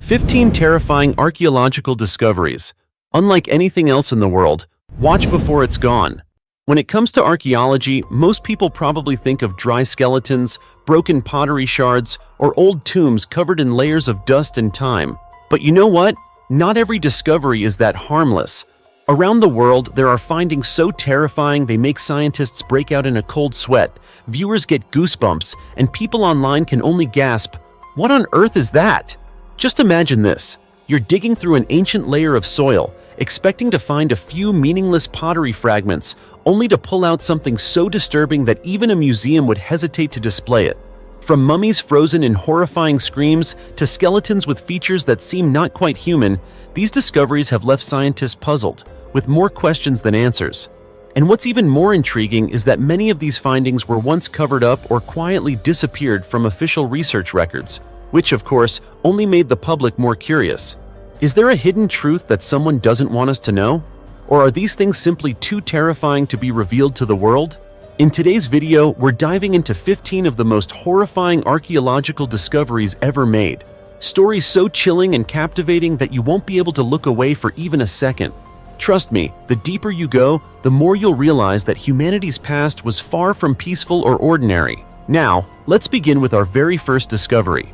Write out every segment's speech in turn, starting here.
15 terrifying archaeological discoveries. Unlike anything else in the world, watch before it's gone. When it comes to archaeology, most people probably think of dry skeletons, broken pottery shards, or old tombs covered in layers of dust and time. But you know what? Not every discovery is that harmless. Around the world, there are findings so terrifying they make scientists break out in a cold sweat, viewers get goosebumps, and people online can only gasp, "What on earth is that?" Just imagine this. You're digging through an ancient layer of soil, expecting to find a few meaningless pottery fragments, only to pull out something so disturbing that even a museum would hesitate to display it. From mummies frozen in horrifying screams to skeletons with features that seem not quite human, these discoveries have left scientists puzzled, with more questions than answers. And what's even more intriguing is that many of these findings were once covered up or quietly disappeared from official research records, which, of course, only made the public more curious. Is there a hidden truth that someone doesn't want us to know? Or are these things simply too terrifying to be revealed to the world? In today's video, we're diving into 15 of the most horrifying archaeological discoveries ever made. Stories so chilling and captivating that you won't be able to look away for even a second. Trust me, the deeper you go, the more you'll realize that humanity's past was far from peaceful or ordinary. Now, let's begin with our very first discovery.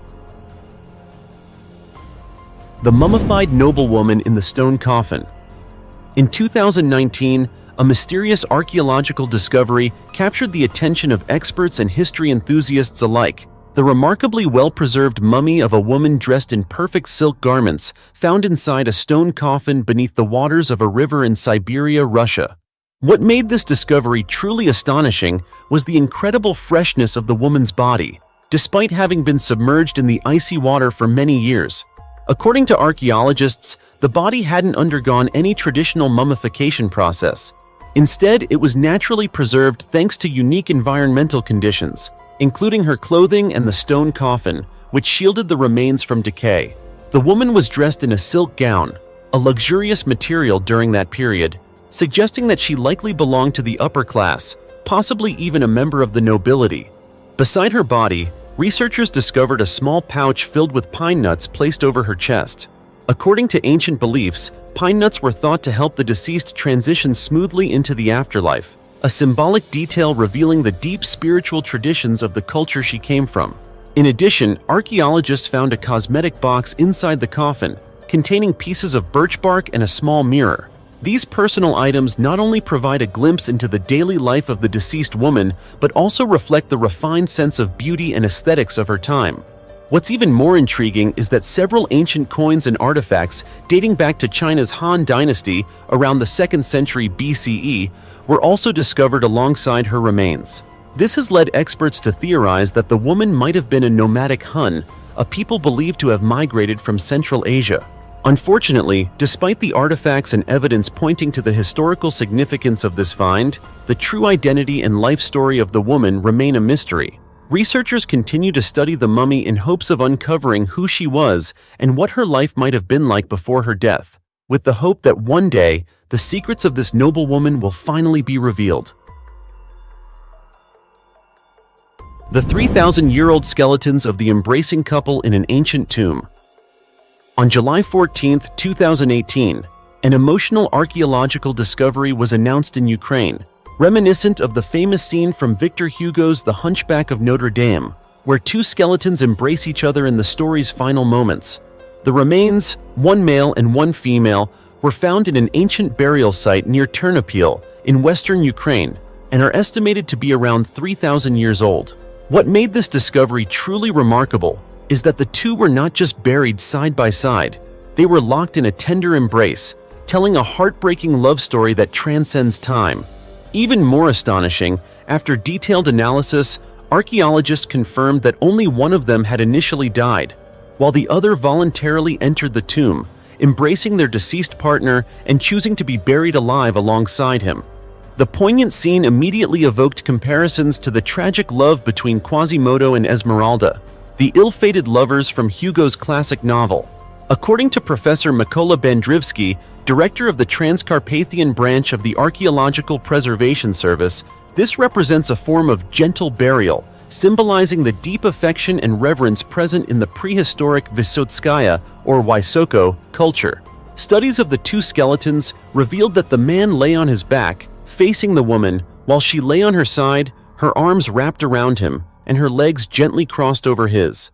The mummified noblewoman in the stone coffin. In 2019, a mysterious archaeological discovery captured the attention of experts and history enthusiasts alike. The remarkably well-preserved mummy of a woman dressed in perfect silk garments, found inside a stone coffin beneath the waters of a river in Siberia, Russia. What made this discovery truly astonishing was the incredible freshness of the woman's body, despite having been submerged in the icy water for many years. According to archaeologists, the body hadn't undergone any traditional mummification process. Instead, it was naturally preserved thanks to unique environmental conditions, including her clothing and the stone coffin, which shielded the remains from decay. The woman was dressed in a silk gown, a luxurious material during that period, suggesting that she likely belonged to the upper class, possibly even a member of the nobility. Beside her body, researchers discovered a small pouch filled with pine nuts placed over her chest. According to ancient beliefs, pine nuts were thought to help the deceased transition smoothly into the afterlife, a symbolic detail revealing the deep spiritual traditions of the culture she came from. In addition, archaeologists found a cosmetic box inside the coffin, containing pieces of birch bark and a small mirror. These personal items not only provide a glimpse into the daily life of the deceased woman, but also reflect the refined sense of beauty and aesthetics of her time. What's even more intriguing is that several ancient coins and artifacts dating back to China's Han Dynasty around the 2nd century BCE were also discovered alongside her remains. This has led experts to theorize that the woman might have been a nomadic Hun, a people believed to have migrated from Central Asia. Unfortunately, despite the artifacts and evidence pointing to the historical significance of this find, the true identity and life story of the woman remain a mystery. Researchers continue to study the mummy in hopes of uncovering who she was and what her life might have been like before her death, with the hope that one day, the secrets of this noblewoman will finally be revealed. The 3,000-year-old skeletons of the embracing couple in an ancient tomb. On July 14, 2018, an emotional archaeological discovery was announced in Ukraine, reminiscent of the famous scene from Victor Hugo's The Hunchback of Notre Dame, where two skeletons embrace each other in the story's final moments. The remains, one male and one female, were found in an ancient burial site near Ternopil in western Ukraine and are estimated to be around 3,000 years old. What made this discovery truly remarkable is that the two were not just buried side by side, they were locked in a tender embrace, telling a heartbreaking love story that transcends time. Even more astonishing, after detailed analysis, archaeologists confirmed that only one of them had initially died, while the other voluntarily entered the tomb, embracing their deceased partner and choosing to be buried alive alongside him. The poignant scene immediately evoked comparisons to the tragic love between Quasimodo and Esmeralda, the ill-fated lovers from Hugo's classic novel. According to Professor Mykola Bandrivsky, director of the Transcarpathian branch of the Archaeological Preservation Service, this represents a form of gentle burial, symbolizing the deep affection and reverence present in the prehistoric Vysotskaya or Wysoko culture. Studies of the two skeletons revealed that the man lay on his back, facing the woman, while she lay on her side, her arms wrapped around him, and her legs gently crossed over his.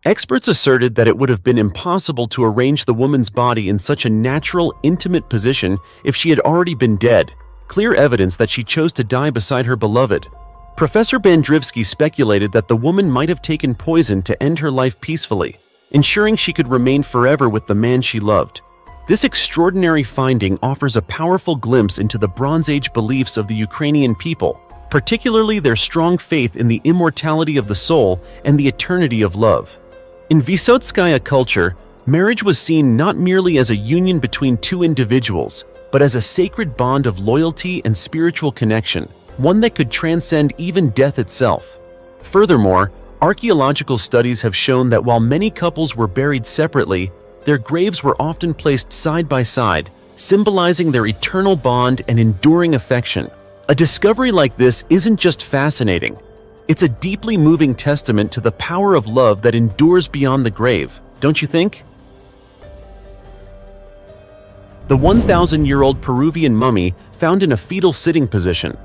Experts asserted that it would have been impossible to arrange the woman's body in such a natural, intimate position if she had already been dead, clear evidence that she chose to die beside her beloved. Professor Bandrivsky speculated that the woman might have taken poison to end her life peacefully, ensuring she could remain forever with the man she loved. This extraordinary finding offers a powerful glimpse into the Bronze Age beliefs of the Ukrainian people, particularly their strong faith in the immortality of the soul and the eternity of love. In Vysotskaya culture, marriage was seen not merely as a union between two individuals, but as a sacred bond of loyalty and spiritual connection, one that could transcend even death itself. Furthermore, archaeological studies have shown that while many couples were buried separately, their graves were often placed side by side, symbolizing their eternal bond and enduring affection. A discovery like this isn't just fascinating. It's a deeply moving testament to the power of love that endures beyond the grave, don't you think? The 1,000-year-old Peruvian mummy found in a fetal sitting position.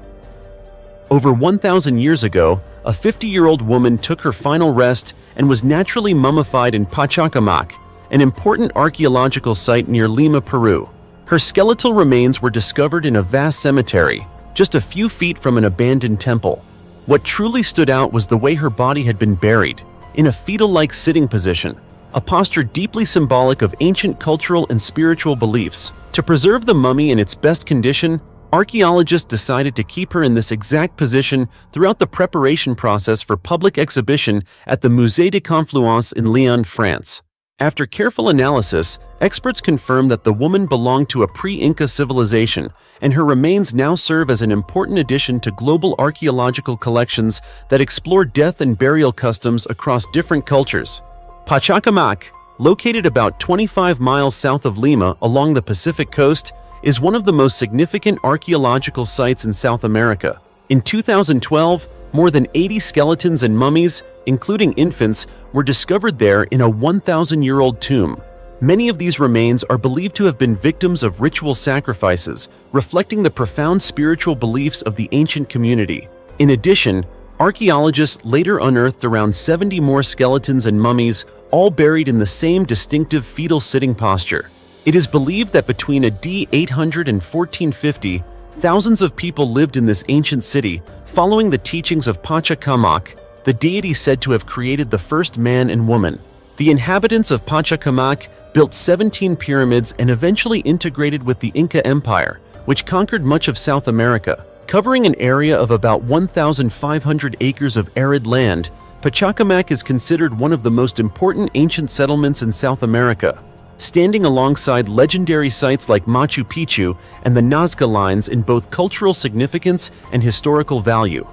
Over 1,000 years ago, a 50-year-old woman took her final rest and was naturally mummified in Pachacamac, an important archaeological site near Lima, Peru. Her skeletal remains were discovered in a vast cemetery, just a few feet from an abandoned temple. What truly stood out was the way her body had been buried, in a fetal-like sitting position, a posture deeply symbolic of ancient cultural and spiritual beliefs. To preserve the mummy in its best condition, archaeologists decided to keep her in this exact position throughout the preparation process for public exhibition at the Musée de Confluence in Lyon, France. After careful analysis, experts confirmed that the woman belonged to a pre-Inca civilization, and her remains now serve as an important addition to global archaeological collections that explore death and burial customs across different cultures. Pachacamac, located about 25 miles south of Lima along the Pacific coast, is one of the most significant archaeological sites in South America. In 2012, more than 80 skeletons and mummies, including infants, were discovered there in a 1,000-year-old tomb. Many of these remains are believed to have been victims of ritual sacrifices, reflecting the profound spiritual beliefs of the ancient community. In addition, archaeologists later unearthed around 70 more skeletons and mummies, all buried in the same distinctive fetal sitting posture. It is believed that between AD 800 and 1450, thousands of people lived in this ancient city, following the teachings of Pachacamac, the deity said to have created the first man and woman. The inhabitants of Pachacamac built 17 pyramids and eventually integrated with the Inca Empire, which conquered much of South America. Covering an area of about 1,500 acres of arid land, Pachacamac is considered one of the most important ancient settlements in South America, standing alongside legendary sites like Machu Picchu and the Nazca Lines in both cultural significance and historical value.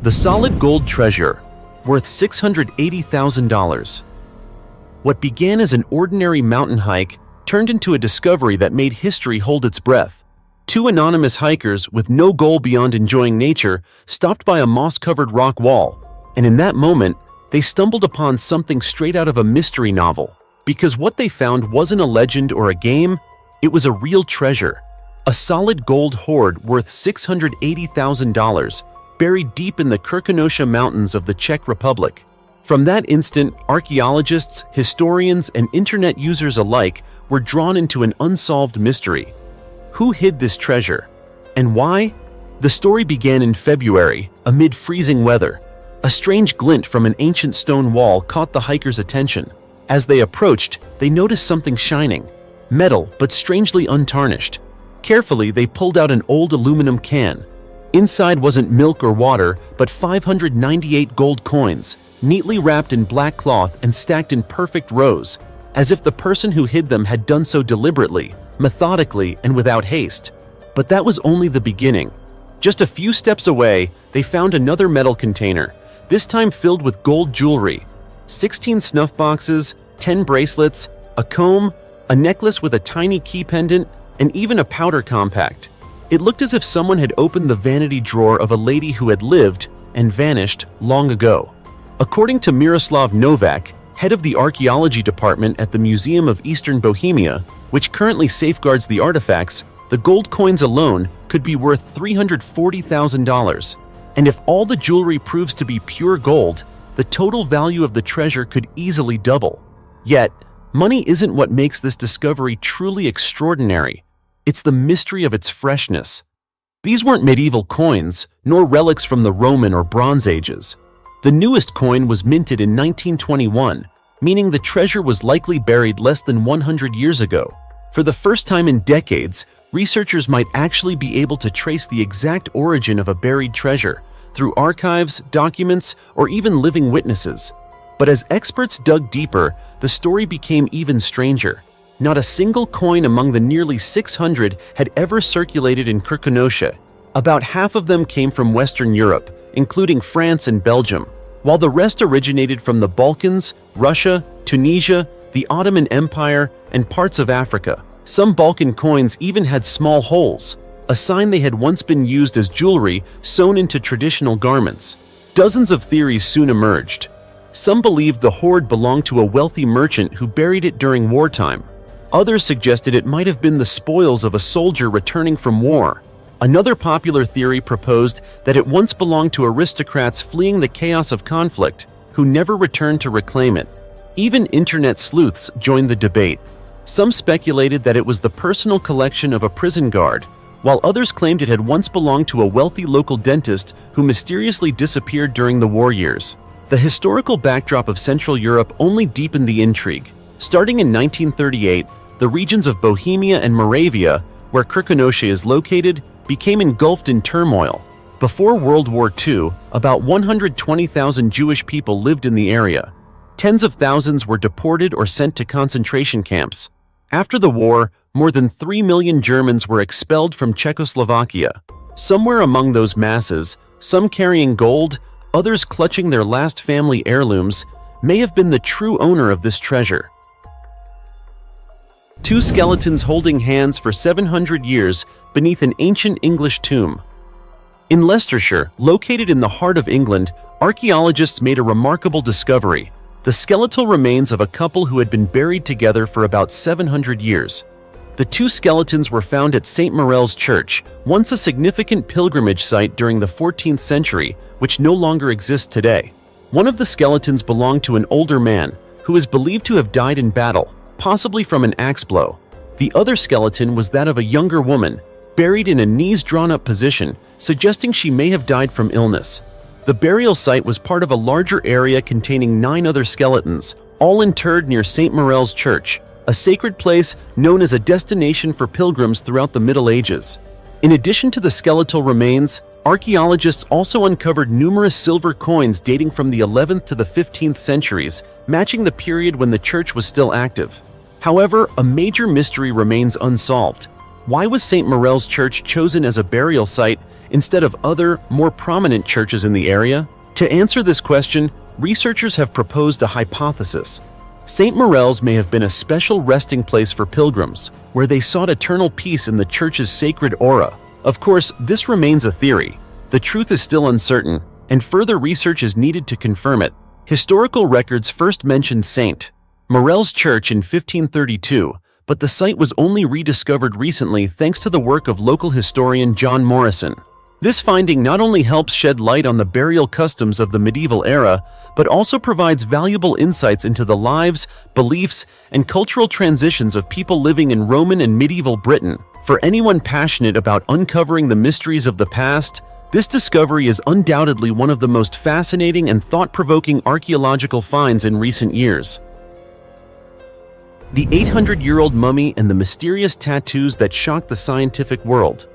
The solid gold treasure, worth $680,000. What began as an ordinary mountain hike turned into a discovery that made history hold its breath. Two anonymous hikers with no goal beyond enjoying nature stopped by a moss-covered rock wall, and in that moment, they stumbled upon something straight out of a mystery novel. Because what they found wasn't a legend or a game, it was a real treasure. A solid gold hoard worth $680,000, buried deep in the Kirkonosha Mountains of the Czech Republic. From that instant, archaeologists, historians, and internet users alike were drawn into an unsolved mystery. Who hid this treasure? And why? The story began in February, amid freezing weather. A strange glint from an ancient stone wall caught the hikers' attention. As they approached, they noticed something shining. Metal, but strangely untarnished. Carefully, they pulled out an old aluminum can. Inside wasn't milk or water, but 598 gold coins, neatly wrapped in black cloth and stacked in perfect rows, as if the person who hid them had done so deliberately, methodically, and without haste. But that was only the beginning. Just a few steps away, they found another metal container, this time filled with gold jewelry. 16 snuff boxes, 10 bracelets, a comb, a necklace with a tiny key pendant, and even a powder compact. It looked as if someone had opened the vanity drawer of a lady who had lived and vanished long ago. According to Miroslav Novak, head of the archaeology department at the Museum of Eastern Bohemia, which currently safeguards the artifacts, the gold coins alone could be worth $340,000. And if all the jewelry proves to be pure gold, the total value of the treasure could easily double. Yet, money isn't what makes this discovery truly extraordinary. It's the mystery of its freshness. These weren't medieval coins, nor relics from the Roman or Bronze Ages. The newest coin was minted in 1921, meaning the treasure was likely buried less than 100 years ago. For the first time in decades, researchers might actually be able to trace the exact origin of a buried treasure through archives, documents, or even living witnesses. But as experts dug deeper, the story became even stranger. Not a single coin among the nearly 600 had ever circulated in Kirkonosze. About half of them came from Western Europe, including France and Belgium, while the rest originated from the Balkans, Russia, Tunisia, the Ottoman Empire, and parts of Africa. Some Balkan coins even had small holes, a sign they had once been used as jewelry sewn into traditional garments. Dozens of theories soon emerged. Some believed the hoard belonged to a wealthy merchant who buried it during wartime. Others suggested it might have been the spoils of a soldier returning from war. Another popular theory proposed that it once belonged to aristocrats fleeing the chaos of conflict, who never returned to reclaim it. Even internet sleuths joined the debate. Some speculated that it was the personal collection of a prison guard, while others claimed it had once belonged to a wealthy local dentist who mysteriously disappeared during the war years. The historical backdrop of Central Europe only deepened the intrigue. Starting in 1938, the regions of Bohemia and Moravia, where Kirkonosze is located, became engulfed in turmoil. Before World War II, about 120,000 Jewish people lived in the area. Tens of thousands were deported or sent to concentration camps. After the war, more than 3 million Germans were expelled from Czechoslovakia. Somewhere among those masses, some carrying gold, others clutching their last family heirlooms, may have been the true owner of this treasure. Two skeletons holding hands for 700 years beneath an ancient English tomb. In Leicestershire, located in the heart of England, archaeologists made a remarkable discovery: the skeletal remains of a couple who had been buried together for about 700 years. The two skeletons were found at St. Morell's Church, once a significant pilgrimage site during the 14th century, which no longer exists today. One of the skeletons belonged to an older man, who is believed to have died in battle, possibly from an axe blow. The other skeleton was that of a younger woman, buried in a knees-drawn-up position, suggesting she may have died from illness. The burial site was part of a larger area containing 9 other skeletons, all interred near St. Morell's Church, a sacred place known as a destination for pilgrims throughout the Middle Ages. In addition to the skeletal remains, archaeologists also uncovered numerous silver coins dating from the 11th to the 15th centuries, matching the period when the church was still active. However, a major mystery remains unsolved. Why was St. Morell's Church chosen as a burial site instead of other, more prominent churches in the area? To answer this question, researchers have proposed a hypothesis. St. Morell's may have been a special resting place for pilgrims, where they sought eternal peace in the church's sacred aura. Of course, this remains a theory. The truth is still uncertain, and further research is needed to confirm it. Historical records first mentioned St. Morell's Church in 1532, but the site was only rediscovered recently thanks to the work of local historian John Morrison. This finding not only helps shed light on the burial customs of the medieval era, but also provides valuable insights into the lives, beliefs, and cultural transitions of people living in Roman and medieval Britain. For anyone passionate about uncovering the mysteries of the past, this discovery is undoubtedly one of the most fascinating and thought-provoking archaeological finds in recent years. The 800-year-old mummy and the mysterious tattoos that shocked the scientific world.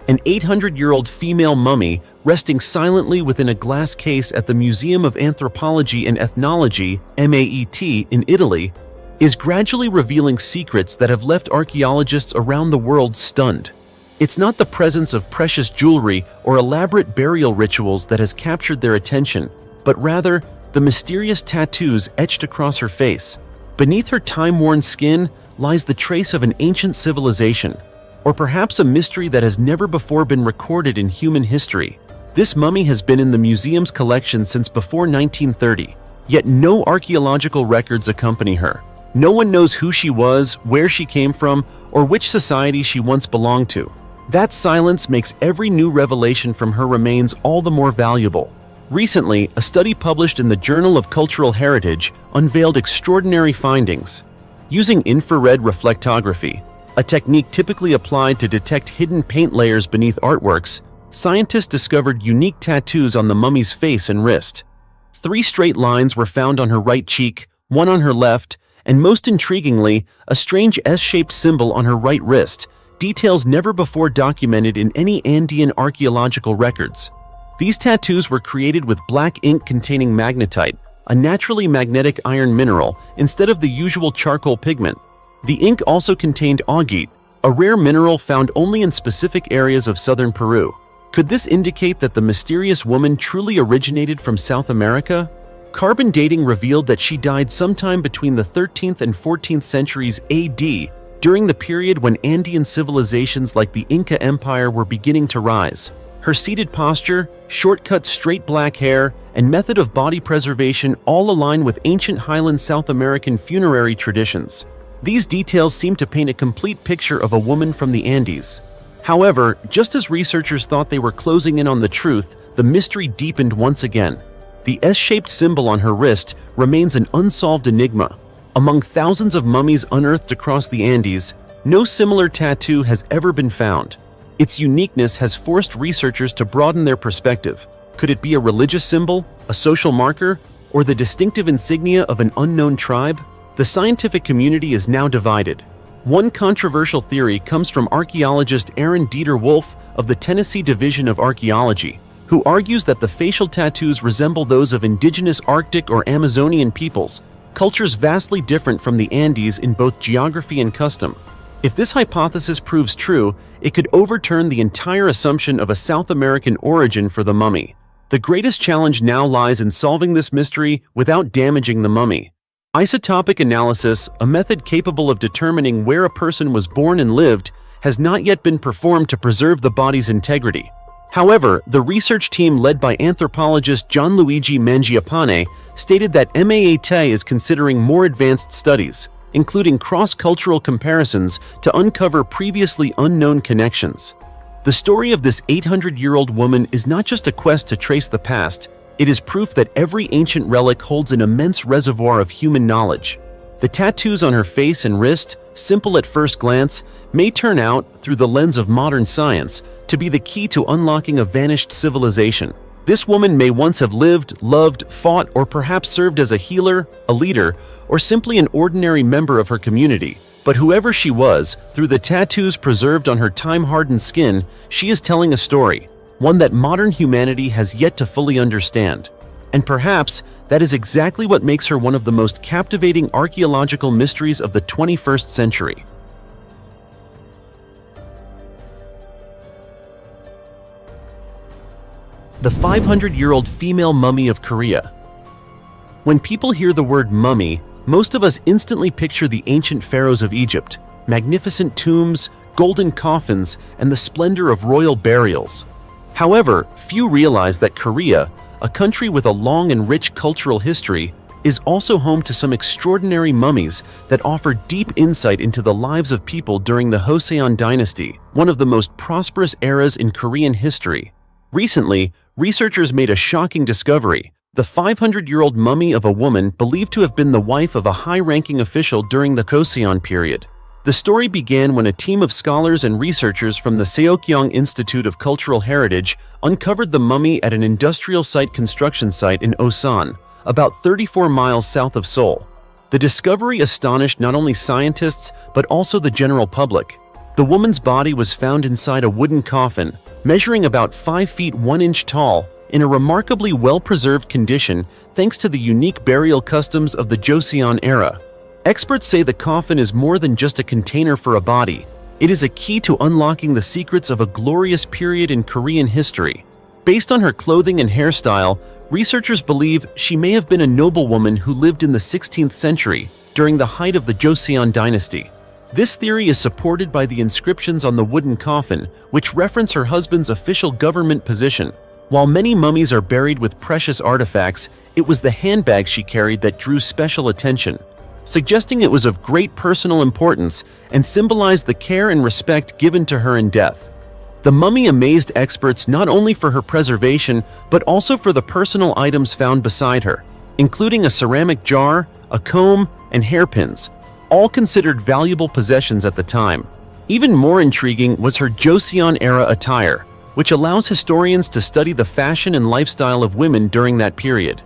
An 800-year-old female mummy resting silently within a glass case at the Museum of Anthropology and Ethnology, MAET, in Italy, is gradually revealing secrets that have left archaeologists around the world stunned. It's not the presence of precious jewelry or elaborate burial rituals that has captured their attention, but rather the mysterious tattoos etched across her face. Beneath her time-worn skin lies the trace of an ancient civilization. or perhaps a mystery that has never before been recorded in human history. This mummy has been in the museum's collection since before 1930, yet no archaeological records accompany her. No one knows who she was, where she came from, or which society she once belonged to. That silence makes every new revelation from her remains all the more valuable. Recently, a study published in the Journal of Cultural Heritage unveiled extraordinary findings. Using infrared reflectography, a technique typically applied to detect hidden paint layers beneath artworks, scientists discovered unique tattoos on the mummy's face and wrist. 3 straight lines were found on her right cheek, 1 on her left, and most intriguingly, a strange S-shaped symbol on her right wrist, details never before documented in any Andean archaeological records. These tattoos were created with black ink containing magnetite, a naturally magnetic iron mineral, instead of the usual charcoal pigment. The ink also contained augite, a rare mineral found only in specific areas of southern Peru. Could this indicate that the mysterious woman truly originated from South America? Carbon dating revealed that she died sometime between the 13th and 14th centuries AD, during the period when Andean civilizations like the Inca Empire were beginning to rise. Her seated posture, short-cut straight black hair, and method of body preservation all align with ancient highland South American funerary traditions. These details seem to paint a complete picture of a woman from the Andes. However, just as researchers thought they were closing in on the truth, the mystery deepened once again. The S-shaped symbol on her wrist remains an unsolved enigma. Among thousands of mummies unearthed across the Andes, no similar tattoo has ever been found. Its uniqueness has forced researchers to broaden their perspective. Could it be a religious symbol, a social marker, or the distinctive insignia of an unknown tribe? The scientific community is now divided. One controversial theory comes from archaeologist Aaron Dieter Wolf of the Tennessee Division of Archaeology, who argues that the facial tattoos resemble those of indigenous Arctic or Amazonian peoples, cultures vastly different from the Andes in both geography and custom. If this hypothesis proves true, it could overturn the entire assumption of a South American origin for the mummy. The greatest challenge now lies in solving this mystery without damaging the mummy. Isotopic analysis, a method capable of determining where a person was born and lived, has not yet been performed to preserve the body's integrity. However, the research team led by anthropologist Gianluigi Mangiapane stated that MAAT is considering more advanced studies, including cross-cultural comparisons, to uncover previously unknown connections. The story of this 800-year-old woman is not just a quest to trace the past, it is proof that every ancient relic holds an immense reservoir of human knowledge. The tattoos on her face and wrist, simple at first glance, may turn out, through the lens of modern science, to be the key to unlocking a vanished civilization. This woman may once have lived, loved, fought, or perhaps served as a healer, a leader, or simply an ordinary member of her community. But whoever she was, through the tattoos preserved on her time-hardened skin, she is telling a story, one that modern humanity has yet to fully understand. And perhaps that is exactly what makes her one of the most captivating archaeological mysteries of the 21st century. The 500-year-old female mummy of Korea. When people hear the word mummy, most of us instantly picture the ancient pharaohs of Egypt, magnificent tombs, golden coffins, and the splendor of royal burials. However, few realize that Korea, a country with a long and rich cultural history, is also home to some extraordinary mummies that offer deep insight into the lives of people during the Joseon dynasty, one of the most prosperous eras in Korean history. Recently, researchers made a shocking discovery: the 500-year-old mummy of a woman believed to have been the wife of a high-ranking official during the Joseon period. The story began when a team of scholars and researchers from the Seokyong Institute of Cultural Heritage uncovered the mummy at an industrial site construction site in Osan, about 34 miles south of Seoul. The discovery astonished not only scientists but also the general public. The woman's body was found inside a wooden coffin, measuring about 5 feet 1 inch tall, in a remarkably well-preserved condition thanks to the unique burial customs of the Joseon era. Experts say the coffin is more than just a container for a body. It is a key to unlocking the secrets of a glorious period in Korean history. Based on her clothing and hairstyle, researchers believe she may have been a noblewoman who lived in the 16th century, during the height of the Joseon dynasty. This theory is supported by the inscriptions on the wooden coffin, which reference her husband's official government position. While many mummies are buried with precious artifacts, it was the handbag she carried that drew special attention, suggesting it was of great personal importance and symbolized the care and respect given to her in death. The mummy amazed experts not only for her preservation, but also for the personal items found beside her, including a ceramic jar, a comb, and hairpins, all considered valuable possessions at the time. Even more intriguing was her Joseon-era attire, which allows historians to study the fashion and lifestyle of women during that period.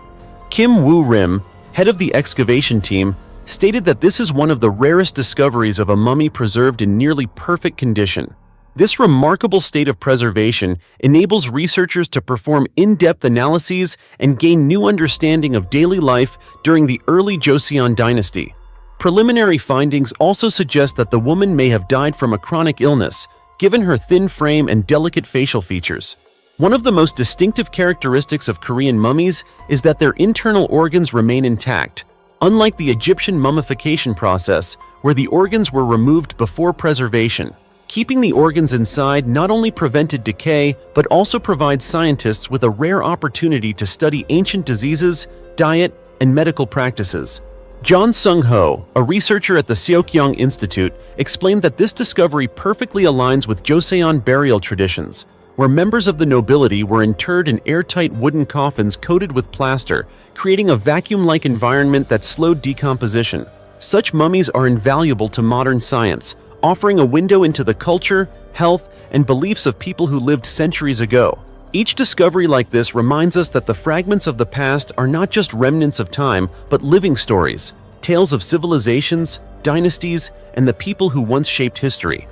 Kim Woo-rim, head of the excavation team, stated that this is one of the rarest discoveries of a mummy preserved in nearly perfect condition. This remarkable state of preservation enables researchers to perform in-depth analyses and gain new understanding of daily life during the early Joseon dynasty. Preliminary findings also suggest that the woman may have died from a chronic illness, given her thin frame and delicate facial features. One of the most distinctive characteristics of Korean mummies is that their internal organs remain intact, unlike the Egyptian mummification process, where the organs were removed before preservation. Keeping the organs inside not only prevented decay, but also provides scientists with a rare opportunity to study ancient diseases, diet, and medical practices. John Sung-ho, a researcher at the Seokyong Institute, explained that this discovery perfectly aligns with Joseon burial traditions, where members of the nobility were interred in airtight wooden coffins coated with plaster, creating a vacuum-like environment that slowed decomposition. Such mummies are invaluable to modern science, offering a window into the culture, health, and beliefs of people who lived centuries ago. Each discovery like this reminds us that the fragments of the past are not just remnants of time, but living stories, tales of civilizations, dynasties, and the people who once shaped history.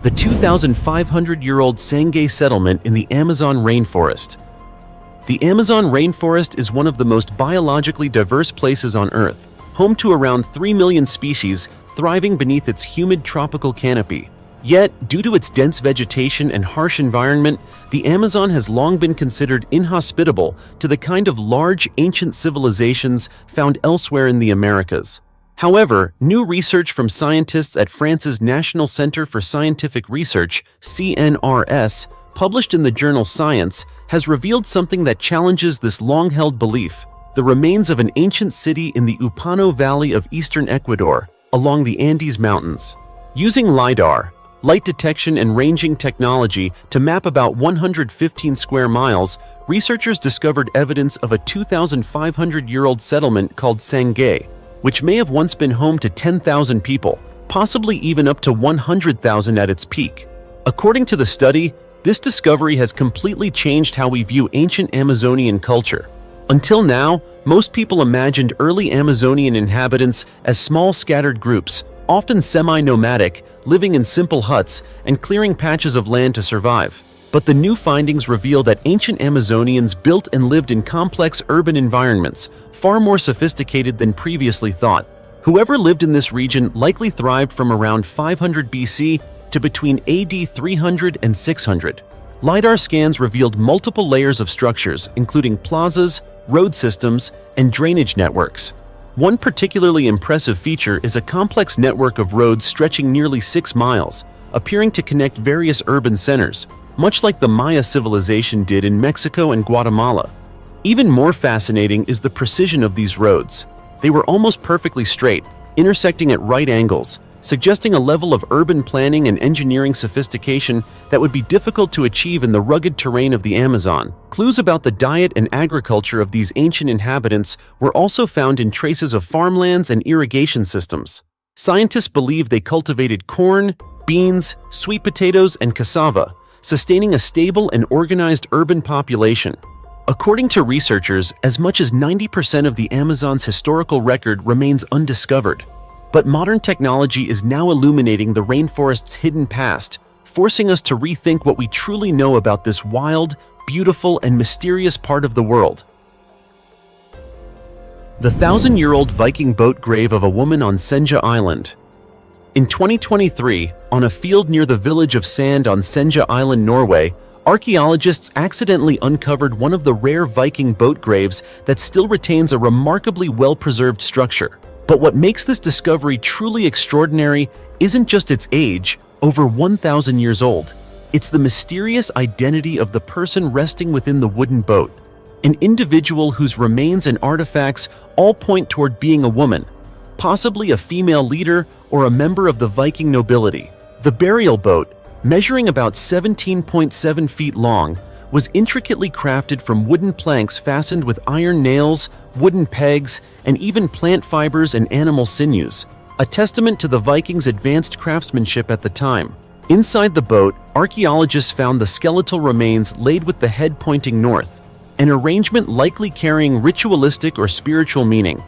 The 2,500-year-old Sangay settlement in the Amazon rainforest. The Amazon rainforest is one of the most biologically diverse places on Earth, home to around 3 million species thriving beneath its humid tropical canopy. Yet, due to its dense vegetation and harsh environment, the Amazon has long been considered inhospitable to the kind of large, ancient civilizations found elsewhere in the Americas. However, new research from scientists at France's National Center for Scientific Research, CNRS, published in the journal Science, has revealed something that challenges this long-held belief: the remains of an ancient city in the Upano Valley of eastern Ecuador, along the Andes Mountains. Using LiDAR, light detection and ranging technology, to map about 115 square miles, researchers discovered evidence of a 2,500-year-old settlement called Sangay, which may have once been home to 10,000 people, possibly even up to 100,000 at its peak. According to the study, this discovery has completely changed how we view ancient Amazonian culture. Until now, most people imagined early Amazonian inhabitants as small scattered groups, often semi-nomadic, living in simple huts and clearing patches of land to survive. But the new findings reveal that ancient Amazonians built and lived in complex urban environments, far more sophisticated than previously thought. Whoever lived in this region likely thrived from around 500 BC to between AD 300 and 600. LiDAR scans revealed multiple layers of structures, including plazas, road systems, and drainage networks. One particularly impressive feature is a complex network of roads stretching nearly 6 miles, appearing to connect various urban centers, much like the Maya civilization did in Mexico and Guatemala. Even more fascinating is the precision of these roads. They were almost perfectly straight, intersecting at right angles, suggesting a level of urban planning and engineering sophistication that would be difficult to achieve in the rugged terrain of the Amazon. Clues about the diet and agriculture of these ancient inhabitants were also found in traces of farmlands and irrigation systems. Scientists believe they cultivated corn, beans, sweet potatoes, and cassava, sustaining a stable and organized urban population. According to researchers, as much as 90% of the Amazon's historical record remains undiscovered. But modern technology is now illuminating the rainforest's hidden past, forcing us to rethink what we truly know about this wild, beautiful, and mysterious part of the world. The 1,000-year-old Viking boat grave of a woman on Senja Island. In 2023, on a field near the village of Sand on Senja Island, Norway, archaeologists accidentally uncovered one of the rare Viking boat graves that still retains a remarkably well-preserved structure. But what makes this discovery truly extraordinary isn't just its age, over 1,000 years old. It's the mysterious identity of the person resting within the wooden boat, an individual whose remains and artifacts all point toward being a woman, possibly a female leader or a member of the Viking nobility. The burial boat, measuring about 17.7 feet long, was intricately crafted from wooden planks fastened with iron nails, wooden pegs, and even plant fibers and animal sinews, a testament to the Vikings' advanced craftsmanship at the time. Inside the boat, archaeologists found the skeletal remains laid with the head pointing north, an arrangement likely carrying ritualistic or spiritual meaning.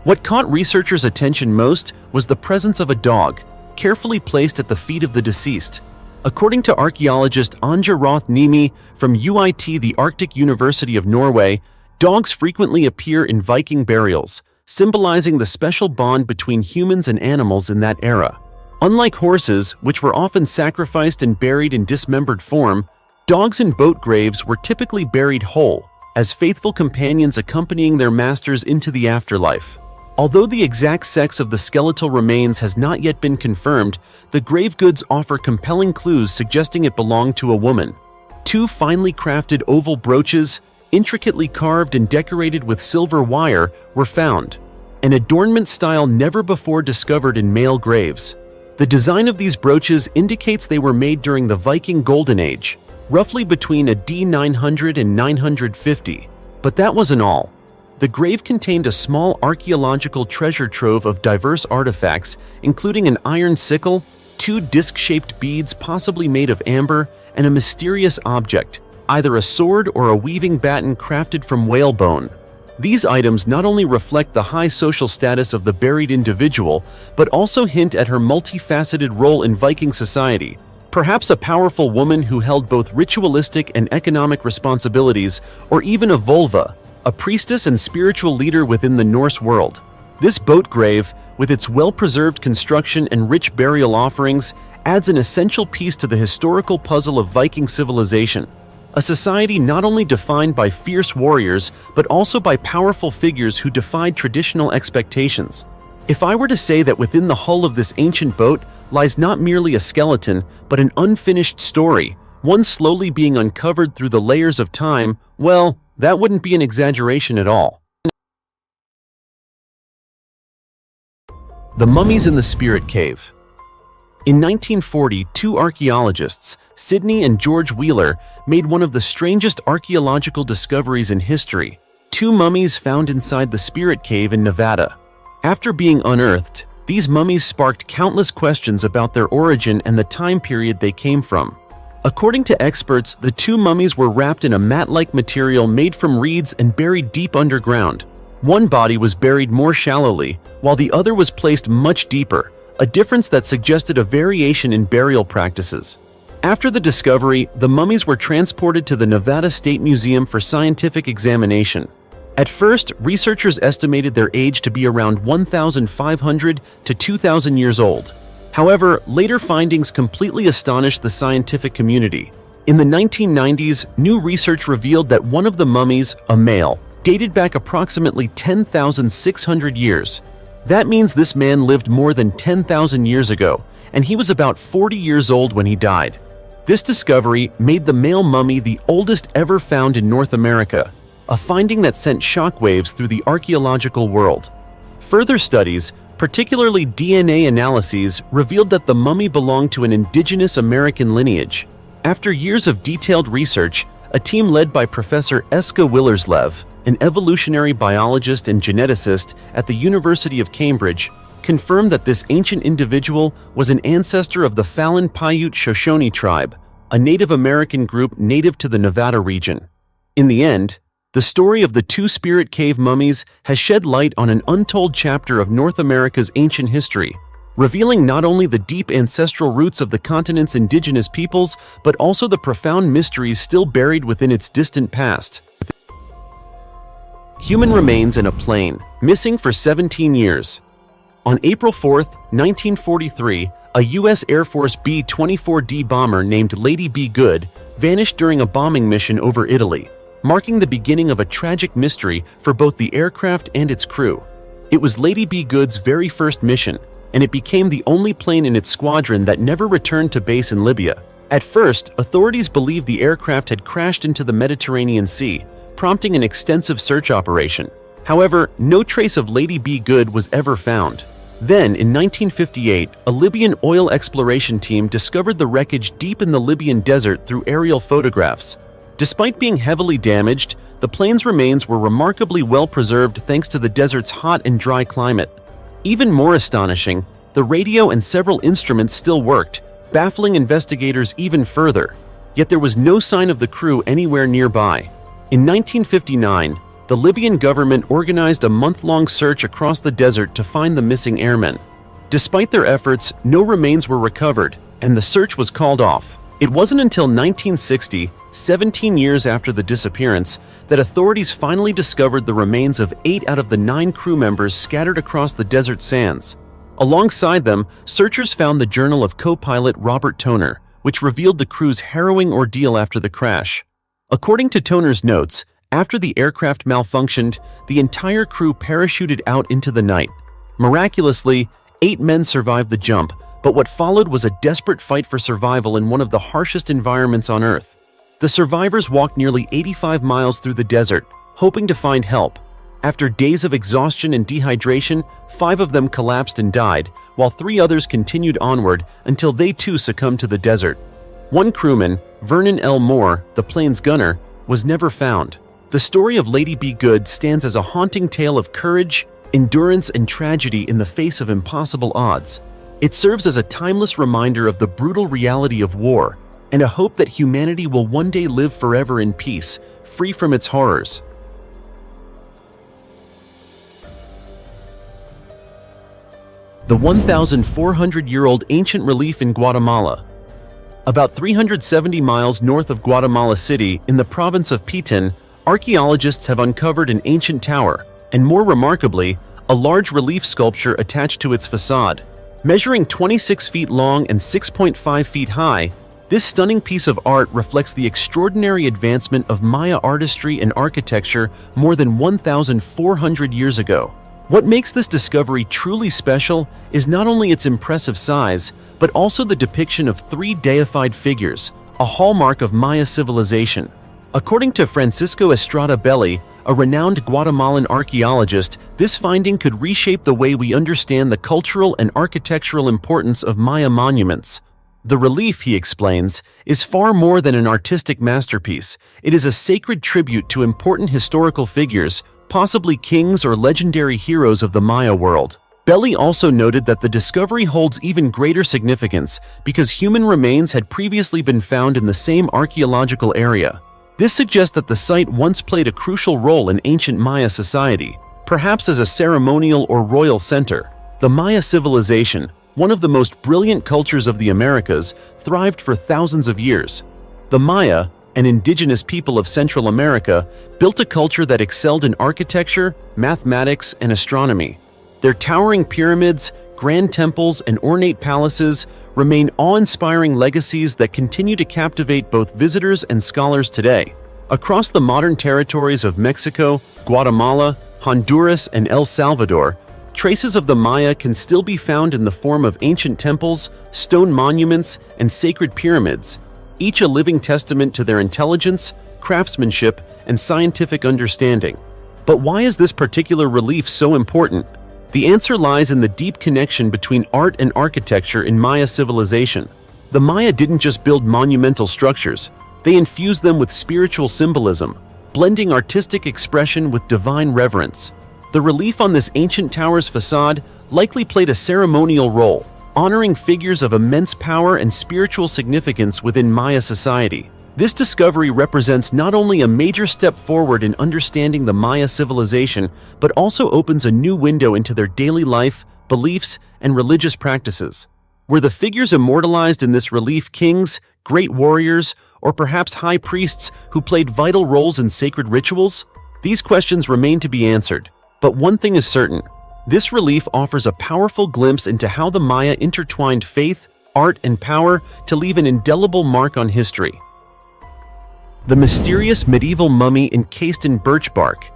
What caught researchers' attention most was the presence of a dog, carefully placed at the feet of the deceased. According to archaeologist Anja Roth-Niemi from UiT, the Arctic University of Norway, dogs frequently appear in Viking burials, symbolizing the special bond between humans and animals in that era. Unlike horses, which were often sacrificed and buried in dismembered form, dogs in boat graves were typically buried whole, as faithful companions accompanying their masters into the afterlife. Although the exact sex of the skeletal remains has not yet been confirmed, the grave goods offer compelling clues suggesting it belonged to a woman. Two finely crafted oval brooches, intricately carved and decorated with silver wire, were found, an adornment style never before discovered in male graves. The design of these brooches indicates they were made during the Viking Golden Age, roughly between AD 900 and 950. But that wasn't all. The grave contained a small archaeological treasure trove of diverse artifacts, including an iron sickle, two disc-shaped beads possibly made of amber, and a mysterious object, either a sword or a weaving batten crafted from whalebone. These items not only reflect the high social status of the buried individual, but also hint at her multifaceted role in Viking society. Perhaps a powerful woman who held both ritualistic and economic responsibilities, or even a vulva, a priestess and spiritual leader within the Norse world. This boat grave, with its well-preserved construction and rich burial offerings, adds an essential piece to the historical puzzle of Viking civilization, a society not only defined by fierce warriors, but also by powerful figures who defied traditional expectations. If I were to say that within the hull of this ancient boat lies not merely a skeleton, but an unfinished story, one slowly being uncovered through the layers of time, well, that wouldn't be an exaggeration at all. The mummies in the Spirit Cave. In 1940, two archaeologists, Sidney and George Wheeler, made one of the strangest archaeological discoveries in history: two mummies found inside the Spirit Cave in Nevada. After being unearthed, these mummies sparked countless questions about their origin and the time period they came from. According to experts, the two mummies were wrapped in a mat-like material made from reeds and buried deep underground. One body was buried more shallowly, while the other was placed much deeper, a difference that suggested a variation in burial practices. After the discovery, the mummies were transported to the Nevada State Museum for scientific examination. At first, researchers estimated their age to be around 1,500 to 2,000 years old. However, later findings completely astonished the scientific community. In the 1990s, new research revealed that one of the mummies, a male, dated back approximately 10,600 years. That means this man lived more than 10,000 years ago, and he was about 40 years old when he died. This discovery made the male mummy the oldest ever found in North America, a finding that sent shockwaves through the archaeological world. Further studies, particularly DNA analyses, revealed that the mummy belonged to an indigenous American lineage. After years of detailed research, a team led by Professor Eska Willerslev, an evolutionary biologist and geneticist at the University of Cambridge, confirmed that this ancient individual was an ancestor of the Falin Paiute Shoshone tribe, a Native American group native to the Nevada region. In the end, the story of the two Spirit Cave mummies has shed light on an untold chapter of North America's ancient history, revealing not only the deep ancestral roots of the continent's indigenous peoples, but also the profound mysteries still buried within its distant past. Human remains in a plane, missing for 17 years. On April 4, 1943, a U.S. Air Force B-24D bomber named Lady B. Good vanished during a bombing mission over Italy, marking the beginning of a tragic mystery for both the aircraft and its crew. It was Lady B. Good's very first mission, and it became the only plane in its squadron that never returned to base in Libya. At first, authorities believed the aircraft had crashed into the Mediterranean Sea, prompting an extensive search operation. However, no trace of Lady B. Good was ever found. Then, in 1958, a Libyan oil exploration team discovered the wreckage deep in the Libyan desert through aerial photographs. Despite being heavily damaged, the plane's remains were remarkably well preserved thanks to the desert's hot and dry climate. Even more astonishing, the radio and several instruments still worked, baffling investigators even further. Yet there was no sign of the crew anywhere nearby. In 1959, the Libyan government organized a month-long search across the desert to find the missing airmen. Despite their efforts, no remains were recovered, and the search was called off. It wasn't until 1960, 17 years after the disappearance, that authorities finally discovered the remains of 8 out of the 9 crew members scattered across the desert sands. Alongside them, searchers found the journal of co-pilot Robert Toner, which revealed the crew's harrowing ordeal after the crash. According to Toner's notes, after the aircraft malfunctioned, the entire crew parachuted out into the night. Miraculously, 8 men survived the jump, but what followed was a desperate fight for survival in one of the harshest environments on Earth. The survivors walked nearly 85 miles through the desert, hoping to find help. After days of exhaustion and dehydration, 5 of them collapsed and died, while 3 others continued onward until they too succumbed to the desert. One crewman, Vernon L. Moore, the plane's gunner, was never found. The story of Lady B. Good stands as a haunting tale of courage, endurance, and tragedy in the face of impossible odds. It serves as a timeless reminder of the brutal reality of war, and a hope that humanity will one day live forever in peace, free from its horrors. The 1,400-year-old ancient relief in Guatemala. About 370 miles north of Guatemala City, in the province of Petén, archaeologists have uncovered an ancient tower, and more remarkably, a large relief sculpture attached to its facade. Measuring 26 feet long and 6.5 feet high, this stunning piece of art reflects the extraordinary advancement of Maya artistry and architecture more than 1,400 years ago. What makes this discovery truly special is not only its impressive size, but also the depiction of 3 deified figures, a hallmark of Maya civilization. According to Francisco Estrada Belli, a renowned Guatemalan archaeologist, this finding could reshape the way we understand the cultural and architectural importance of Maya monuments. The relief, he explains, is far more than an artistic masterpiece. It is a sacred tribute to important historical figures, possibly kings or legendary heroes of the Maya world. Belli also noted that the discovery holds even greater significance because human remains had previously been found in the same archaeological area. This suggests that the site once played a crucial role in ancient Maya society, perhaps as a ceremonial or royal center. The Maya civilization, one of the most brilliant cultures of the Americas, thrived for thousands of years. The Maya, an indigenous people of Central America, built a culture that excelled in architecture, mathematics, and astronomy. Their towering pyramids, grand temples, and ornate palaces remain awe-inspiring legacies that continue to captivate both visitors and scholars today. Across the modern territories of Mexico, Guatemala, Honduras, and El Salvador, traces of the Maya can still be found in the form of ancient temples, stone monuments, and sacred pyramids, each a living testament to their intelligence, craftsmanship, and scientific understanding. But why is this particular relief so important? The answer lies in the deep connection between art and architecture in Maya civilization. The Maya didn't just build monumental structures, they infused them with spiritual symbolism, blending artistic expression with divine reverence. The relief on this ancient tower's facade likely played a ceremonial role, honoring figures of immense power and spiritual significance within Maya society. This discovery represents not only a major step forward in understanding the Maya civilization, but also opens a new window into their daily life, beliefs, and religious practices. Were the figures immortalized in this relief kings, great warriors, or perhaps high priests who played vital roles in sacred rituals? These questions remain to be answered. But one thing is certain: this relief offers a powerful glimpse into how the Maya intertwined faith, art, and power to leave an indelible mark on history. The mysterious medieval mummy encased in birch bark.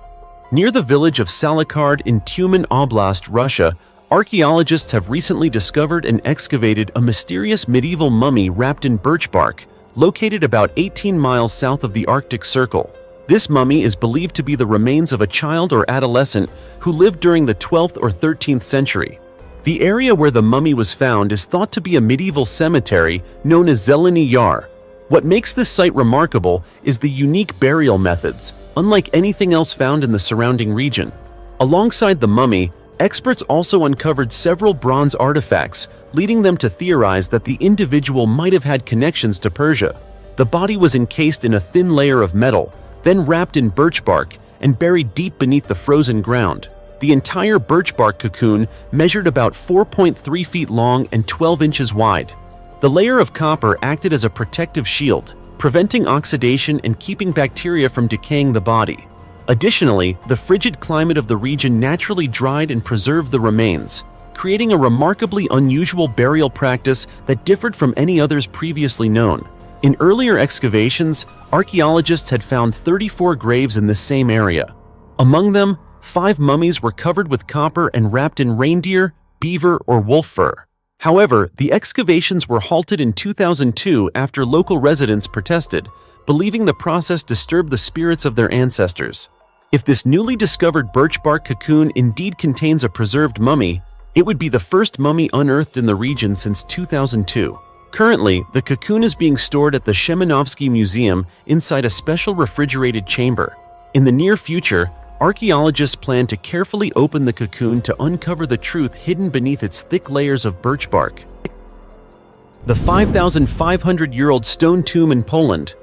Near the village of Salikard in Tyumen Oblast, Russia, archaeologists have recently discovered and excavated a mysterious medieval mummy wrapped in birch bark, located about 18 miles south of the Arctic Circle. This mummy is believed to be the remains of a child or adolescent who lived during the 12th or 13th century. The area where the mummy was found is thought to be a medieval cemetery known as Zeleny Yar. What makes this site remarkable is the unique burial methods, unlike anything else found in the surrounding region. Alongside the mummy, experts also uncovered several bronze artifacts, leading them to theorize that the individual might have had connections to Persia. The body was encased in a thin layer of metal, then wrapped in birch bark and buried deep beneath the frozen ground. The entire birch bark cocoon measured about 4.3 feet long and 12 inches wide. The layer of copper acted as a protective shield, preventing oxidation and keeping bacteria from decaying the body. Additionally, the frigid climate of the region naturally dried and preserved the remains, creating a remarkably unusual burial practice that differed from any others previously known. In earlier excavations, archaeologists had found 34 graves in this same area. Among them, 5 mummies were covered with copper and wrapped in reindeer, beaver, or wolf fur. However, the excavations were halted in 2002 after local residents protested, believing the process disturbed the spirits of their ancestors. If this newly discovered birch bark cocoon indeed contains a preserved mummy, it would be the first mummy unearthed in the region since 2002. Currently, the cocoon is being stored at the Shemenovsky Museum inside a special refrigerated chamber. In the near future, archaeologists plan to carefully open the cocoon to uncover the truth hidden beneath its thick layers of birch bark. The 5,500-year-old stone tomb in Poland.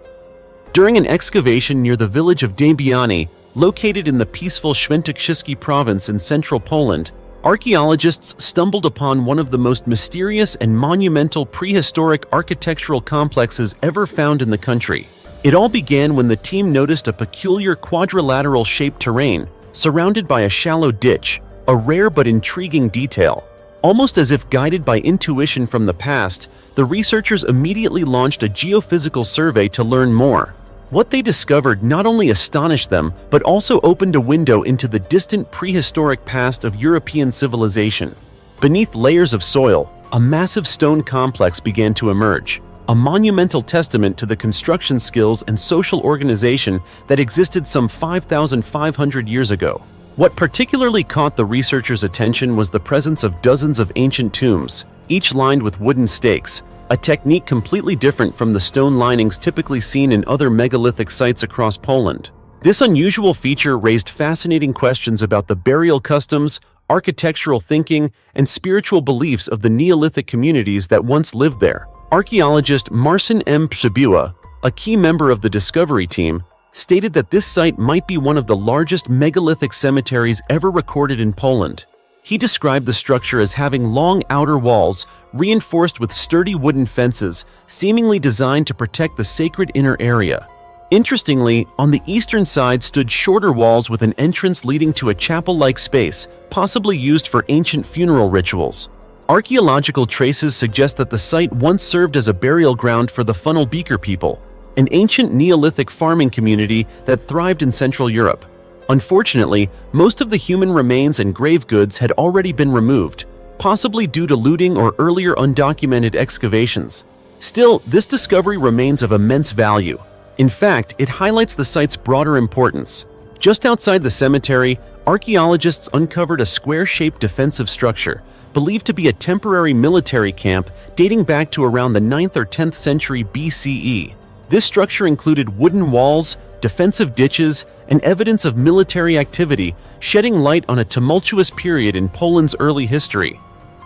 During an excavation near the village of Dębiany, located in the peaceful Świętokrzyski province in central Poland, archaeologists stumbled upon one of the most mysterious and monumental prehistoric architectural complexes ever found in the country. It all began when the team noticed a peculiar quadrilateral-shaped terrain surrounded by a shallow ditch, a rare but intriguing detail. Almost as if guided by intuition from the past, the researchers immediately launched a geophysical survey to learn more. What they discovered not only astonished them, but also opened a window into the distant prehistoric past of European civilization. Beneath layers of soil, a massive stone complex began to emerge, a monumental testament to the construction skills and social organization that existed some 5,500 years ago. What particularly caught the researchers' attention was the presence of dozens of ancient tombs, each lined with wooden stakes, a technique completely different from the stone linings typically seen in other megalithic sites across Poland. This unusual feature raised fascinating questions about the burial customs, architectural thinking, and spiritual beliefs of the Neolithic communities that once lived there. Archaeologist Marcin M. Przybyła, a key member of the discovery team, stated that this site might be one of the largest megalithic cemeteries ever recorded in Poland. He described the structure as having long outer walls reinforced with sturdy wooden fences, seemingly designed to protect the sacred inner area. Interestingly, on the eastern side stood shorter walls with an entrance leading to a chapel-like space, possibly used for ancient funeral rituals. Archaeological traces suggest that the site once served as a burial ground for the Funnel Beaker people, an ancient Neolithic farming community that thrived in Central Europe. Unfortunately, most of the human remains and grave goods had already been removed, possibly due to looting or earlier undocumented excavations. Still, this discovery remains of immense value. In fact, it highlights the site's broader importance. Just outside the cemetery, archaeologists uncovered a square-shaped defensive structure, believed to be a temporary military camp dating back to around the 9th or 10th century BCE. This structure included wooden walls, defensive ditches, and evidence of military activity, shedding light on a tumultuous period in Poland's early history.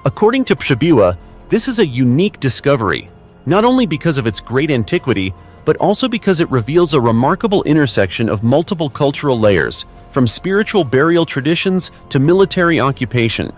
According to Przybyła, this is a unique discovery, not only because of its great antiquity, but also because it reveals a remarkable intersection of multiple cultural layers, from spiritual burial traditions to military occupation.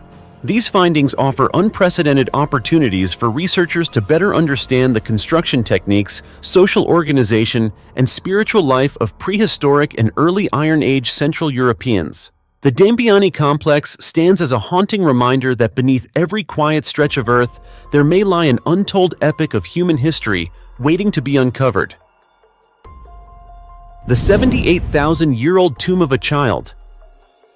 These findings offer unprecedented opportunities for researchers to better understand the construction techniques, social organization, and spiritual life of prehistoric and early Iron Age Central Europeans. The Dębiany complex stands as a haunting reminder that beneath every quiet stretch of earth, there may lie an untold epic of human history waiting to be uncovered. The 78,000-year-old tomb of a child.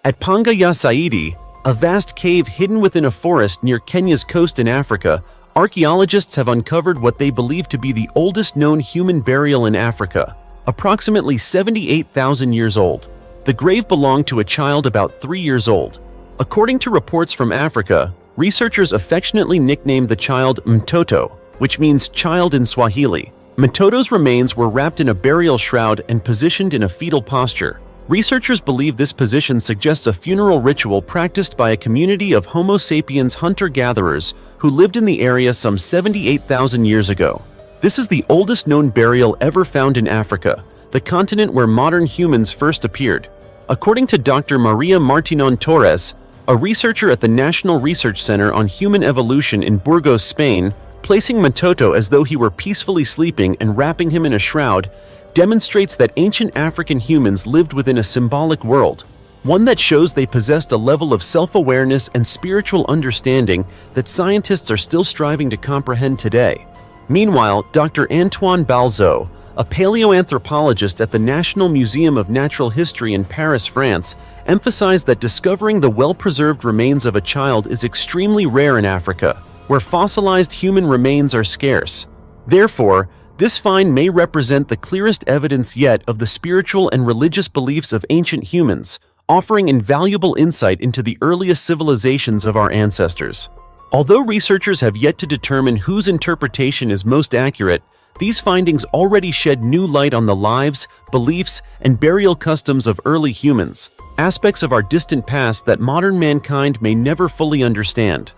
At Panga ya Saidi, a vast cave hidden within a forest near Kenya's coast in Africa, archaeologists have uncovered what they believe to be the oldest known human burial in Africa, approximately 78,000 years old. The grave belonged to a child about 3 years old. According to reports from Africa, researchers affectionately nicknamed the child Mtoto, which means child in Swahili. Mtoto's remains were wrapped in a burial shroud and positioned in a fetal posture. Researchers believe this position suggests a funeral ritual practiced by a community of Homo sapiens hunter-gatherers who lived in the area some 78,000 years ago. This is the oldest known burial ever found in Africa, the continent where modern humans first appeared. According to Dr. Maria Martinon Torres, a researcher at the National Research Center on Human Evolution in Burgos, Spain, placing Mtoto as though he were peacefully sleeping and wrapping him in a shroud demonstrates that ancient African humans lived within a symbolic world, one that shows they possessed a level of self-awareness and spiritual understanding that scientists are still striving to comprehend today. Meanwhile, Dr. Antoine Balzeau, a paleoanthropologist at the National Museum of Natural History in Paris, France, emphasized that discovering the well-preserved remains of a child is extremely rare in Africa, where fossilized human remains are scarce. Therefore, this find may represent the clearest evidence yet of the spiritual and religious beliefs of ancient humans, offering invaluable insight into the earliest civilizations of our ancestors. Although researchers have yet to determine whose interpretation is most accurate, these findings already shed new light on the lives, beliefs, and burial customs of early humans, aspects of our distant past that modern mankind may never fully understand.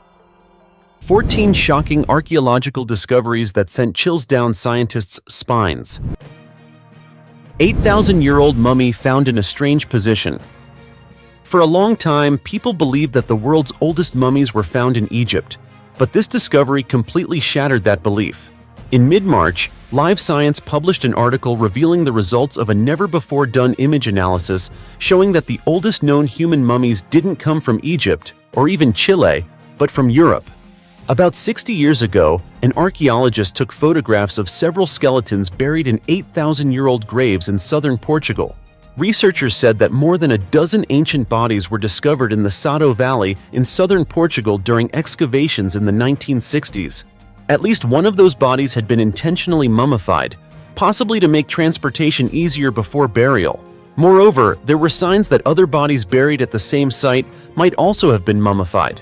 14 shocking archaeological discoveries that sent chills down scientists' spines. 8,000-year-old mummy found in a strange position. For a long time, people believed that the world's oldest mummies were found in Egypt, but this discovery completely shattered that belief. In mid-March, Live Science published an article revealing the results of a never-before-done image analysis showing that the oldest known human mummies didn't come from Egypt or even Chile, but from Europe. About 60 years ago, an archaeologist took photographs of several skeletons buried in 8,000-year-old graves in southern Portugal. Researchers said that more than a dozen ancient bodies were discovered in the Sado Valley in southern Portugal during excavations in the 1960s. At least one of those bodies had been intentionally mummified, possibly to make transportation easier before burial. Moreover, there were signs that other bodies buried at the same site might also have been mummified.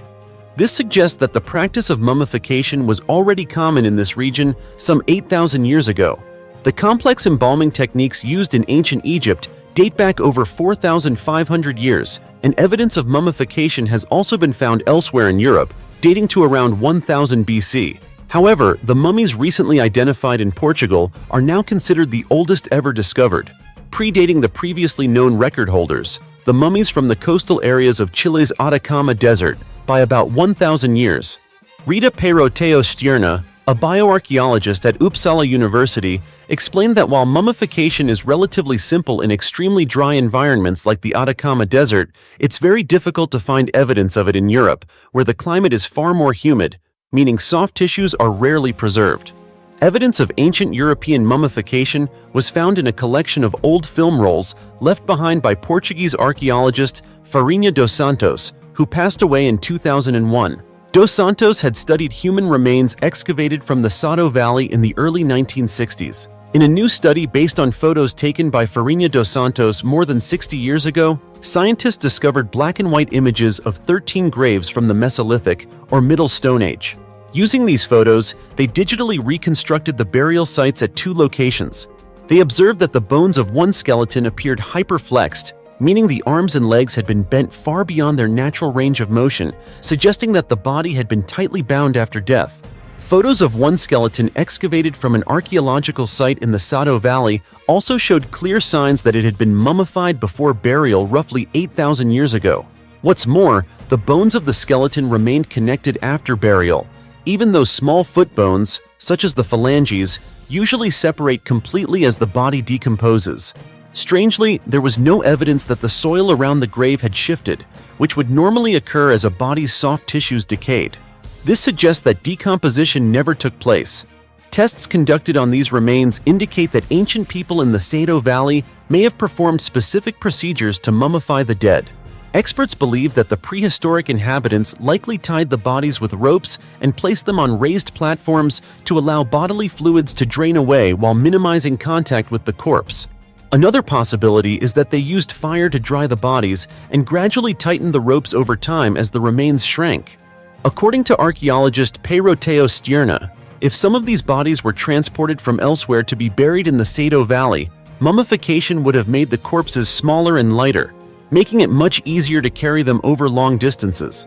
This suggests that the practice of mummification was already common in this region some 8,000 years ago. The complex embalming techniques used in ancient Egypt date back over 4,500 years, and evidence of mummification has also been found elsewhere in Europe, dating to around 1000 BC. However, the mummies recently identified in Portugal are now considered the oldest ever discovered, predating the previously known record holders, the mummies from the coastal areas of Chile's Atacama Desert, by about 1,000 years. Rita Peroteo-Stierna, a bioarchaeologist at Uppsala University, explained that while mummification is relatively simple in extremely dry environments like the Atacama Desert, it's very difficult to find evidence of it in Europe, where the climate is far more humid, meaning soft tissues are rarely preserved. Evidence of ancient European mummification was found in a collection of old film rolls left behind by Portuguese archaeologist Farinha dos Santos, who passed away in 2001. Dos Santos had studied human remains excavated from the Sado Valley in the early 1960s. In a new study based on photos taken by Farinha dos Santos more than 60 years ago, scientists discovered black and white images of 13 graves from the Mesolithic or Middle Stone Age. Using these photos, they digitally reconstructed the burial sites at 2 locations. They observed that the bones of one skeleton appeared hyperflexed, meaning the arms and legs had been bent far beyond their natural range of motion, suggesting that the body had been tightly bound after death. Photos of one skeleton excavated from an archaeological site in the Sado Valley also showed clear signs that it had been mummified before burial roughly 8,000 years ago. What's more, the bones of the skeleton remained connected after burial, even though small foot bones, such as the phalanges, usually separate completely as the body decomposes. Strangely, there was no evidence that the soil around the grave had shifted, which would normally occur as a body's soft tissues decayed. This suggests that decomposition never took place. Tests conducted on these remains indicate that ancient people in the Sado Valley may have performed specific procedures to mummify the dead. Experts believe that the prehistoric inhabitants likely tied the bodies with ropes and placed them on raised platforms to allow bodily fluids to drain away while minimizing contact with the corpse. Another possibility is that they used fire to dry the bodies and gradually tightened the ropes over time as the remains shrank. According to archaeologist Peroteo Stierna, if some of these bodies were transported from elsewhere to be buried in the Sado Valley, mummification would have made the corpses smaller and lighter, making it much easier to carry them over long distances.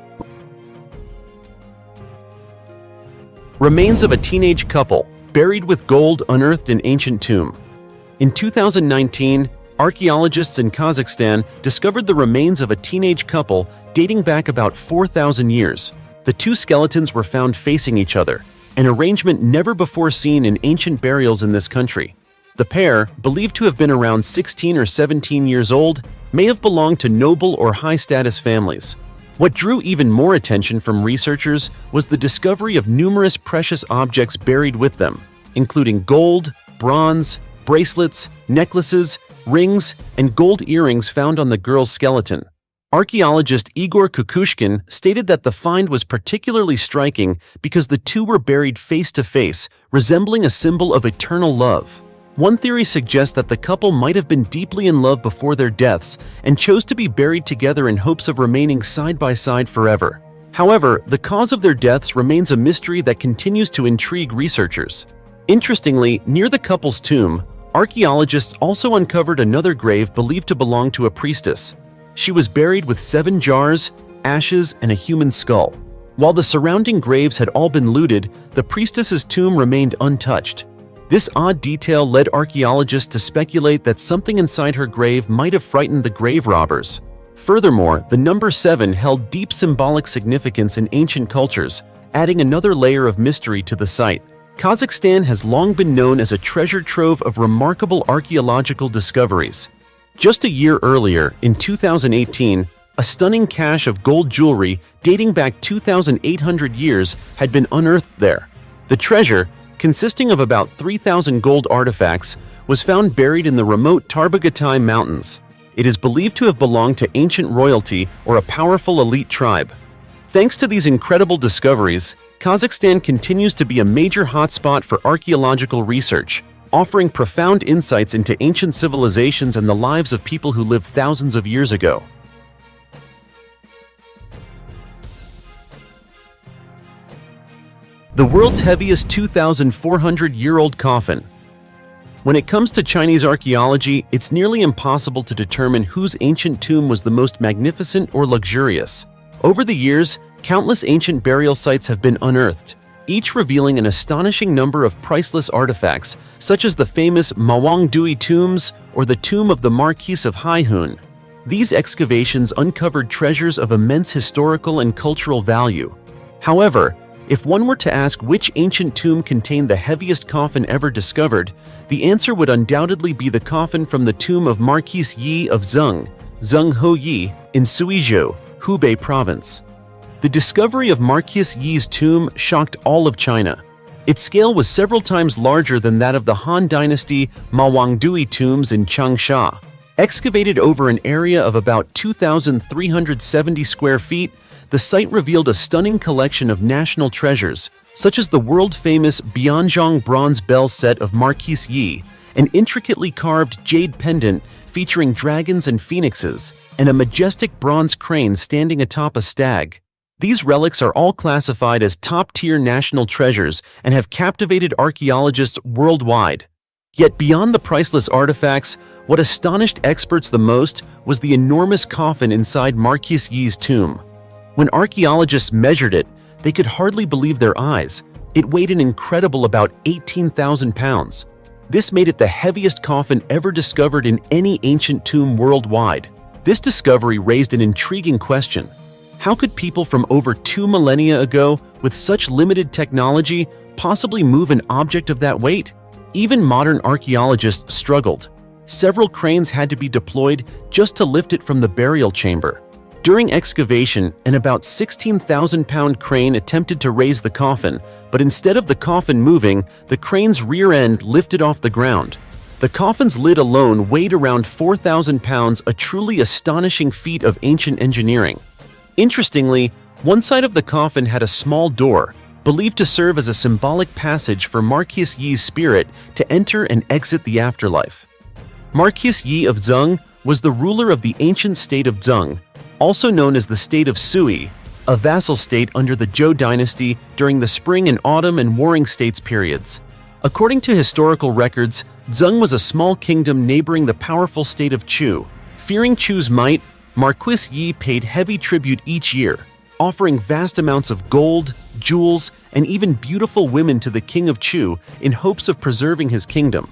Remains of a teenage couple, buried with gold unearthed in ancient tomb. In 2019, archaeologists in Kazakhstan discovered the remains of a teenage couple dating back about 4,000 years. The two skeletons were found facing each other, an arrangement never before seen in ancient burials in this country. The pair, believed to have been around 16 or 17 years old, may have belonged to noble or high-status families. What drew even more attention from researchers was the discovery of numerous precious objects buried with them, including gold, bronze, bracelets, necklaces, rings, and gold earrings found on the girl's skeleton. Archaeologist Igor Kukushkin stated that the find was particularly striking because the two were buried face-to-face, resembling a symbol of eternal love. One theory suggests that the couple might have been deeply in love before their deaths and chose to be buried together in hopes of remaining side by side forever. However, the cause of their deaths remains a mystery that continues to intrigue researchers. Interestingly, near the couple's tomb, archaeologists also uncovered another grave believed to belong to a priestess. She was buried with 7 jars, ashes, and a human skull. While the surrounding graves had all been looted, the priestess's tomb remained untouched. This odd detail led archaeologists to speculate that something inside her grave might have frightened the grave robbers. Furthermore, the number 7 held deep symbolic significance in ancient cultures, adding another layer of mystery to the site. Kazakhstan has long been known as a treasure trove of remarkable archaeological discoveries. Just a year earlier, in 2018, a stunning cache of gold jewelry dating back 2,800 years had been unearthed there. The treasure, consisting of about 3,000 gold artifacts, was found buried in the remote Tarbagatai Mountains. It is believed to have belonged to ancient royalty or a powerful elite tribe. Thanks to these incredible discoveries, Kazakhstan continues to be a major hotspot for archaeological research, offering profound insights into ancient civilizations and the lives of people who lived thousands of years ago. The world's heaviest 2,400-year-old coffin. When it comes to Chinese archaeology, it's nearly impossible to determine whose ancient tomb was the most magnificent or luxurious. Over the years, countless ancient burial sites have been unearthed, each revealing an astonishing number of priceless artifacts, such as the famous Mawangdui tombs or the tomb of the Marquis of Haihun. These excavations uncovered treasures of immense historical and cultural value. However, if one were to ask which ancient tomb contained the heaviest coffin ever discovered, the answer would undoubtedly be the coffin from the tomb of Marquis Yi of Zeng Ho Yi, in Suizhou, Hubei province. The discovery of Marquis Yi's tomb shocked all of China. Its scale was several times larger than that of the Han Dynasty Mawangdui tombs in Changsha. Excavated over an area of about 2,370 square feet, the site revealed a stunning collection of national treasures, such as the world-famous Bianzhong bronze bell set of Marquis Yi, an intricately carved jade pendant featuring dragons and phoenixes, and a majestic bronze crane standing atop a stag. These relics are all classified as top-tier national treasures and have captivated archaeologists worldwide. Yet beyond the priceless artifacts, what astonished experts the most was the enormous coffin inside Marquis Yi's tomb. When archaeologists measured it, they could hardly believe their eyes. It weighed an incredible about 18,000 pounds. This made it the heaviest coffin ever discovered in any ancient tomb worldwide. This discovery raised an intriguing question. How could people from over 2 millennia ago, with such limited technology, possibly move an object of that weight? Even modern archaeologists struggled. Several cranes had to be deployed just to lift it from the burial chamber. During excavation, an about 16,000-pound crane attempted to raise the coffin, but instead of the coffin moving, the crane's rear end lifted off the ground. The coffin's lid alone weighed around 4,000 pounds, a truly astonishing feat of ancient engineering. Interestingly, one side of the coffin had a small door, believed to serve as a symbolic passage for Marquis Yi's spirit to enter and exit the afterlife. Marquis Yi of Zheng was the ruler of the ancient state of Zheng, also known as the state of Sui, a vassal state under the Zhou dynasty during the spring and autumn and warring states periods. According to historical records, Zheng was a small kingdom neighboring the powerful state of Chu. Fearing Chu's might, Marquis Yi paid heavy tribute each year, offering vast amounts of gold, jewels, and even beautiful women to the king of Chu in hopes of preserving his kingdom.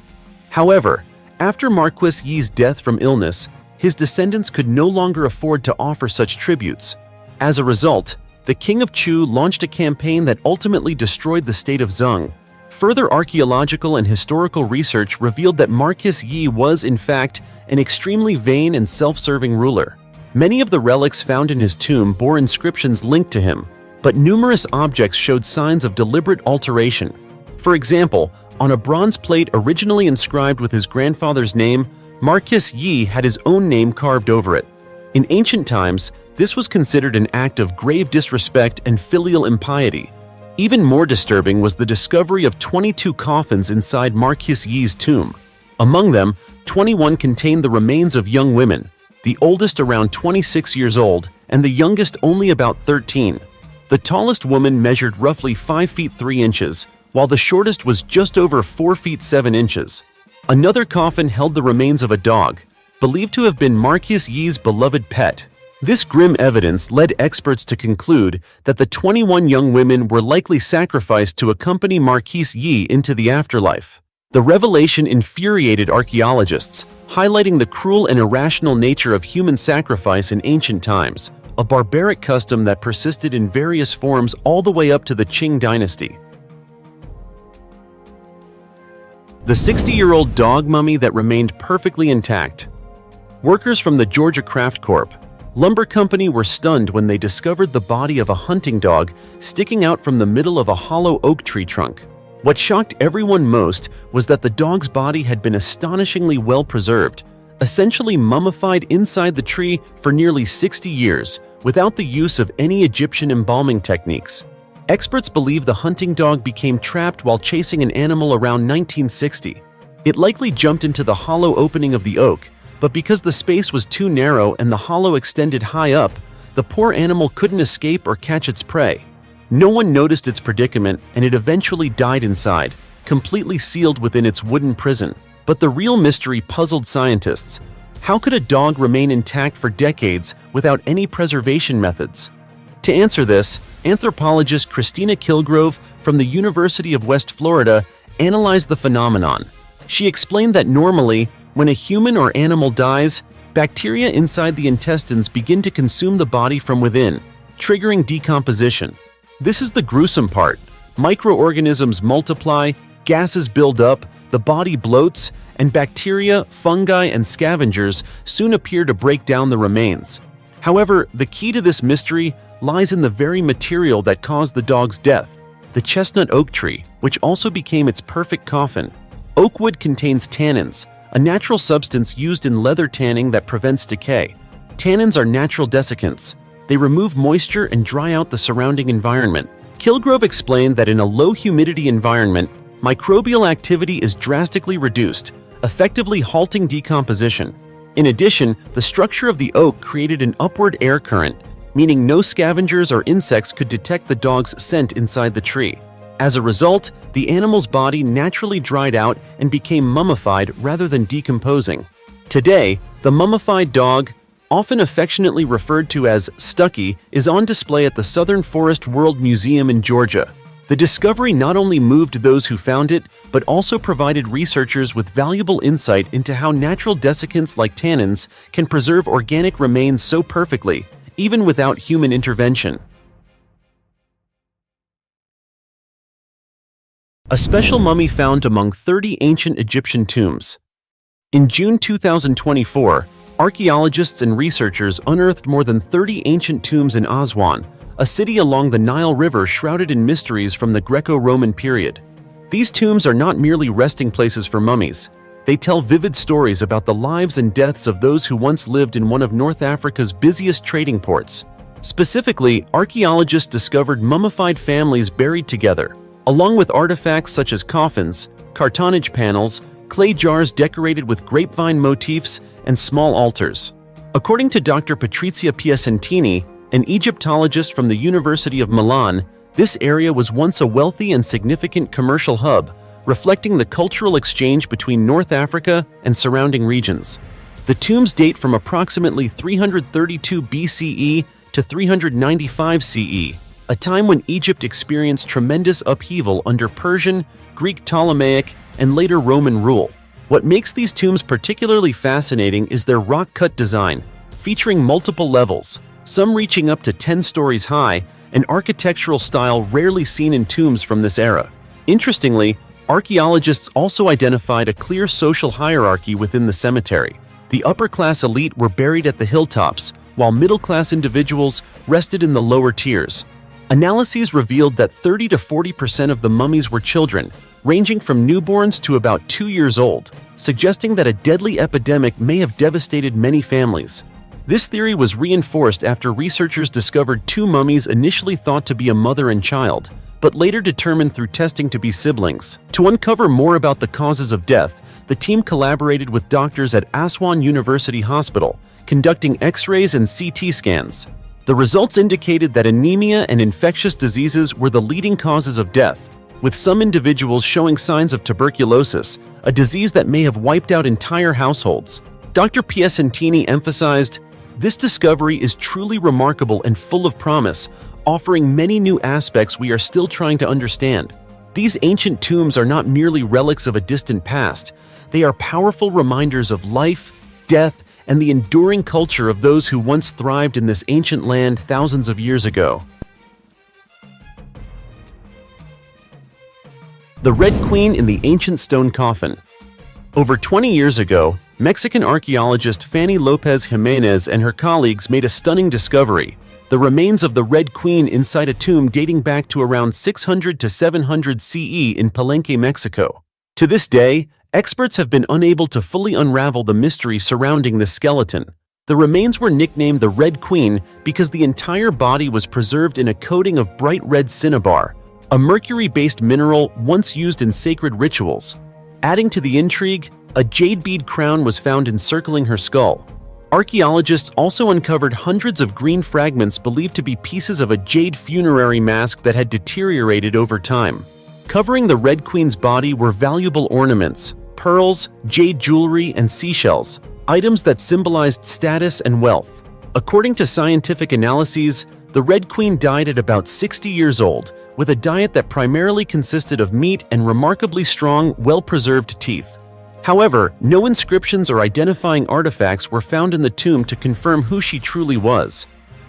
However, after Marquis Yi's death from illness, his descendants could no longer afford to offer such tributes. As a result, the king of Chu launched a campaign that ultimately destroyed the state of Zheng. Further archaeological and historical research revealed that Marquis Yi was, in fact, an extremely vain and self-serving ruler. Many of the relics found in his tomb bore inscriptions linked to him, but numerous objects showed signs of deliberate alteration. For example, on a bronze plate originally inscribed with his grandfather's name, Marquis Yi had his own name carved over it. In ancient times, this was considered an act of grave disrespect and filial impiety. Even more disturbing was the discovery of 22 coffins inside Marquis Yi's tomb. Among them, 21 contained the remains of young women, the oldest around 26 years old and the youngest only about 13. The tallest woman measured roughly 5 feet 3 inches, while the shortest was just over 4 feet 7 inches. Another coffin held the remains of a dog, believed to have been Marquis Yi's beloved pet. This grim evidence led experts to conclude that the 21 young women were likely sacrificed to accompany Marquis Yi into the afterlife. The revelation infuriated archaeologists, highlighting the cruel and irrational nature of human sacrifice in ancient times, a barbaric custom that persisted in various forms all the way up to the Qing dynasty. The 60-year-old dog mummy that remained perfectly intact. Workers from the Georgia Craft Corp. Lumber Company were stunned when they discovered the body of a hunting dog sticking out from the middle of a hollow oak tree trunk. What shocked everyone most was that the dog's body had been astonishingly well preserved, essentially mummified inside the tree for nearly 60 years, without the use of any Egyptian embalming techniques. Experts believe the hunting dog became trapped while chasing an animal around 1960. It likely jumped into the hollow opening of the oak, but because the space was too narrow and the hollow extended high up, the poor animal couldn't escape or catch its prey. No one noticed its predicament, and it eventually died inside, completely sealed within its wooden prison. But the real mystery puzzled scientists. How could a dog remain intact for decades without any preservation methods? To answer this, anthropologist Christina Kilgrove from the University of West Florida analyzed the phenomenon. She explained that normally, when a human or animal dies, bacteria inside the intestines begin to consume the body from within, triggering decomposition. This is the gruesome part. Microorganisms multiply, gases build up, the body bloats, and bacteria, fungi, and scavengers soon appear to break down the remains. However, the key to this mystery lies in the very material that caused the dog's death, the chestnut oak tree, which also became its perfect coffin. Oak wood contains tannins, a natural substance used in leather tanning that prevents decay. Tannins are natural desiccants. They remove moisture and dry out the surrounding environment. Kilgrove explained that in a low-humidity environment, microbial activity is drastically reduced, effectively halting decomposition. In addition, the structure of the oak created an upward air current, meaning no scavengers or insects could detect the dog's scent inside the tree. As a result, the animal's body naturally dried out and became mummified rather than decomposing. Today, the mummified dog, often affectionately referred to as Stucky, is on display at the Southern Forest World Museum in Georgia. The discovery not only moved those who found it, but also provided researchers with valuable insight into how natural desiccants like tannins can preserve organic remains so perfectly, even without human intervention. A special mummy found among 30 ancient Egyptian tombs. In June 2024, Archaeologists and researchers unearthed more than 30 ancient tombs in Aswan, a city along the Nile River shrouded in mysteries from the Greco-Roman period. These tombs are not merely resting places for mummies. They tell vivid stories about the lives and deaths of those who once lived in one of North Africa's busiest trading ports. Specifically, archaeologists discovered mummified families buried together, along with artifacts such as coffins, cartonnage panels, clay jars decorated with grapevine motifs, and small altars. According to Dr. Patrizia Piacentini, an Egyptologist from the University of Milan, this area was once a wealthy and significant commercial hub, reflecting the cultural exchange between North Africa and surrounding regions. The tombs date from approximately 332 BCE to 395 CE, a time when Egypt experienced tremendous upheaval under Persian, Greek Ptolemaic, and later Roman rule. What makes these tombs particularly fascinating is their rock-cut design, featuring multiple levels, some reaching up to 10 stories high, an architectural style rarely seen in tombs from this era. Interestingly, archaeologists also identified a clear social hierarchy within the cemetery. The upper-class elite were buried at the hilltops, while middle-class individuals rested in the lower tiers. Analyses revealed that 30 to 40% of the mummies were children, ranging from newborns to about 2 years old, suggesting that a deadly epidemic may have devastated many families. This theory was reinforced after researchers discovered 2 mummies initially thought to be a mother and child, but later determined through testing to be siblings. To uncover more about the causes of death, the team collaborated with doctors at Aswan University Hospital, conducting X-rays and CT scans. The results indicated that anemia and infectious diseases were the leading causes of death, with some individuals showing signs of tuberculosis, a disease that may have wiped out entire households. Dr. Piacentini emphasized, "This discovery is truly remarkable and full of promise, offering many new aspects we are still trying to understand. These ancient tombs are not merely relics of a distant past, they are powerful reminders of life, death, and the enduring culture of those who once thrived in this ancient land thousands of years ago." The Red Queen in the Ancient Stone Coffin. Over 20 years ago, Mexican archaeologist Fanny Lopez Jimenez and her colleagues made a stunning discovery: the remains of the Red Queen inside a tomb dating back to around 600 to 700 CE in Palenque, Mexico. To this day, experts have been unable to fully unravel the mystery surrounding this skeleton. The remains were nicknamed the Red Queen because the entire body was preserved in a coating of bright red cinnabar, a mercury-based mineral once used in sacred rituals. Adding to the intrigue, a jade bead crown was found encircling her skull. Archaeologists also uncovered hundreds of green fragments believed to be pieces of a jade funerary mask that had deteriorated over time. Covering the Red Queen's body were valuable ornaments, pearls, jade jewelry, and seashells, items that symbolized status and wealth. According to scientific analyses, the Red Queen died at about 60 years old, with a diet that primarily consisted of meat and remarkably strong, well-preserved teeth. However, no inscriptions or identifying artifacts were found in the tomb to confirm who she truly was.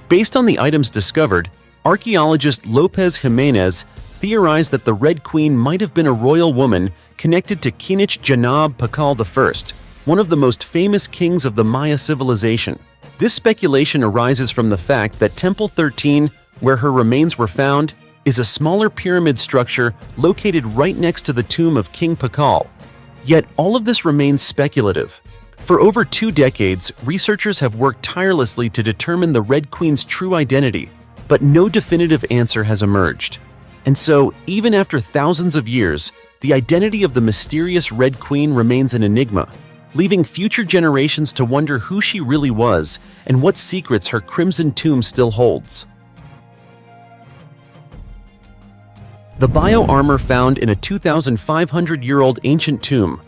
Based on the items discovered, archaeologist Lopez Jimenez theorized that the Red Queen might have been a royal woman connected to Kinich Janab Pakal I, one of the most famous kings of the Maya civilization. This speculation arises from the fact that Temple 13, where her remains were found, is a smaller pyramid structure located right next to the tomb of King Pakal. Yet all of this remains speculative. For over 2 decades, researchers have worked tirelessly to determine the Red Queen's true identity, but no definitive answer has emerged. And so, even after thousands of years, the identity of the mysterious Red Queen remains an enigma, leaving future generations to wonder who she really was and what secrets her crimson tomb still holds. The bio-armor found in a 2,500-year-old ancient tomb.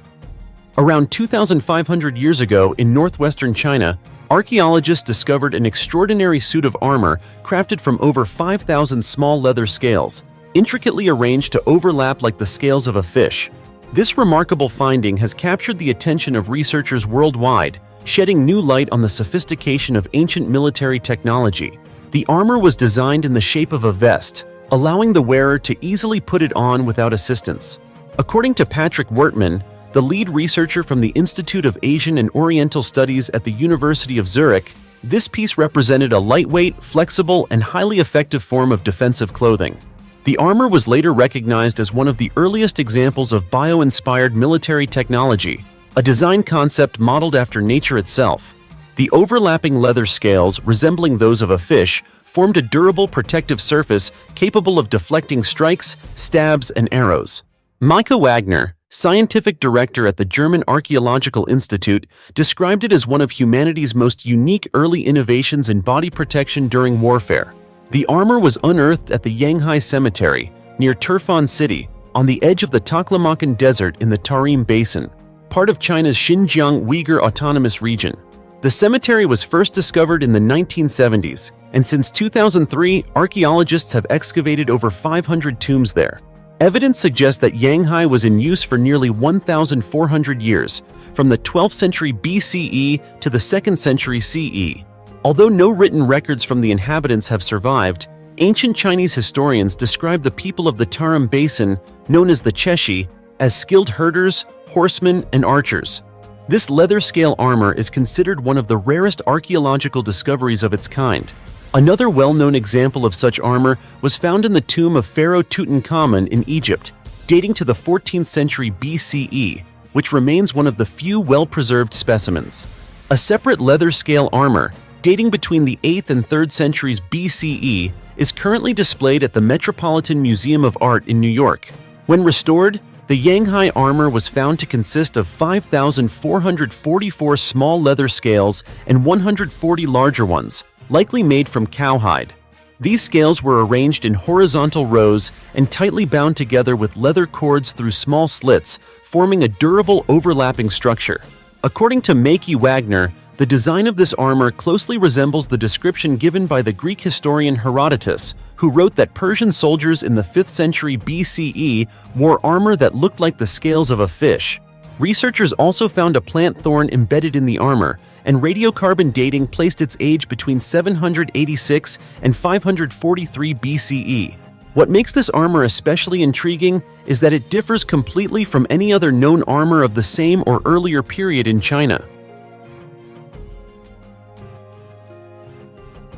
Around 2,500 years ago in northwestern China, archaeologists discovered an extraordinary suit of armor crafted from over 5,000 small leather scales, intricately arranged to overlap like the scales of a fish. This remarkable finding has captured the attention of researchers worldwide, shedding new light on the sophistication of ancient military technology. The armor was designed in the shape of a vest, allowing the wearer to easily put it on without assistance. According to Patrick Wertman, the lead researcher from the Institute of Asian and Oriental Studies at the University of Zurich, this piece represented a lightweight, flexible, and highly effective form of defensive clothing. The armor was later recognized as one of the earliest examples of bio-inspired military technology, a design concept modeled after nature itself. The overlapping leather scales, resembling those of a fish, formed a durable protective surface capable of deflecting strikes, stabs, and arrows. Maike Wagner, scientific director at the German Archaeological Institute, described it as one of humanity's most unique early innovations in body protection during warfare. The armor was unearthed at the Yanghai Cemetery, near Turfan City, on the edge of the Taklamakan Desert in the Tarim Basin, part of China's Xinjiang Uyghur Autonomous Region. The cemetery was first discovered in the 1970s, and since 2003, archaeologists have excavated over 500 tombs there. Evidence suggests that Yanghai was in use for nearly 1,400 years, from the 12th century BCE to the 2nd century CE. Although no written records from the inhabitants have survived, ancient Chinese historians describe the people of the Tarim Basin, known as the Cheshi, as skilled herders, horsemen, and archers. This leather scale armor is considered one of the rarest archaeological discoveries of its kind. Another well-known example of such armor was found in the tomb of Pharaoh Tutankhamun in Egypt, dating to the 14th century BCE, which remains one of the few well-preserved specimens. A separate leather scale armor, dating between the 8th and 3rd centuries BCE, is currently displayed at the Metropolitan Museum of Art in New York. When restored, the Yanghai armor was found to consist of 5,444 small leather scales and 140 larger ones, likely made from cowhide. These scales were arranged in horizontal rows and tightly bound together with leather cords through small slits, forming a durable overlapping structure. According to Maike Wagner, the design of this armor closely resembles the description given by the Greek historian Herodotus, who wrote that Persian soldiers in the 5th century BCE wore armor that looked like the scales of a fish. Researchers also found a plant thorn embedded in the armor, and radiocarbon dating placed its age between 786 and 543 BCE. What makes this armor especially intriguing is that it differs completely from any other known armor of the same or earlier period in China.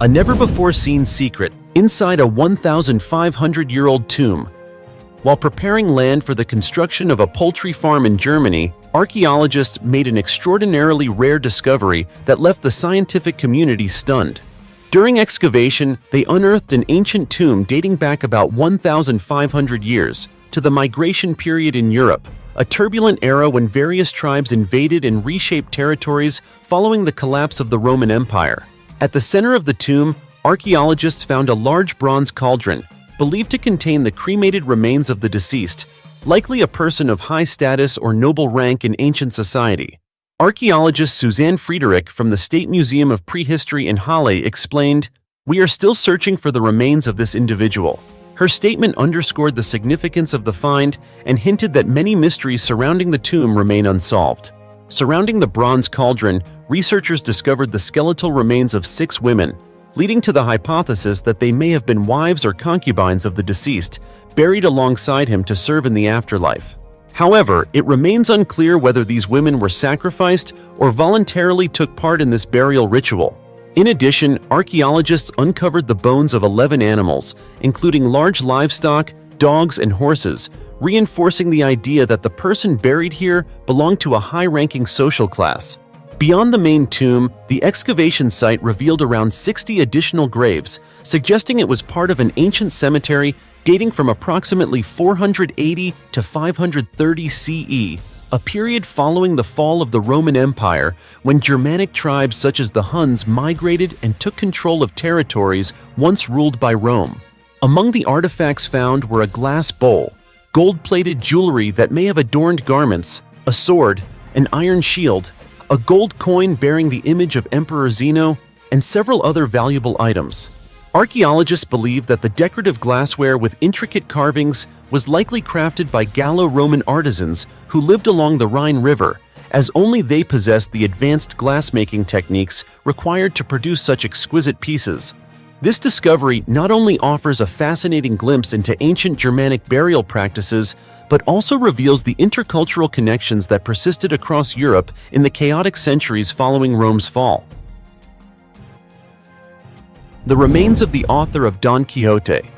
A never-before-seen secret inside a 1,500-year-old tomb. While preparing land for the construction of a poultry farm in Germany, archaeologists made an extraordinarily rare discovery that left the scientific community stunned. During excavation, they unearthed an ancient tomb dating back about 1,500 years to the migration period in Europe, a turbulent era when various tribes invaded and reshaped territories following the collapse of the Roman Empire. At the center of the tomb, archaeologists found a large bronze cauldron, believed to contain the cremated remains of the deceased, likely a person of high status or noble rank in ancient society. Archaeologist Suzanne Friedrich from the State Museum of Prehistory in Halle explained, "We are still searching for the remains of this individual." Her statement underscored the significance of the find and hinted that many mysteries surrounding the tomb remain unsolved. Surrounding the bronze cauldron, researchers discovered the skeletal remains of 6 women, leading to the hypothesis that they may have been wives or concubines of the deceased, buried alongside him to serve in the afterlife. However, it remains unclear whether these women were sacrificed or voluntarily took part in this burial ritual. In addition, archaeologists uncovered the bones of 11 animals, including large livestock, dogs, and horses, reinforcing the idea that the person buried here belonged to a high-ranking social class. Beyond the main tomb, the excavation site revealed around 60 additional graves, suggesting it was part of an ancient cemetery dating from approximately 480 to 530 CE, a period following the fall of the Roman Empire when Germanic tribes such as the Huns migrated and took control of territories once ruled by Rome. Among the artifacts found were a glass bowl, gold-plated jewelry that may have adorned garments, a sword, an iron shield, a gold coin bearing the image of Emperor Zeno, and several other valuable items. Archaeologists believe that the decorative glassware with intricate carvings was likely crafted by Gallo-Roman artisans who lived along the Rhine River, as only they possessed the advanced glassmaking techniques required to produce such exquisite pieces. This discovery not only offers a fascinating glimpse into ancient Germanic burial practices, but also reveals the intercultural connections that persisted across Europe in the chaotic centuries following Rome's fall. The remains of the author of Don Quixote.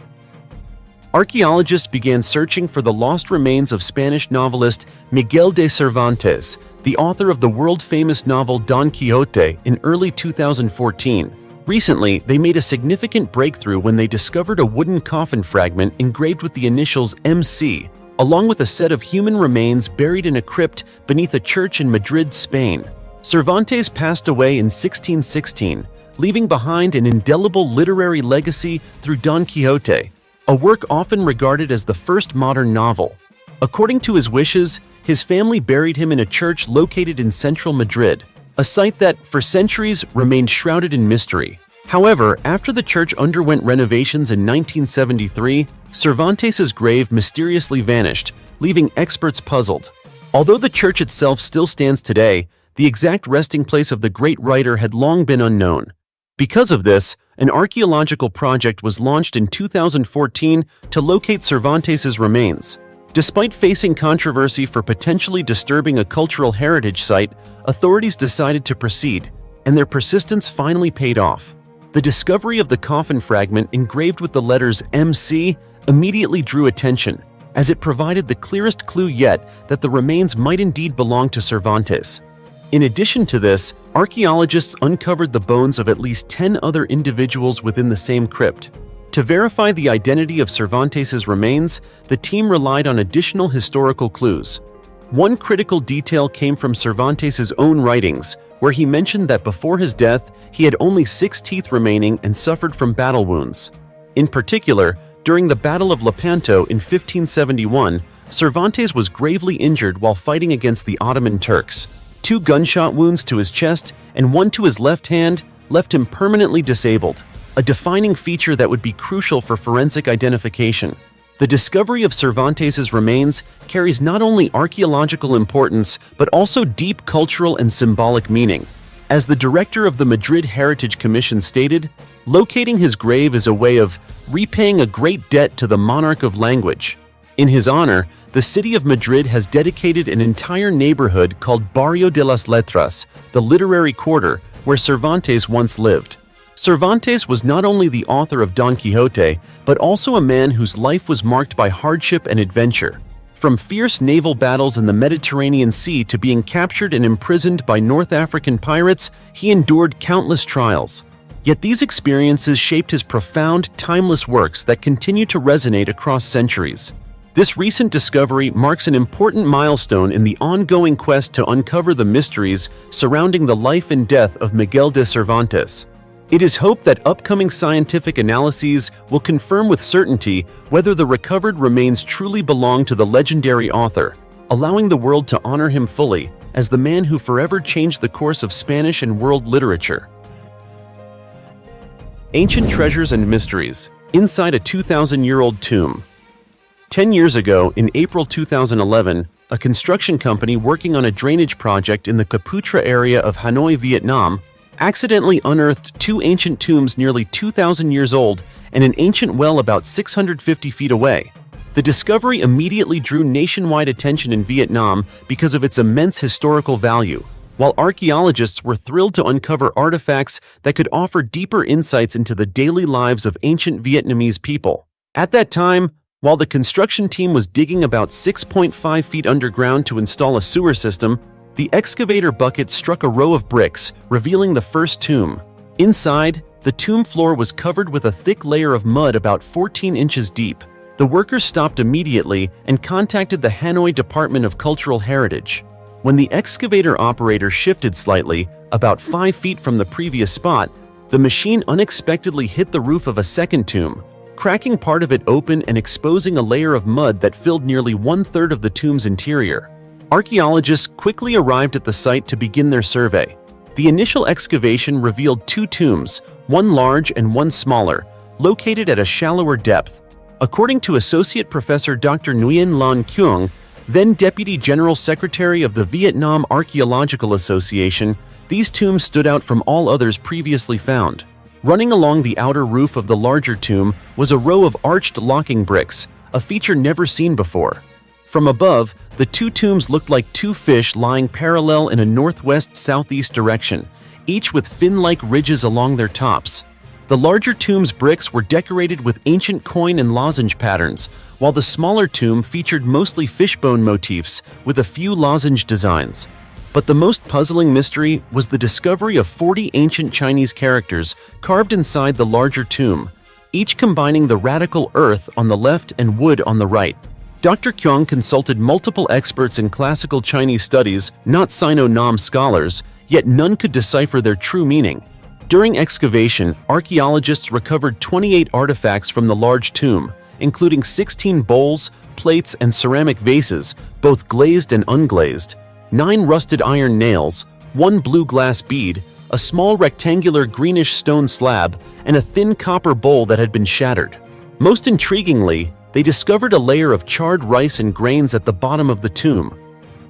Archaeologists began searching for the lost remains of Spanish novelist Miguel de Cervantes, the author of the world-famous novel Don Quixote, in early 2014. Recently, they made a significant breakthrough when they discovered a wooden coffin fragment engraved with the initials MC, along with a set of human remains buried in a crypt beneath a church in Madrid, Spain. Cervantes passed away in 1616, leaving behind an indelible literary legacy through Don Quixote, a work often regarded as the first modern novel. According to his wishes, his family buried him in a church located in central Madrid, a site that, for centuries, remained shrouded in mystery. However, after the church underwent renovations in 1973, Cervantes's grave mysteriously vanished, leaving experts puzzled. Although the church itself still stands today, the exact resting place of the great writer had long been unknown. Because of this, an archaeological project was launched in 2014 to locate Cervantes's remains. Despite facing controversy for potentially disturbing a cultural heritage site, authorities decided to proceed, and their persistence finally paid off. The discovery of the coffin fragment engraved with the letters MC immediately drew attention, as it provided the clearest clue yet that the remains might indeed belong to Cervantes. In addition to this, archaeologists uncovered the bones of at least 10 other individuals within the same crypt. To verify the identity of Cervantes's remains, the team relied on additional historical clues. One critical detail came from Cervantes's own writings, where he mentioned that before his death, he had only 6 teeth remaining and suffered from battle wounds. In particular, during the Battle of Lepanto in 1571, Cervantes was gravely injured while fighting against the Ottoman Turks. 2 gunshot wounds to his chest and 1 to his left hand left him permanently disabled, a defining feature that would be crucial for forensic identification. The discovery of Cervantes's remains carries not only archaeological importance but also deep cultural and symbolic meaning. As the director of the Madrid Heritage Commission stated, locating his grave is a way of repaying a great debt to the monarch of language. In his honor, the city of Madrid has dedicated an entire neighborhood called Barrio de las Letras, the literary quarter, where Cervantes once lived. Cervantes was not only the author of Don Quixote, but also a man whose life was marked by hardship and adventure. From fierce naval battles in the Mediterranean Sea to being captured and imprisoned by North African pirates, he endured countless trials. Yet these experiences shaped his profound, timeless works that continue to resonate across centuries. This recent discovery marks an important milestone in the ongoing quest to uncover the mysteries surrounding the life and death of Miguel de Cervantes. It is hoped that upcoming scientific analyses will confirm with certainty whether the recovered remains truly belong to the legendary author, allowing the world to honor him fully as the man who forever changed the course of Spanish and world literature. Ancient treasures and mysteries inside a 2,000-year-old tomb. 10 years ago, in April 2011, a construction company working on a drainage project in the Caputra area of Hanoi, Vietnam, accidentally unearthed 2 ancient tombs nearly 2,000 years old and an ancient well about 650 feet away. The discovery immediately drew nationwide attention in Vietnam because of its immense historical value, while archaeologists were thrilled to uncover artifacts that could offer deeper insights into the daily lives of ancient Vietnamese people. At that time, while the construction team was digging about 6.5 feet underground to install a sewer system, the excavator bucket struck a row of bricks, revealing the first tomb. Inside, the tomb floor was covered with a thick layer of mud about 14 inches deep. The workers stopped immediately and contacted the Hanoi Department of Cultural Heritage. When the excavator operator shifted slightly, about 5 feet from the previous spot, the machine unexpectedly hit the roof of a second tomb, cracking part of it open and exposing a layer of mud that filled nearly 1/3 of the tomb's interior. Archaeologists quickly arrived at the site to begin their survey. The initial excavation revealed 2 tombs, one large and one smaller, located at a shallower depth. According to Associate Professor Dr. Nguyen Lan Kuong, then Deputy General Secretary of the Vietnam Archaeological Association, these tombs stood out from all others previously found. Running along the outer roof of the larger tomb was a row of arched locking bricks, a feature never seen before. From above, the two tombs looked like two fish lying parallel in a northwest-southeast direction, each with fin-like ridges along their tops. The larger tomb's bricks were decorated with ancient coin and lozenge patterns, while the smaller tomb featured mostly fishbone motifs with a few lozenge designs. But the most puzzling mystery was the discovery of 40 ancient Chinese characters carved inside the larger tomb, each combining the radical earth on the left and wood on the right. Dr. Kyung consulted multiple experts in classical Chinese studies, not Sino-Nam scholars, yet none could decipher their true meaning. During excavation, archaeologists recovered 28 artifacts from the large tomb, including 16 bowls, plates, and ceramic vases, both glazed and unglazed, 9 rusted iron nails, 1 blue glass bead, a small rectangular greenish stone slab, and a thin copper bowl that had been shattered. Most intriguingly, they discovered a layer of charred rice and grains at the bottom of the tomb.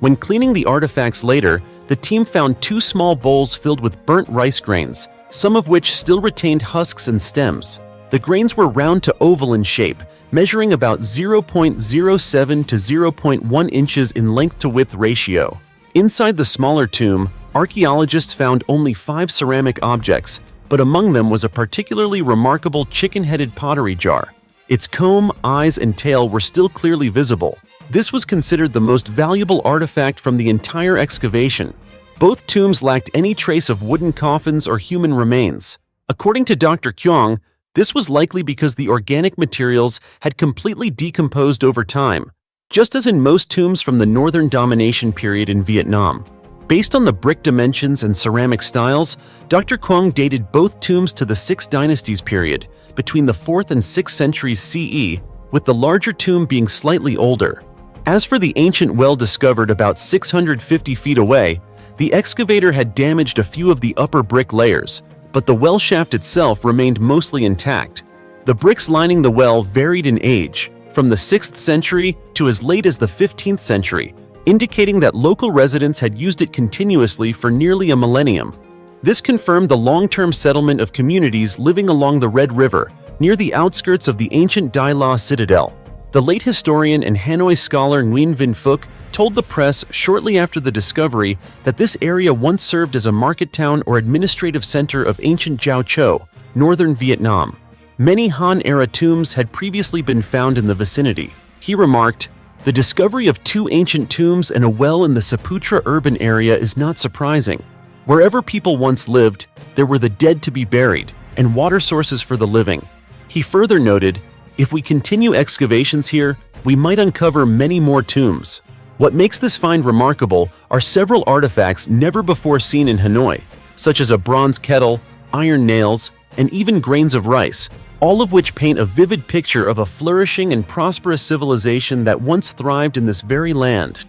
When cleaning the artifacts later, the team found 2 small bowls filled with burnt rice grains, some of which still retained husks and stems. The grains were round to oval in shape, measuring about 0.07 to 0.1 inches in length-to-width ratio. Inside the smaller tomb, archaeologists found only 5 ceramic objects, but among them was a particularly remarkable chicken-headed pottery jar. Its comb, eyes, and tail were still clearly visible. This was considered the most valuable artifact from the entire excavation. Both tombs lacked any trace of wooden coffins or human remains. According to Dr. Kyung, this was likely because the organic materials had completely decomposed over time, just as in most tombs from the Northern Domination period in Vietnam. Based on the brick dimensions and ceramic styles, Dr. Kyung dated both tombs to the 6 Dynasties period, between the 4th and 6th centuries CE, with the larger tomb being slightly older. As for the ancient well discovered about 650 feet away, the excavator had damaged a few of the upper brick layers, but the well shaft itself remained mostly intact. The bricks lining the well varied in age, from the 6th century to as late as the 15th century, indicating that local residents had used it continuously for nearly a millennium. This confirmed the long-term settlement of communities living along the Red River, near the outskirts of the ancient Dai La citadel. The late historian and Hanoi scholar Nguyen Vinh Phuc told the press shortly after the discovery that this area once served as a market town or administrative center of ancient Giao Châu, northern Vietnam. Many Han-era tombs had previously been found in the vicinity. He remarked, "The discovery of 2 ancient tombs and a well in the Saputra urban area is not surprising. Wherever people once lived, there were the dead to be buried, and water sources for the living." He further noted, "If we continue excavations here, we might uncover many more tombs." What makes this find remarkable are several artifacts never before seen in Hanoi, such as a bronze kettle, iron nails, and even grains of rice, all of which paint a vivid picture of a flourishing and prosperous civilization that once thrived in this very land.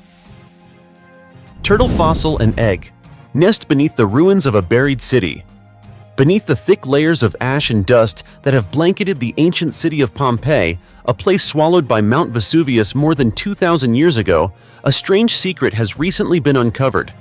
Turtle fossil and egg nest beneath the ruins of a buried city. Beneath the thick layers of ash and dust that have blanketed the ancient city of Pompeii, a place swallowed by Mount Vesuvius more than 2,000 years ago, a strange secret has recently been uncovered.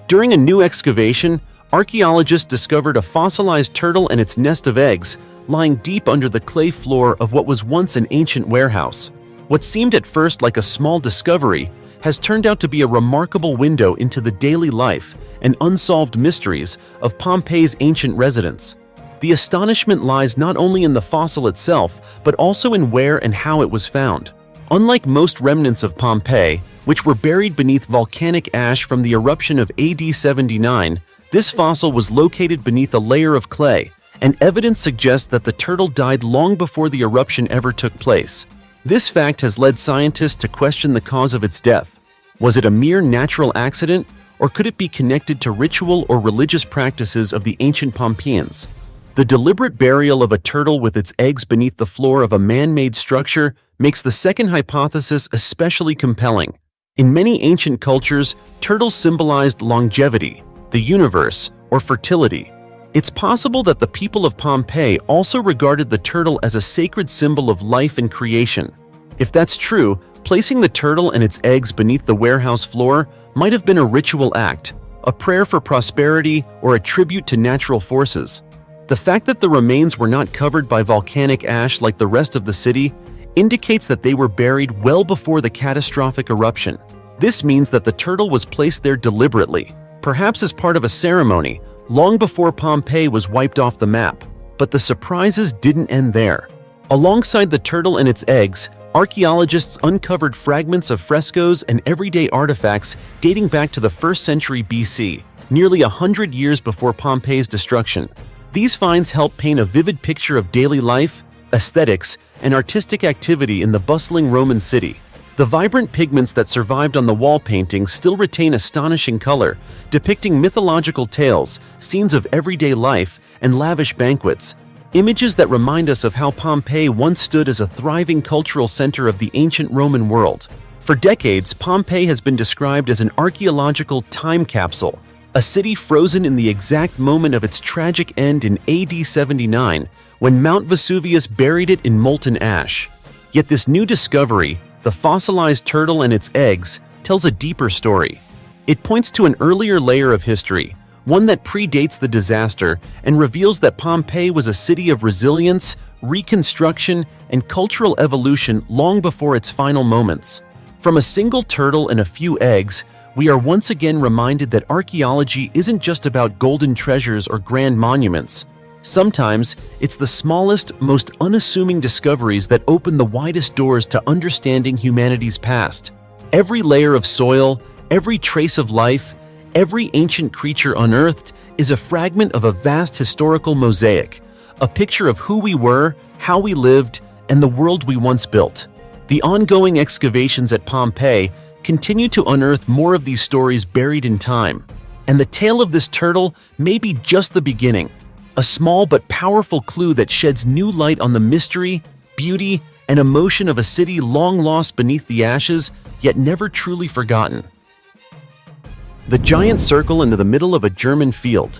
During a new excavation, archaeologists discovered a fossilized turtle and its nest of eggs lying deep under the clay floor of what was once an ancient warehouse. What seemed at first like a small discovery has turned out to be a remarkable window into the daily life and unsolved mysteries of Pompeii's ancient residents. The astonishment lies not only in the fossil itself, but also in where and how it was found. Unlike most remnants of Pompeii, which were buried beneath volcanic ash from the eruption of AD 79, this fossil was located beneath a layer of clay, and evidence suggests that the turtle died long before the eruption ever took place. This fact has led scientists to question the cause of its death. Was it a mere natural accident, or could it be connected to ritual or religious practices of the ancient Pompeians? The deliberate burial of a turtle with its eggs beneath the floor of a man-made structure makes the second hypothesis especially compelling. In many ancient cultures, turtles symbolized longevity, the universe, or fertility. It's possible that the people of Pompeii also regarded the turtle as a sacred symbol of life and creation. If that's true, placing the turtle and its eggs beneath the warehouse floor might have been a ritual act, a prayer for prosperity, or a tribute to natural forces. The fact that the remains were not covered by volcanic ash like the rest of the city indicates that they were buried well before the catastrophic eruption. This means that the turtle was placed there deliberately, perhaps as part of a ceremony, long before Pompeii was wiped off the map. But the surprises didn't end there. Alongside the turtle and its eggs, archaeologists uncovered fragments of frescoes and everyday artifacts dating back to the 1st century BC, nearly 100 years before Pompeii's destruction. These finds help paint a vivid picture of daily life, aesthetics, and artistic activity in the bustling Roman city. The vibrant pigments that survived on the wall paintings still retain astonishing color, depicting mythological tales, scenes of everyday life, and lavish banquets. Images that remind us of how Pompeii once stood as a thriving cultural center of the ancient Roman world. For decades, Pompeii has been described as an archaeological time capsule, a city frozen in the exact moment of its tragic end in AD 79, when Mount Vesuvius buried it in molten ash. Yet this new discovery, the fossilized turtle and its eggs, tells a deeper story. It points to an earlier layer of history, one that predates the disaster, and reveals that Pompeii was a city of resilience, reconstruction, and cultural evolution long before its final moments. From a single turtle and a few eggs, we are once again reminded that archaeology isn't just about golden treasures or grand monuments. Sometimes, it's the smallest, most unassuming discoveries that open the widest doors to understanding humanity's past. Every layer of soil, every trace of life, every ancient creature unearthed is a fragment of a vast historical mosaic, a picture of who we were, how we lived, and the world we once built. The ongoing excavations at Pompeii continue to unearth more of these stories buried in time. And the tale of this turtle may be just the beginning, a small but powerful clue that sheds new light on the mystery, beauty, and emotion of a city long lost beneath the ashes, yet never truly forgotten. The giant circle in the middle of a German field.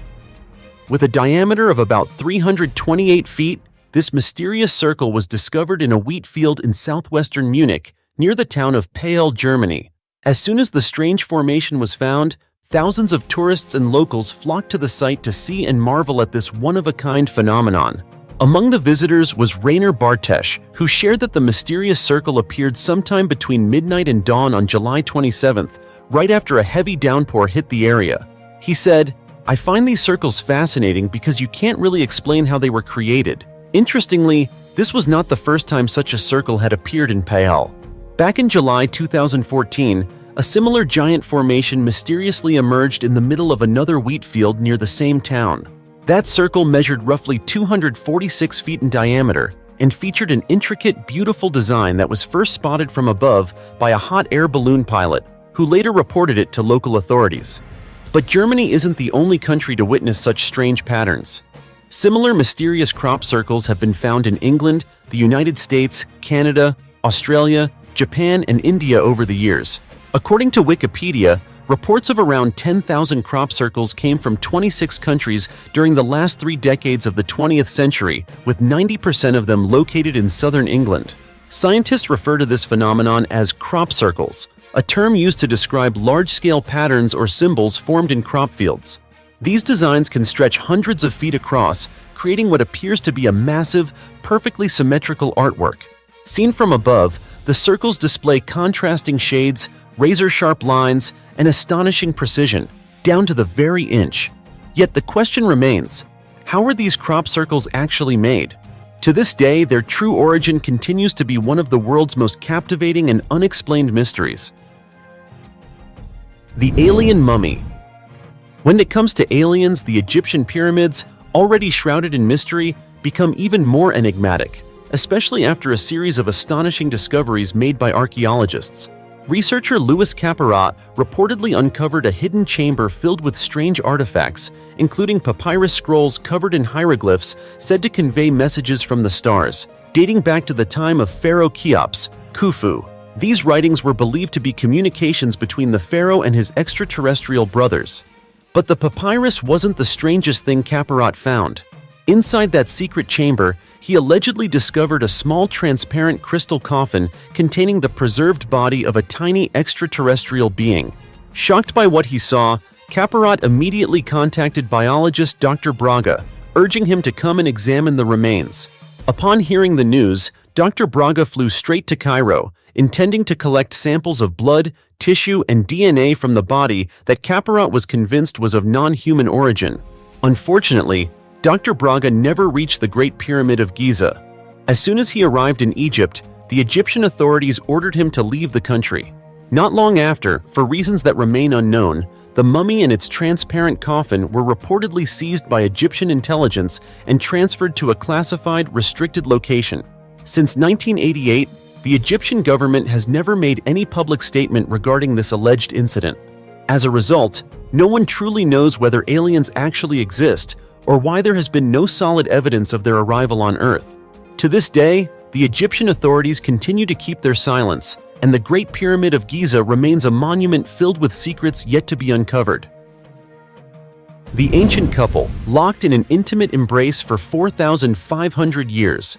With a diameter of about 328 feet, this mysterious circle was discovered in a wheat field in southwestern Munich, near the town of Pale, Germany. As soon as the strange formation was found, thousands of tourists and locals flocked to the site to see and marvel at this one-of-a-kind phenomenon. Among the visitors was Rainer Bartesch, who shared that the mysterious circle appeared sometime between midnight and dawn on July 27th, right after a heavy downpour hit the area. He said, "I find these circles fascinating because you can't really explain how they were created." Interestingly, this was not the first time such a circle had appeared in Pale. Back in July 2014, a similar giant formation mysteriously emerged in the middle of another wheat field near the same town. That circle measured roughly 246 feet in diameter and featured an intricate, beautiful design that was first spotted from above by a hot air balloon pilot, who later reported it to local authorities. But Germany isn't the only country to witness such strange patterns. Similar mysterious crop circles have been found in England, the United States, Canada, Australia, Japan, and India over the years. According to Wikipedia, reports of around 10,000 crop circles came from 26 countries during the last 3 decades of the 20th century, with 90% of them located in southern England. Scientists refer to this phenomenon as crop circles, a term used to describe large-scale patterns or symbols formed in crop fields. These designs can stretch hundreds of feet across, creating what appears to be a massive, perfectly symmetrical artwork. Seen from above, the circles display contrasting shades, razor-sharp lines, and astonishing precision, down to the very inch. Yet the question remains, how are these crop circles actually made? To this day, their true origin continues to be one of the world's most captivating and unexplained mysteries. The alien mummy. When it comes to aliens, the Egyptian pyramids, already shrouded in mystery, become even more enigmatic, especially after a series of astonishing discoveries made by archaeologists. Researcher Louis Caporat reportedly uncovered a hidden chamber filled with strange artifacts, including papyrus scrolls covered in hieroglyphs said to convey messages from the stars, dating back to the time of Pharaoh Cheops, Khufu. These writings were believed to be communications between the pharaoh and his extraterrestrial brothers. But the papyrus wasn't the strangest thing Caporat found. Inside that secret chamber, he allegedly discovered a small transparent crystal coffin containing the preserved body of a tiny extraterrestrial being. Shocked by what he saw, Caporat immediately contacted biologist Dr. Braga, urging him to come and examine the remains. Upon hearing the news, Dr. Braga flew straight to Cairo, intending to collect samples of blood, tissue, and DNA from the body that Caporat was convinced was of non-human origin. Unfortunately, Dr. Braga never reached the Great Pyramid of Giza. As soon as he arrived in Egypt, the Egyptian authorities ordered him to leave the country. Not long after, for reasons that remain unknown, the mummy and its transparent coffin were reportedly seized by Egyptian intelligence and transferred to a classified, restricted location. Since 1988, the Egyptian government has never made any public statement regarding this alleged incident. As a result, no one truly knows whether aliens actually exist or why there has been no solid evidence of their arrival on Earth. To this day, the Egyptian authorities continue to keep their silence, and the Great Pyramid of Giza remains a monument filled with secrets yet to be uncovered. The ancient couple, locked in an intimate embrace for 4,500 years.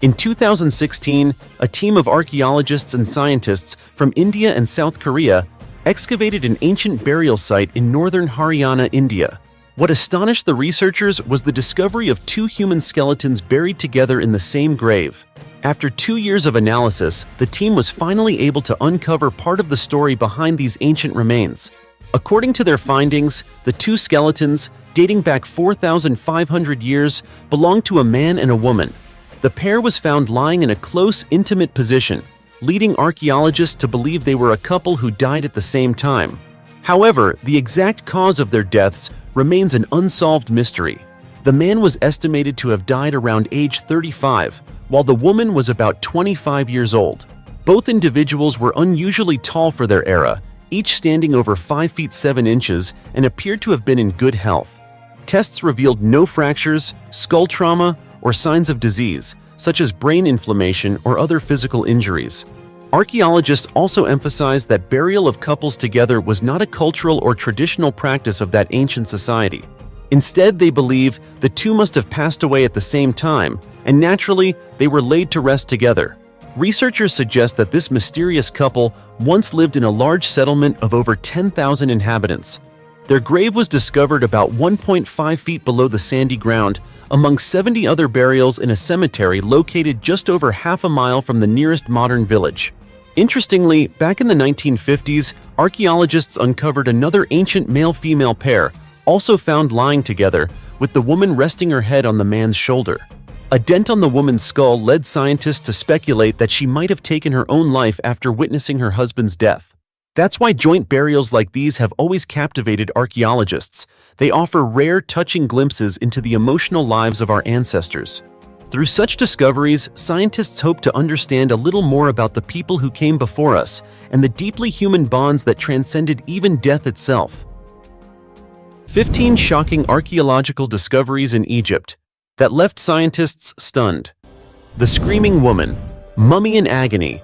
In 2016, a team of archaeologists and scientists from India and South Korea excavated an ancient burial site in northern Haryana, India. What astonished the researchers was the discovery of two human skeletons buried together in the same grave. After 2 years of analysis, the team was finally able to uncover part of the story behind these ancient remains. According to their findings, the two skeletons, dating back 4,500 years, belonged to a man and a woman. The pair was found lying in a close, intimate position, leading archaeologists to believe they were a couple who died at the same time. However, the exact cause of their deaths remains an unsolved mystery. The man was estimated to have died around age 35, while the woman was about 25 years old. Both individuals were unusually tall for their era, each standing over 5 feet 7 inches, and appeared to have been in good health. Tests revealed no fractures, skull trauma, or signs of disease, such as brain inflammation or other physical injuries. Archaeologists also emphasized that burial of couples together was not a cultural or traditional practice of that ancient society. Instead, they believe the two must have passed away at the same time, and naturally, they were laid to rest together. Researchers suggest that this mysterious couple once lived in a large settlement of over 10,000 inhabitants. Their grave was discovered about 1.5 feet below the sandy ground, among 70 other burials in a cemetery located just over half a mile from the nearest modern village. Interestingly, back in the 1950s, archaeologists uncovered another ancient male-female pair, also found lying together, with the woman resting her head on the man's shoulder. A dent on the woman's skull led scientists to speculate that she might have taken her own life after witnessing her husband's death. That's why joint burials like these have always captivated archaeologists. They offer rare, touching glimpses into the emotional lives of our ancestors. Through such discoveries, scientists hope to understand a little more about the people who came before us and the deeply human bonds that transcended even death itself. 15 shocking archaeological discoveries in Egypt that left scientists stunned. The Screaming Woman, Mummy in Agony.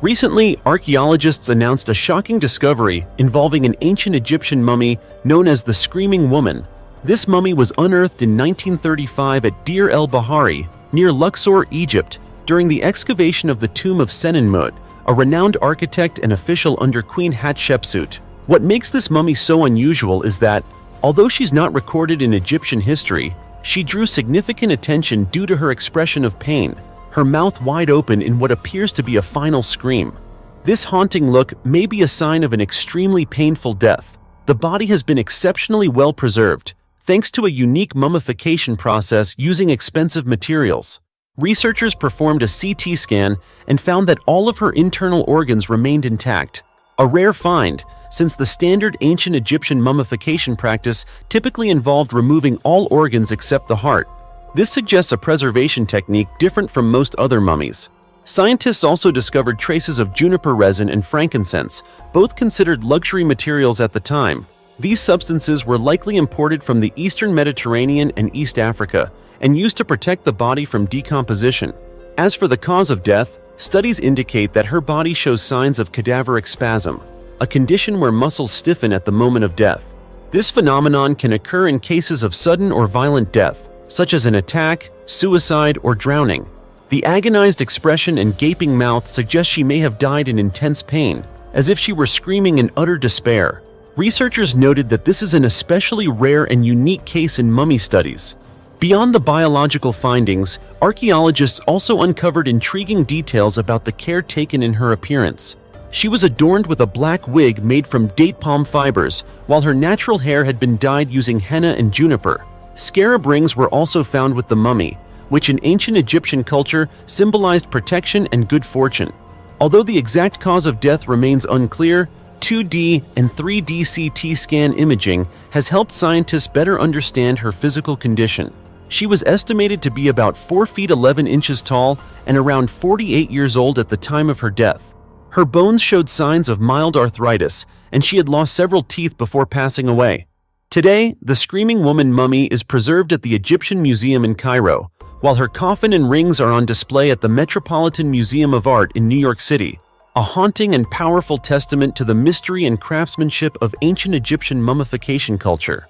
Recently, archaeologists announced a shocking discovery involving an ancient Egyptian mummy known as the Screaming Woman. This mummy was unearthed in 1935 at Deir el-Bahari, near Luxor, Egypt, during the excavation of the tomb of Senenmut, a renowned architect and official under Queen Hatshepsut. What makes this mummy so unusual is that, although she's not recorded in Egyptian history, she drew significant attention due to her expression of pain, her mouth wide open in what appears to be a final scream. This haunting look may be a sign of an extremely painful death. The body has been exceptionally well preserved, thanks to a unique mummification process using expensive materials. Researchers performed a CT scan and found that all of her internal organs remained intact. A rare find, since the standard ancient Egyptian mummification practice typically involved removing all organs except the heart. This suggests a preservation technique different from most other mummies. Scientists also discovered traces of juniper resin and frankincense, both considered luxury materials at the time. These substances were likely imported from the Eastern Mediterranean and East Africa and used to protect the body from decomposition. As for the cause of death, studies indicate that her body shows signs of cadaveric spasm, a condition where muscles stiffen at the moment of death. This phenomenon can occur in cases of sudden or violent death, such as an attack, suicide, or drowning. The agonized expression and gaping mouth suggest she may have died in intense pain, as if she were screaming in utter despair. Researchers noted that this is an especially rare and unique case in mummy studies. Beyond the biological findings, Archaeologists also uncovered intriguing details about the care taken in her appearance. She was adorned with a black wig made from date palm fibers, while her natural hair had been dyed using henna and juniper. Scarab rings were also found with the mummy, which in ancient Egyptian culture symbolized protection and good fortune. Although the exact cause of death remains unclear, 2D and 3D CT scan imaging has helped scientists better understand her physical condition. She was estimated to be about 4 feet 11 inches tall and around 48 years old at the time of her death. Her bones showed signs of mild arthritis, and she had lost several teeth before passing away. Today, the Screaming Woman mummy is preserved at the Egyptian Museum in Cairo, while her coffin and rings are on display at the Metropolitan Museum of Art in New York City, a haunting and powerful testament to the mystery and craftsmanship of ancient Egyptian mummification culture.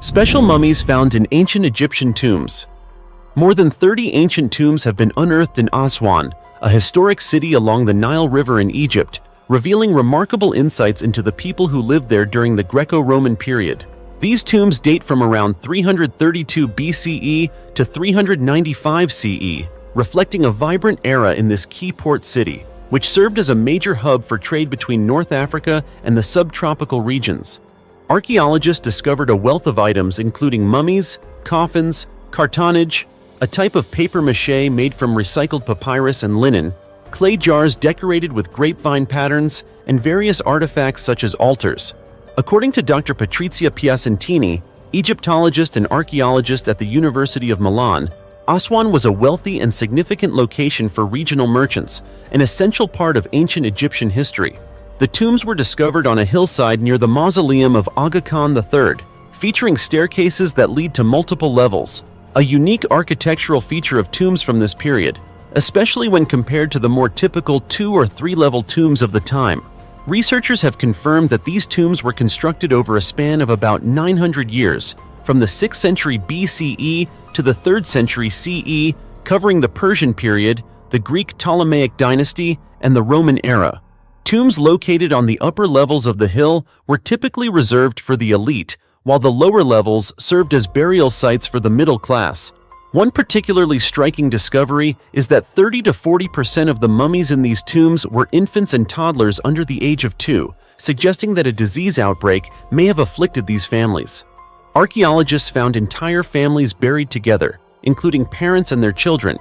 Special mummies found in ancient Egyptian tombs. More than 30 ancient tombs have been unearthed in Aswan, a historic city along the Nile River in Egypt, revealing remarkable insights into the people who lived there during the Greco-Roman period. These tombs date from around 332 BCE to 395 CE, reflecting a vibrant era in this key port city, which served as a major hub for trade between North Africa and the subtropical regions. Archaeologists discovered a wealth of items including mummies, coffins, cartonnage, a type of papier-mâché made from recycled papyrus and linen, clay jars decorated with grapevine patterns, and various artifacts such as altars. According to Dr. Patrizia Piacentini, Egyptologist and archaeologist at the University of Milan, Aswan was a wealthy and significant location for regional merchants, an essential part of ancient Egyptian history. The tombs were discovered on a hillside near the mausoleum of Aga Khan III, featuring staircases that lead to multiple levels, a unique architectural feature of tombs from this period, especially when compared to the more typical 2- or 3-level tombs of the time. Researchers have confirmed that these tombs were constructed over a span of about 900 years, from the 6th century BCE to the 3rd century CE, covering the Persian period, the Greek Ptolemaic dynasty, and the Roman era. Tombs located on the upper levels of the hill were typically reserved for the elite, while the lower levels served as burial sites for the middle class. One particularly striking discovery is that 30 to 40% of the mummies in these tombs were infants and toddlers under the age of 2, suggesting that a disease outbreak may have afflicted these families. Archaeologists found entire families buried together, including parents and their children.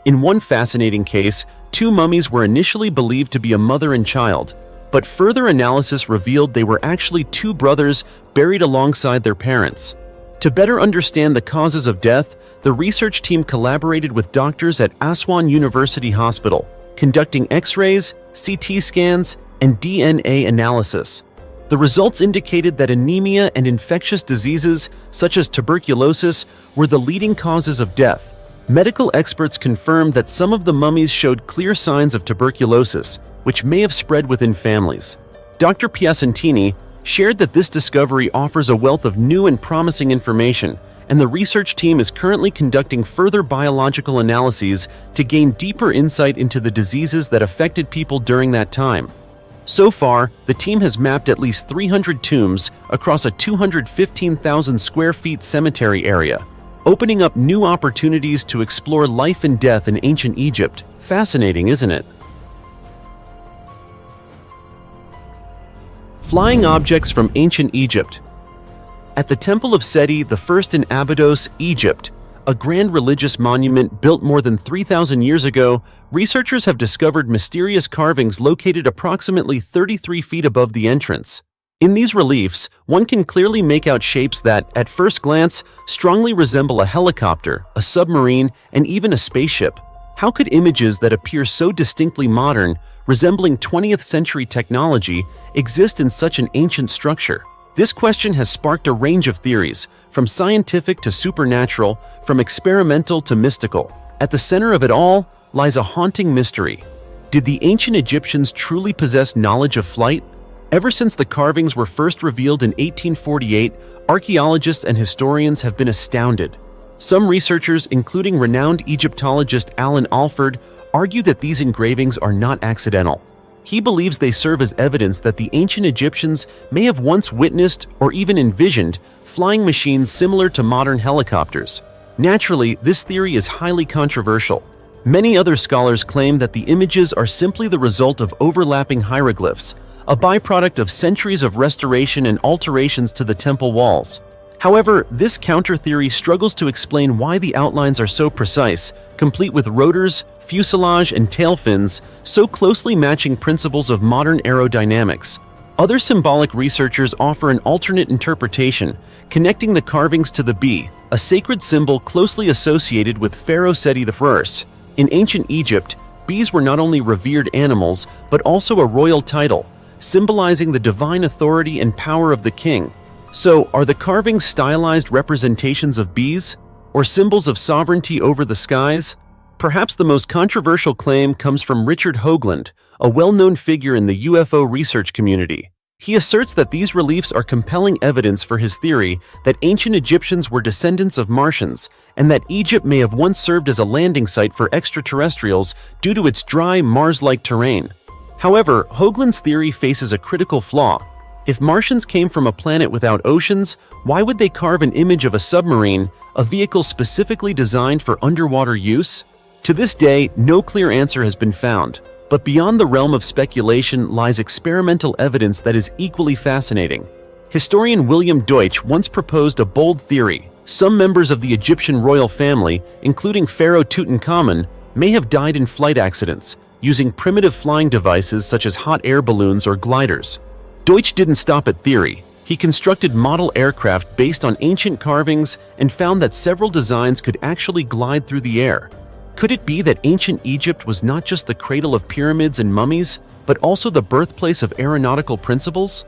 In one fascinating case, 2 mummies were initially believed to be a mother and child, but further analysis revealed they were actually 2 brothers buried alongside their parents. To better understand the causes of death, the research team collaborated with doctors at Aswan University Hospital, conducting X-rays, CT scans, and DNA analysis. The results indicated that anemia and infectious diseases, such as tuberculosis, were the leading causes of death. Medical experts confirmed that some of the mummies showed clear signs of tuberculosis, which may have spread within families. Dr. Piacentini shared that this discovery offers a wealth of new and promising information, and the research team is currently conducting further biological analyses to gain deeper insight into the diseases that affected people during that time. So far, the team has mapped at least 300 tombs across a 215,000 square feet cemetery area, opening up new opportunities to explore life and death in ancient Egypt. Fascinating, isn't it? Flying objects from ancient Egypt. At the Temple of Seti I in Abydos, Egypt, a grand religious monument built more than 3,000 years ago, researchers have discovered mysterious carvings located approximately 33 feet above the entrance. In these reliefs, one can clearly make out shapes that, at first glance, strongly resemble a helicopter, a submarine, and even a spaceship. How could images that appear so distinctly modern, resembling 20th century technology, exist in such an ancient structure? This question has sparked a range of theories, from scientific to supernatural, from experimental to mystical. At the center of it all lies a haunting mystery. Did the ancient Egyptians truly possess knowledge of flight? Ever since the carvings were first revealed in 1848, archaeologists and historians have been astounded. Some researchers, including renowned Egyptologist Alan Alford, argue that these engravings are not accidental. He believes they serve as evidence that the ancient Egyptians may have once witnessed or even envisioned flying machines similar to modern helicopters. Naturally, this theory is highly controversial. Many other scholars claim that the images are simply the result of overlapping hieroglyphs, a byproduct of centuries of restoration and alterations to the temple walls. However, this counter-theory struggles to explain why the outlines are so precise, complete with rotors, fuselage, and tail fins, so closely matching principles of modern aerodynamics. Other symbolic researchers offer an alternate interpretation, connecting the carvings to the bee, a sacred symbol closely associated with Pharaoh Seti I. In ancient Egypt, bees were not only revered animals, but also a royal title, symbolizing the divine authority and power of the king. So, are the carvings stylized representations of bees, or symbols of sovereignty over the skies? Perhaps the most controversial claim comes from Richard Hoagland, a well-known figure in the UFO research community. He asserts that these reliefs are compelling evidence for his theory that ancient Egyptians were descendants of Martians, and that Egypt may have once served as a landing site for extraterrestrials due to its dry, Mars-like terrain. However, Hoagland's theory faces a critical flaw. If Martians came from a planet without oceans, why would they carve an image of a submarine, a vehicle specifically designed for underwater use? To this day, no clear answer has been found, but beyond the realm of speculation lies experimental evidence that is equally fascinating. Historian William Deutsch once proposed a bold theory. Some members of the Egyptian royal family, including Pharaoh Tutankhamun, may have died in flight accidents, using primitive flying devices such as hot air balloons or gliders. Deutsch didn't stop at theory. He constructed model aircraft based on ancient carvings and found that several designs could actually glide through the air. Could it be that ancient Egypt was not just the cradle of pyramids and mummies, but also the birthplace of aeronautical principles?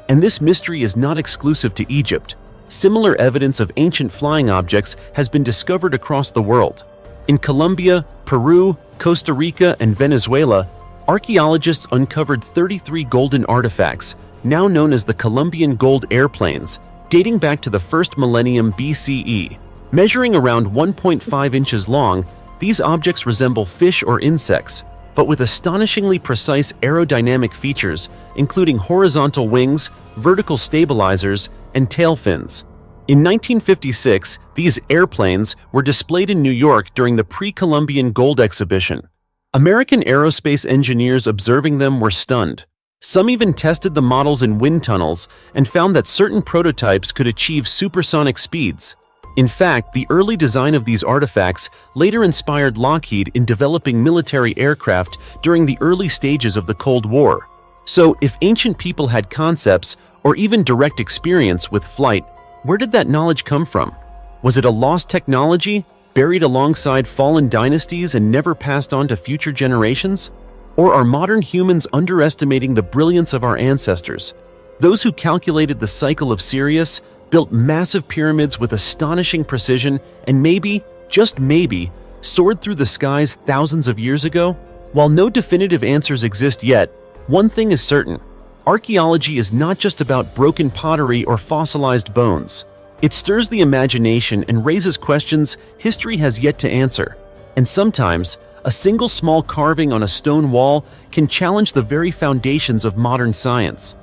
And this mystery is not exclusive to Egypt. Similar evidence of ancient flying objects has been discovered across the world. In Colombia, Peru, Costa Rica, and Venezuela, archaeologists uncovered 33 golden artifacts, now known as the Colombian gold airplanes, dating back to the first millennium BCE. Measuring around 1.5 inches long, these objects resemble fish or insects, but with astonishingly precise aerodynamic features, including horizontal wings, vertical stabilizers, and tail fins. In 1956, these airplanes were displayed in New York during the pre-Columbian Gold Exhibition. American aerospace engineers observing them were stunned. Some even tested the models in wind tunnels and found that certain prototypes could achieve supersonic speeds. In fact, the early design of these artifacts later inspired Lockheed in developing military aircraft during the early stages of the Cold War. So, if ancient people had concepts or even direct experience with flight, where did that knowledge come from? Was it a lost technology, buried alongside fallen dynasties and never passed on to future generations? Or are modern humans underestimating the brilliance of our ancestors? Those who calculated the cycle of Sirius, built massive pyramids with astonishing precision, and maybe, just maybe, soared through the skies thousands of years ago? While no definitive answers exist yet, one thing is certain. Archaeology is not just about broken pottery or fossilized bones. It stirs the imagination and raises questions history has yet to answer. And sometimes, a single small carving on a stone wall can challenge the very foundations of modern science.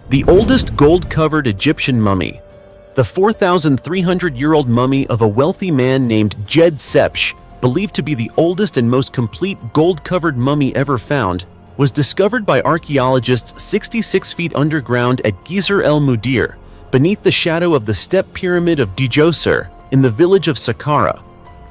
The oldest gold-covered Egyptian mummy. The 4,300-year-old mummy of a wealthy man named Djed Sepsh, believed to be the oldest and most complete gold-covered mummy ever found, was discovered by archaeologists 66 feet underground at Gizr el-Mudir, beneath the shadow of the step pyramid of Djoser, in the village of Saqqara.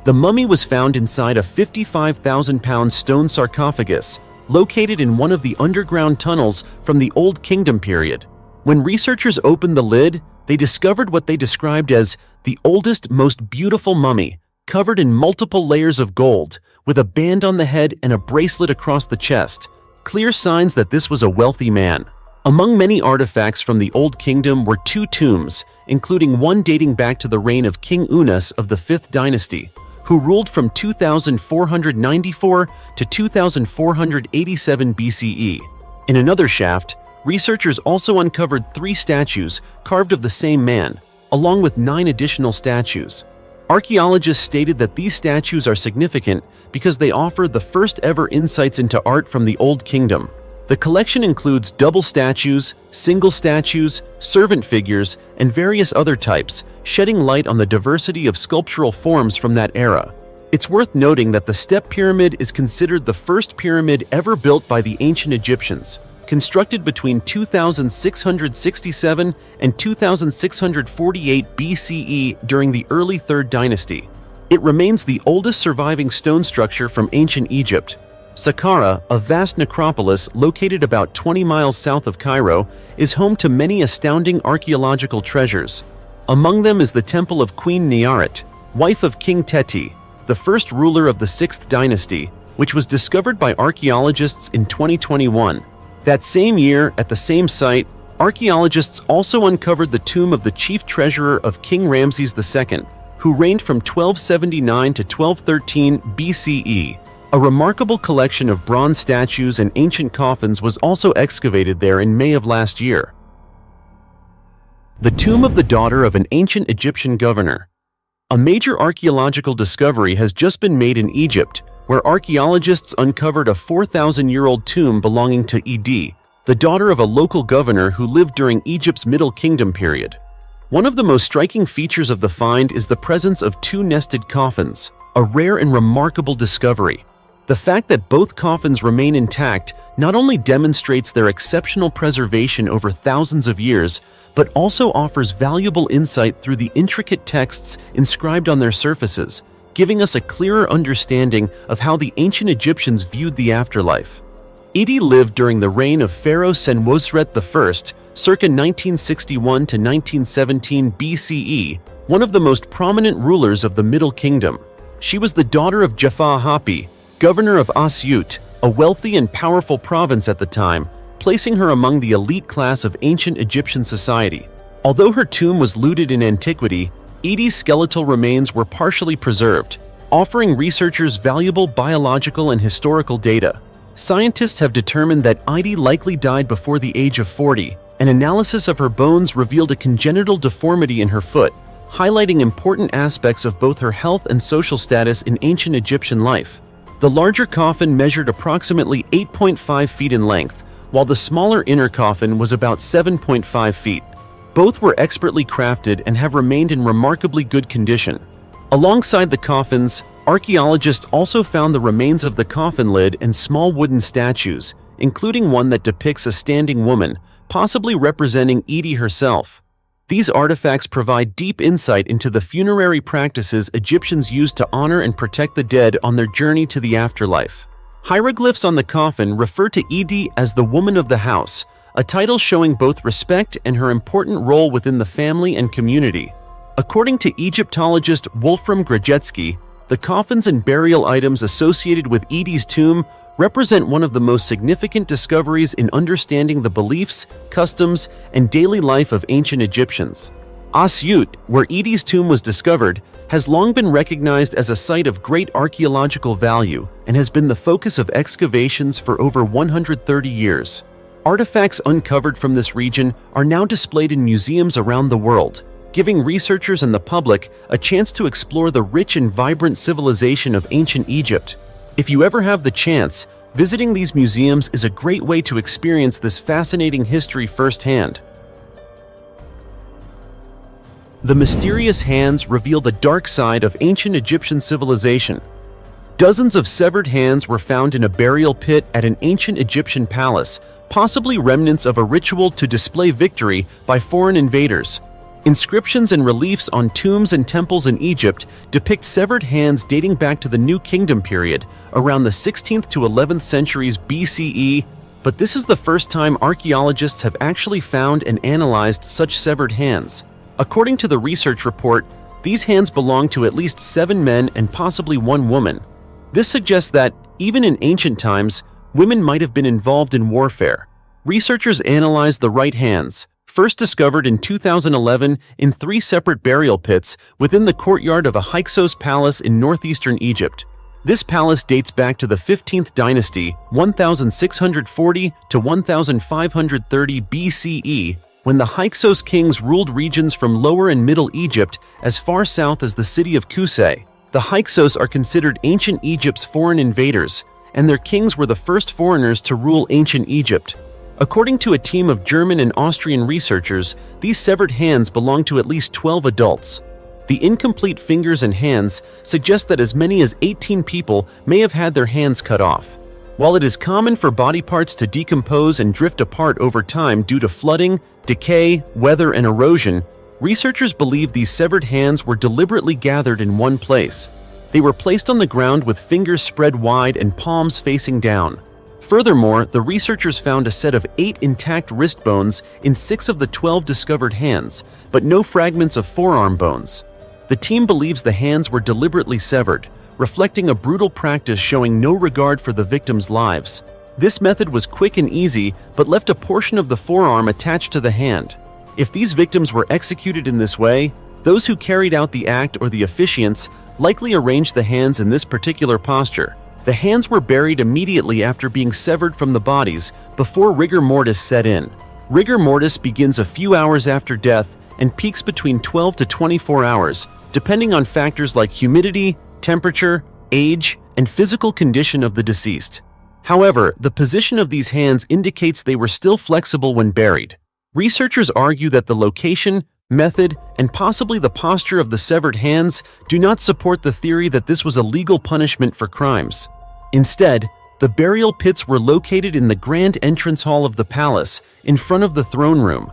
The mummy was found inside a 55,000-pound stone sarcophagus, located in one of the underground tunnels from the Old Kingdom period. When researchers opened the lid, they discovered what they described as the oldest, most beautiful mummy, covered in multiple layers of gold, with a band on the head and a bracelet across the chest, clear signs that this was a wealthy man. Among many artifacts from the Old Kingdom were 2 tombs, including one dating back to the reign of King Unas of the 5th dynasty, who ruled from 2494 to 2487 BCE. In another shaft, researchers also uncovered 3 statues carved of the same man, along with 9 additional statues. Archaeologists stated that these statues are significant because they offer the first ever insights into art from the Old Kingdom. The collection includes double statues, single statues, servant figures, and various other types, shedding light on the diversity of sculptural forms from that era. It's worth noting that the Step Pyramid is considered the first pyramid ever built by the ancient Egyptians, constructed between 2667 and 2648 BCE during the early 3rd dynasty. It remains the oldest surviving stone structure from ancient Egypt. Saqqara, a vast necropolis located about 20 miles south of Cairo, is home to many astounding archaeological treasures. Among them is the Temple of Queen Niaret, wife of King Teti, the first ruler of the 6th dynasty, which was discovered by archaeologists in 2021. That same year, at the same site, archaeologists also uncovered the tomb of the chief treasurer of King Ramses II, who reigned from 1279 to 1213 BCE. A remarkable collection of bronze statues and ancient coffins was also excavated there in May of last year. The tomb of the daughter of an ancient Egyptian governor. A major archaeological discovery has just been made in Egypt, where archaeologists uncovered a 4,000-year-old tomb belonging to Idi, the daughter of a local governor who lived during Egypt's Middle Kingdom period. One of the most striking features of the find is the presence of 2 nested coffins, a rare and remarkable discovery. The fact that both coffins remain intact not only demonstrates their exceptional preservation over thousands of years, but also offers valuable insight through the intricate texts inscribed on their surfaces, giving us a clearer understanding of how the ancient Egyptians viewed the afterlife. Idi lived during the reign of Pharaoh Senwosret I, circa 1961 to 1917 BCE, one of the most prominent rulers of the Middle Kingdom. She was the daughter of Jaffa Hapi, governor of Asyut, a wealthy and powerful province at the time, placing her among the elite class of ancient Egyptian society. Although her tomb was looted in antiquity, Idi's skeletal remains were partially preserved, offering researchers valuable biological and historical data. Scientists have determined that Idi likely died before the age of 40. An analysis of her bones revealed a congenital deformity in her foot, highlighting important aspects of both her health and social status in ancient Egyptian life. The larger coffin measured approximately 8.5 feet in length, while the smaller inner coffin was about 7.5 feet. Both were expertly crafted and have remained in remarkably good condition. Alongside the coffins, archaeologists also found the remains of the coffin lid and small wooden statues, including one that depicts a standing woman, possibly representing Idi herself. These artifacts provide deep insight into the funerary practices Egyptians used to honor and protect the dead on their journey to the afterlife. Hieroglyphs on the coffin refer to Idi as the woman of the house, a title showing both respect and her important role within the family and community. According to Egyptologist Wolfram Grajecki, the coffins and burial items associated with Idi's tomb represent one of the most significant discoveries in understanding the beliefs, customs, and daily life of ancient Egyptians. Asyut, where Idi's tomb was discovered, has long been recognized as a site of great archaeological value and has been the focus of excavations for over 130 years. Artifacts uncovered from this region are now displayed in museums around the world, giving researchers and the public a chance to explore the rich and vibrant civilization of ancient Egypt. If you ever have the chance, visiting these museums is a great way to experience this fascinating history firsthand. The mysterious hands reveal the dark side of ancient Egyptian civilization. Dozens of severed hands were found in a burial pit at an ancient Egyptian palace, possibly remnants of a ritual to display victory by foreign invaders. Inscriptions and reliefs on tombs and temples in Egypt depict severed hands dating back to the New Kingdom period, around the 16th to 11th centuries BCE, but this is the first time archaeologists have actually found and analyzed such severed hands. According to the research report, these hands belong to at least 7 men and possibly 1 woman. This suggests that, even in ancient times, women might have been involved in warfare. Researchers analyzed the right hands, first discovered in 2011 in 3 separate burial pits within the courtyard of a Hyksos palace in northeastern Egypt. This palace dates back to the 15th dynasty, 1640 to 1530 BCE, when the Hyksos kings ruled regions from Lower and Middle Egypt as far south as the city of Kusay. The Hyksos are considered ancient Egypt's foreign invaders, and their kings were the first foreigners to rule ancient Egypt. According to a team of German and Austrian researchers, these severed hands belong to at least 12 adults. The incomplete fingers and hands suggest that as many as 18 people may have had their hands cut off. While it is common for body parts to decompose and drift apart over time due to flooding, decay, weather, and erosion, researchers believe these severed hands were deliberately gathered in one place. They were placed on the ground with fingers spread wide and palms facing down. Furthermore, the researchers found a set of 8 intact wrist bones in 6 of the 12 discovered hands, but no fragments of forearm bones. The team believes the hands were deliberately severed, reflecting a brutal practice showing no regard for the victims' lives. This method was quick and easy, but left a portion of the forearm attached to the hand. If these victims were executed in this way, those who carried out the act or the officiants likely arranged the hands in this particular posture. The hands were buried immediately after being severed from the bodies before rigor mortis set in. Rigor mortis begins a few hours after death and peaks between 12 to 24 hours, depending on factors like humidity, temperature, age, and physical condition of the deceased. However, the position of these hands indicates they were still flexible when buried. Researchers argue that the location, method, and possibly the posture of the severed hands do not support the theory that this was a legal punishment for crimes. Instead, the burial pits were located in the grand entrance hall of the palace, in front of the throne room.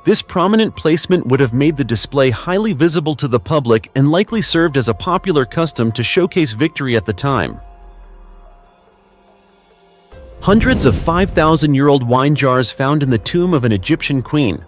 This prominent placement would have made the display highly visible to the public and likely served as a popular custom to showcase victory at the time. Hundreds of 5,000-year-old wine jars found in the tomb of an Egyptian queen.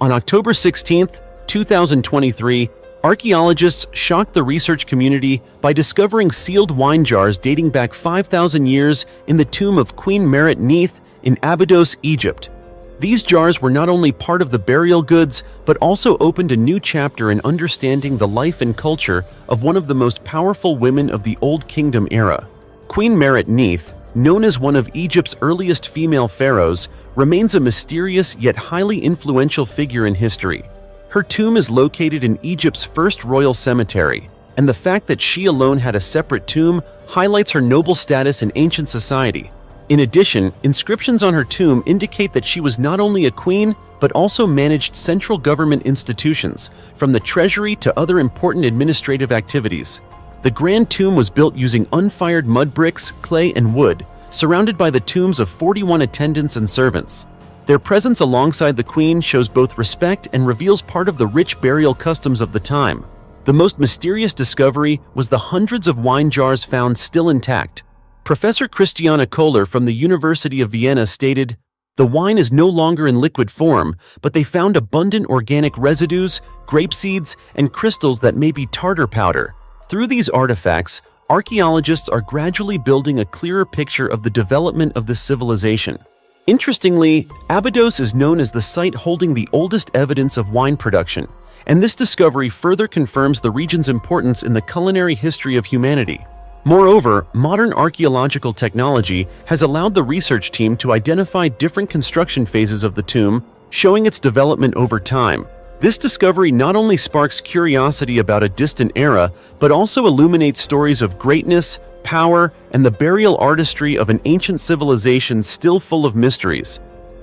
On October 16, 2023, archaeologists shocked the research community by discovering sealed wine jars dating back 5,000 years in the tomb of Queen Merit Neith in Abydos, Egypt. These jars were not only part of the burial goods, but also opened a new chapter in understanding the life and culture of one of the most powerful women of the Old Kingdom era. Queen Merit Neith, known as one of Egypt's earliest female pharaohs, remains a mysterious yet highly influential figure in history. Her tomb is located in Egypt's first royal cemetery, and the fact that she alone had a separate tomb highlights her noble status in ancient society. In addition, inscriptions on her tomb indicate that she was not only a queen, but also managed central government institutions, from the treasury to other important administrative activities. The grand tomb was built using unfired mud bricks, clay, and wood, surrounded by the tombs of 41 attendants and servants. Their presence alongside the queen shows both respect and reveals part of the rich burial customs of the time. The most mysterious discovery was the hundreds of wine jars found still intact. Professor Christiana Kohler from the University of Vienna stated, "The wine is no longer in liquid form, but they found abundant organic residues, grape seeds, and crystals that may be tartar powder." Through these artifacts, archaeologists are gradually building a clearer picture of the development of this civilization. Interestingly, Abydos is known as the site holding the oldest evidence of wine production, and this discovery further confirms the region's importance in the culinary history of humanity. Moreover, modern archaeological technology has allowed the research team to identify different construction phases of the tomb, showing its development over time. This discovery not only sparks curiosity about a distant era, but also illuminates stories of greatness, power, and the burial artistry of an ancient civilization still full of mysteries.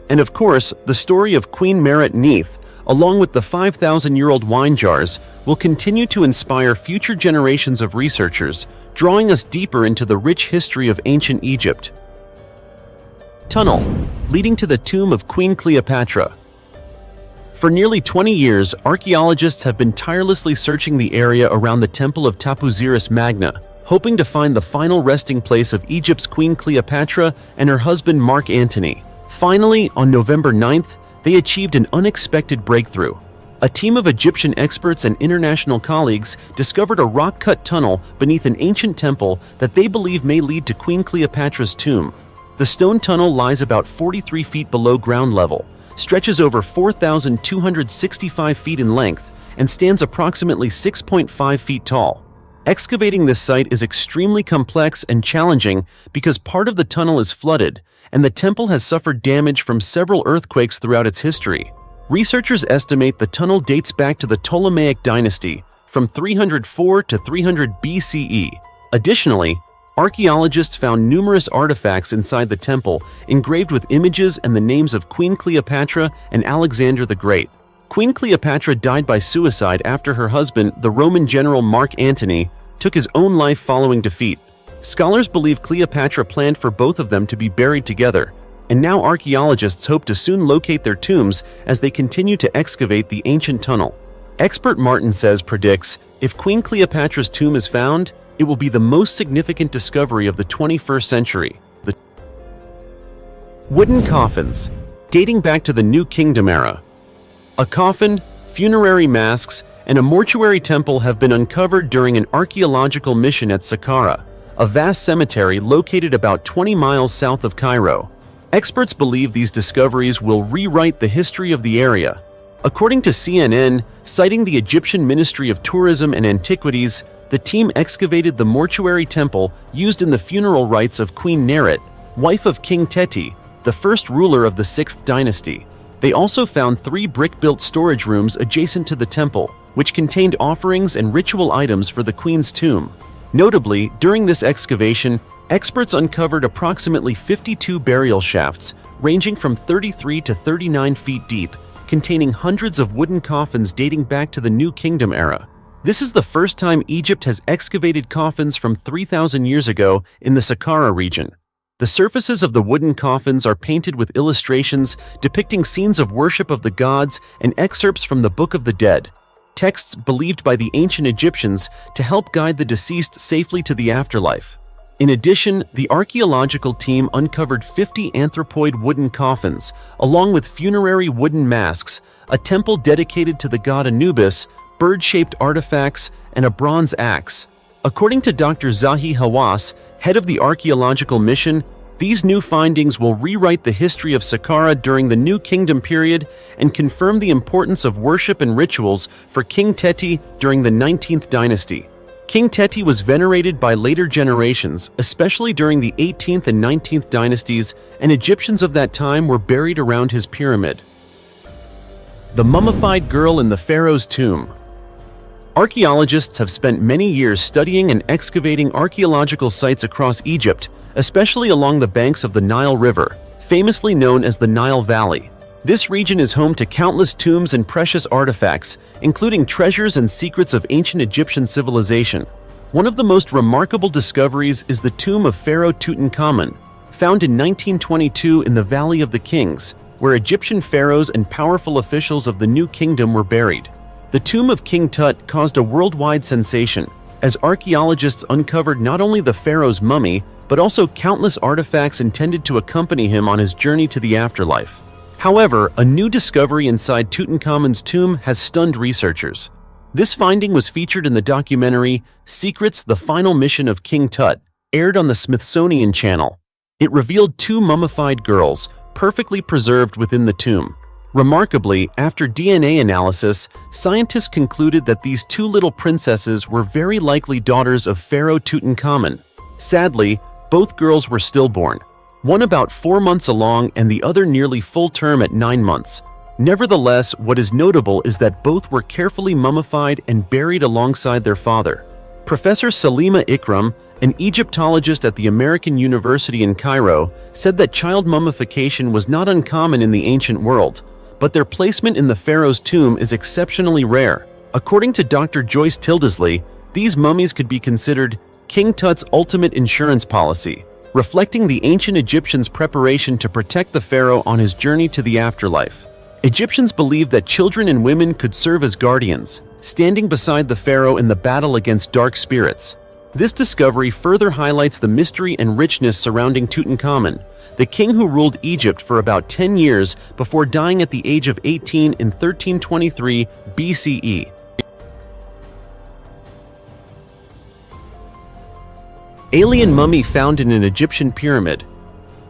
And of course, the story of Queen Merit Neith, along with the 5,000-year-old wine jars, will continue to inspire future generations of researchers, drawing us deeper into the rich history of ancient Egypt. Tunnel leading to the tomb of Queen Cleopatra. For nearly 20 years, archaeologists have been tirelessly searching the area around the Temple of Tapuziris Magna, hoping to find the final resting place of Egypt's Queen Cleopatra and her husband Mark Antony. Finally, on November 9th, they achieved an unexpected breakthrough. A team of Egyptian experts and international colleagues discovered a rock-cut tunnel beneath an ancient temple that they believe may lead to Queen Cleopatra's tomb. The stone tunnel lies about 43 feet below ground level, stretches over 4,265 feet in length, and stands approximately 6.5 feet tall. Excavating this site is extremely complex and challenging because part of the tunnel is flooded, and the temple has suffered damage from several earthquakes throughout its history. Researchers estimate the tunnel dates back to the Ptolemaic dynasty, from 304 to 300 BCE. Additionally, Archaeologists found numerous artifacts inside the temple, engraved with images and the names of Queen Cleopatra and Alexander the Great. Queen Cleopatra died by suicide after her husband, the Roman general Mark Antony, took his own life following defeat. Scholars believe Cleopatra planned for both of them to be buried together, and now archaeologists hope to soon locate their tombs as they continue to excavate the ancient tunnel. Expert Martin predicts, if Queen Cleopatra's tomb is found, it will be the most significant discovery of the 21st century. The wooden coffins, dating back to the New Kingdom era. A coffin, funerary masks, and a mortuary temple have been uncovered during an archaeological mission at Saqqara, a vast cemetery located about 20 miles south of Cairo. Experts believe these discoveries will rewrite the history of the area. According to CNN, citing the Egyptian Ministry of Tourism and Antiquities, the team excavated the mortuary temple used in the funeral rites of Queen Nerit, wife of King Teti, the first ruler of the 6th dynasty. They also found 3 brick-built storage rooms adjacent to the temple, which contained offerings and ritual items for the queen's tomb. Notably, during this excavation, experts uncovered approximately 52 burial shafts, ranging from 33 to 39 feet deep, containing hundreds of wooden coffins dating back to the New Kingdom era. This is the first time Egypt has excavated coffins from 3,000 years ago in the Saqqara region. The surfaces of the wooden coffins are painted with illustrations depicting scenes of worship of the gods and excerpts from the Book of the Dead, texts believed by the ancient Egyptians to help guide the deceased safely to the afterlife. In addition, the archaeological team uncovered 50 anthropoid wooden coffins, along with funerary wooden masks, a temple dedicated to the god Anubis, bird-shaped artifacts, and a bronze axe. According to Dr. Zahi Hawass, head of the archaeological mission, these new findings will rewrite the history of Saqqara during the New Kingdom period and confirm the importance of worship and rituals for King Teti during the 19th dynasty. King Teti was venerated by later generations, especially during the 18th and 19th dynasties, and Egyptians of that time were buried around his pyramid. The mummified girl in the pharaoh's tomb. Archaeologists have spent many years studying and excavating archaeological sites across Egypt, especially along the banks of the Nile River, famously known as the Nile Valley. This region is home to countless tombs and precious artifacts, including treasures and secrets of ancient Egyptian civilization. One of the most remarkable discoveries is the tomb of Pharaoh Tutankhamun, found in 1922 in the Valley of the Kings, where Egyptian pharaohs and powerful officials of the New Kingdom were buried. The tomb of King Tut caused a worldwide sensation, as archaeologists uncovered not only the pharaoh's mummy, but also countless artifacts intended to accompany him on his journey to the afterlife. However, a new discovery inside Tutankhamun's tomb has stunned researchers. This finding was featured in the documentary Secrets: The Final Mission of King Tut, aired on the Smithsonian Channel. It revealed 2 mummified girls, perfectly preserved within the tomb. Remarkably, after DNA analysis, scientists concluded that these 2 little princesses were very likely daughters of Pharaoh Tutankhamun. Sadly, both girls were stillborn, one about 4 months along and the other nearly full term at 9 months. Nevertheless, what is notable is that both were carefully mummified and buried alongside their father. Professor Salima Ikram, an Egyptologist at the American University in Cairo, said that child mummification was not uncommon in the ancient world, but their placement in the pharaoh's tomb is exceptionally rare. According to Dr. Joyce Tildesley, these mummies could be considered King Tut's ultimate insurance policy, reflecting the ancient Egyptians' preparation to protect the pharaoh on his journey to the afterlife. Egyptians believed that children and women could serve as guardians, standing beside the pharaoh in the battle against dark spirits. This discovery further highlights the mystery and richness surrounding Tutankhamun, the king who ruled Egypt for about 10 years before dying at the age of 18 in 1323 BCE. Alien mummy found in an Egyptian pyramid.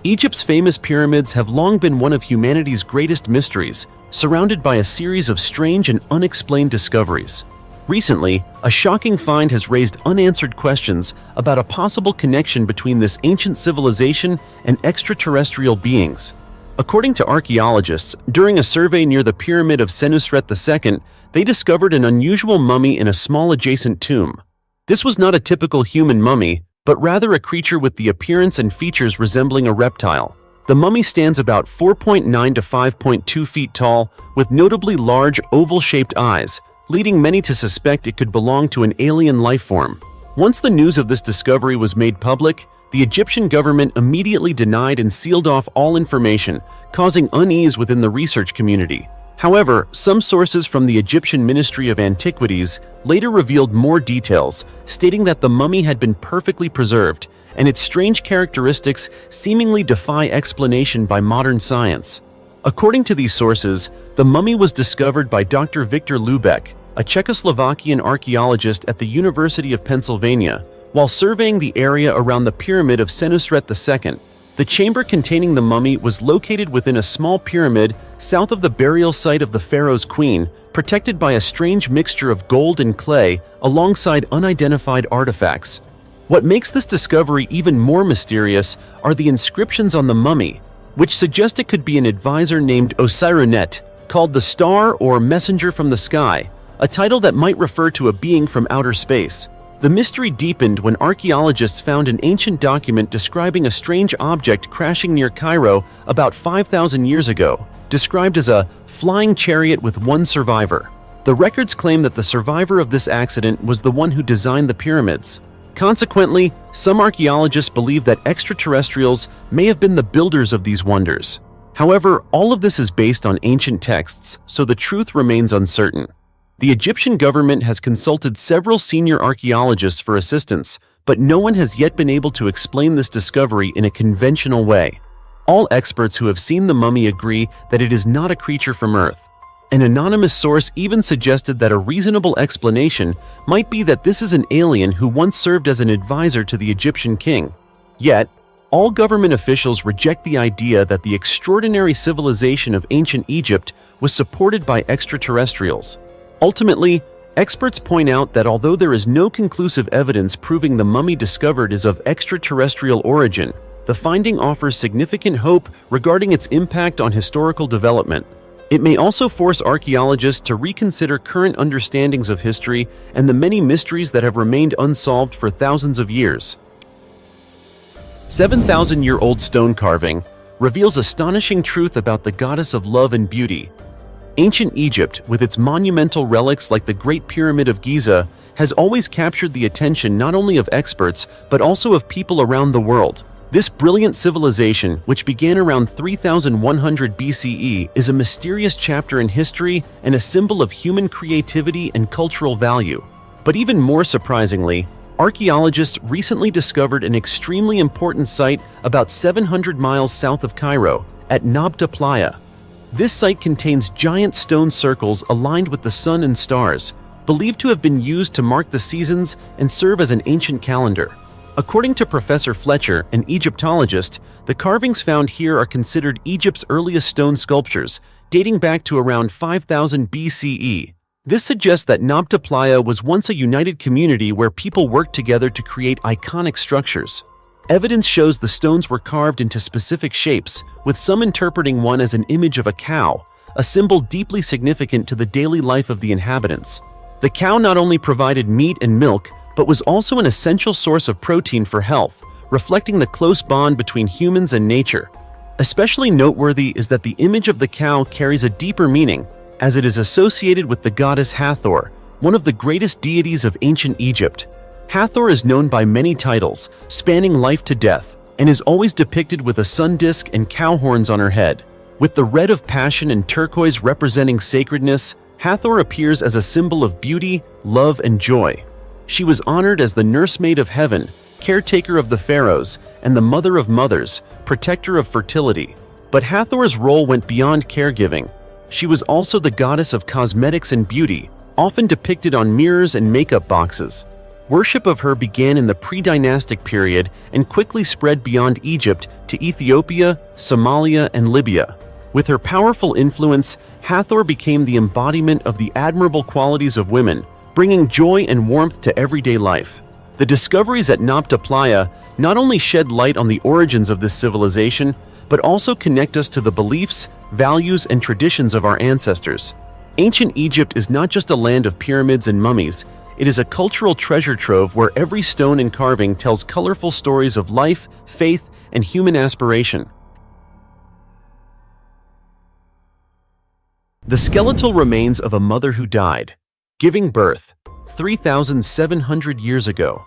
Egypt's famous pyramids have long been one of humanity's greatest mysteries, surrounded by a series of strange and unexplained discoveries. Recently, a shocking find has raised unanswered questions about a possible connection between this ancient civilization and extraterrestrial beings. According to archaeologists, during a survey near the pyramid of Senusret II, they discovered an unusual mummy in a small adjacent tomb. This was not a typical human mummy, but rather a creature with the appearance and features resembling a reptile. The mummy stands about 4.9 to 5.2 feet tall, with notably large oval-shaped eyes, leading many to suspect it could belong to an alien life form. Once the news of this discovery was made public, the Egyptian government immediately denied and sealed off all information, causing unease within the research community. However, some sources from the Egyptian Ministry of Antiquities later revealed more details, stating that the mummy had been perfectly preserved, and its strange characteristics seemingly defy explanation by modern science. According to these sources, the mummy was discovered by Dr. Viktor Lubeck, a Czechoslovakian archaeologist at the University of Pennsylvania, while surveying the area around the pyramid of Senusret II. The chamber containing the mummy was located within a small pyramid south of the burial site of the pharaoh's queen, protected by a strange mixture of gold and clay alongside unidentified artifacts. What makes this discovery even more mysterious are the inscriptions on the mummy, which suggest it could be an advisor named Osirunet, called the Star or Messenger from the Sky, a title that might refer to a being from outer space. The mystery deepened when archaeologists found an ancient document describing a strange object crashing near Cairo about 5,000 years ago, described as a flying chariot with one survivor. The records claim that the survivor of this accident was the one who designed the pyramids. Consequently, some archaeologists believe that extraterrestrials may have been the builders of these wonders. However, all of this is based on ancient texts, so the truth remains uncertain. The Egyptian government has consulted several senior archaeologists for assistance, but no one has yet been able to explain this discovery in a conventional way. All experts who have seen the mummy agree that it is not a creature from Earth. An anonymous source even suggested that a reasonable explanation might be that this is an alien who once served as an advisor to the Egyptian king. Yet, all government officials reject the idea that the extraordinary civilization of ancient Egypt was supported by extraterrestrials. Ultimately, experts point out that although there is no conclusive evidence proving the mummy discovered is of extraterrestrial origin, the finding offers significant hope regarding its impact on historical development. It may also force archaeologists to reconsider current understandings of history and the many mysteries that have remained unsolved for thousands of years. 7,000-year-old stone carving reveals astonishing truth about the goddess of love and beauty. Ancient Egypt, with its monumental relics like the Great Pyramid of Giza, has always captured the attention not only of experts but also of people around the world. This brilliant civilization, which began around 3100 BCE, is a mysterious chapter in history and a symbol of human creativity and cultural value. But even more surprisingly, archaeologists recently discovered an extremely important site about 700 miles south of Cairo, at Nabta Playa. This site contains giant stone circles aligned with the sun and stars, believed to have been used to mark the seasons and serve as an ancient calendar. According to Professor Fletcher, an Egyptologist, the carvings found here are considered Egypt's earliest stone sculptures, dating back to around 5000 BCE. This suggests that Nabta Playa was once a united community where people worked together to create iconic structures. Evidence shows the stones were carved into specific shapes, with some interpreting one as an image of a cow, a symbol deeply significant to the daily life of the inhabitants. The cow not only provided meat and milk, but was also an essential source of protein for health, reflecting the close bond between humans and nature. Especially noteworthy is that the image of the cow carries a deeper meaning, as it is associated with the goddess Hathor, one of the greatest deities of ancient Egypt. Hathor is known by many titles, spanning life to death, and is always depicted with a sun disk and cow horns on her head. With the red of passion and turquoise representing sacredness, Hathor appears as a symbol of beauty, love, and joy. She was honored as the nursemaid of heaven, caretaker of the pharaohs, and the mother of mothers, protector of fertility. But Hathor's role went beyond caregiving. She was also the goddess of cosmetics and beauty, often depicted on mirrors and makeup boxes. Worship of her began in the pre-dynastic period and quickly spread beyond Egypt to Ethiopia, Somalia, and Libya. With her powerful influence, Hathor became the embodiment of the admirable qualities of women, bringing joy and warmth to everyday life. The discoveries at Nabta Playa not only shed light on the origins of this civilization, but also connect us to the beliefs, values, and traditions of our ancestors. Ancient Egypt is not just a land of pyramids and mummies, it is a cultural treasure trove where every stone and carving tells colorful stories of life, faith, and human aspiration. The skeletal remains of a mother who died, giving birth, 3,700 years ago.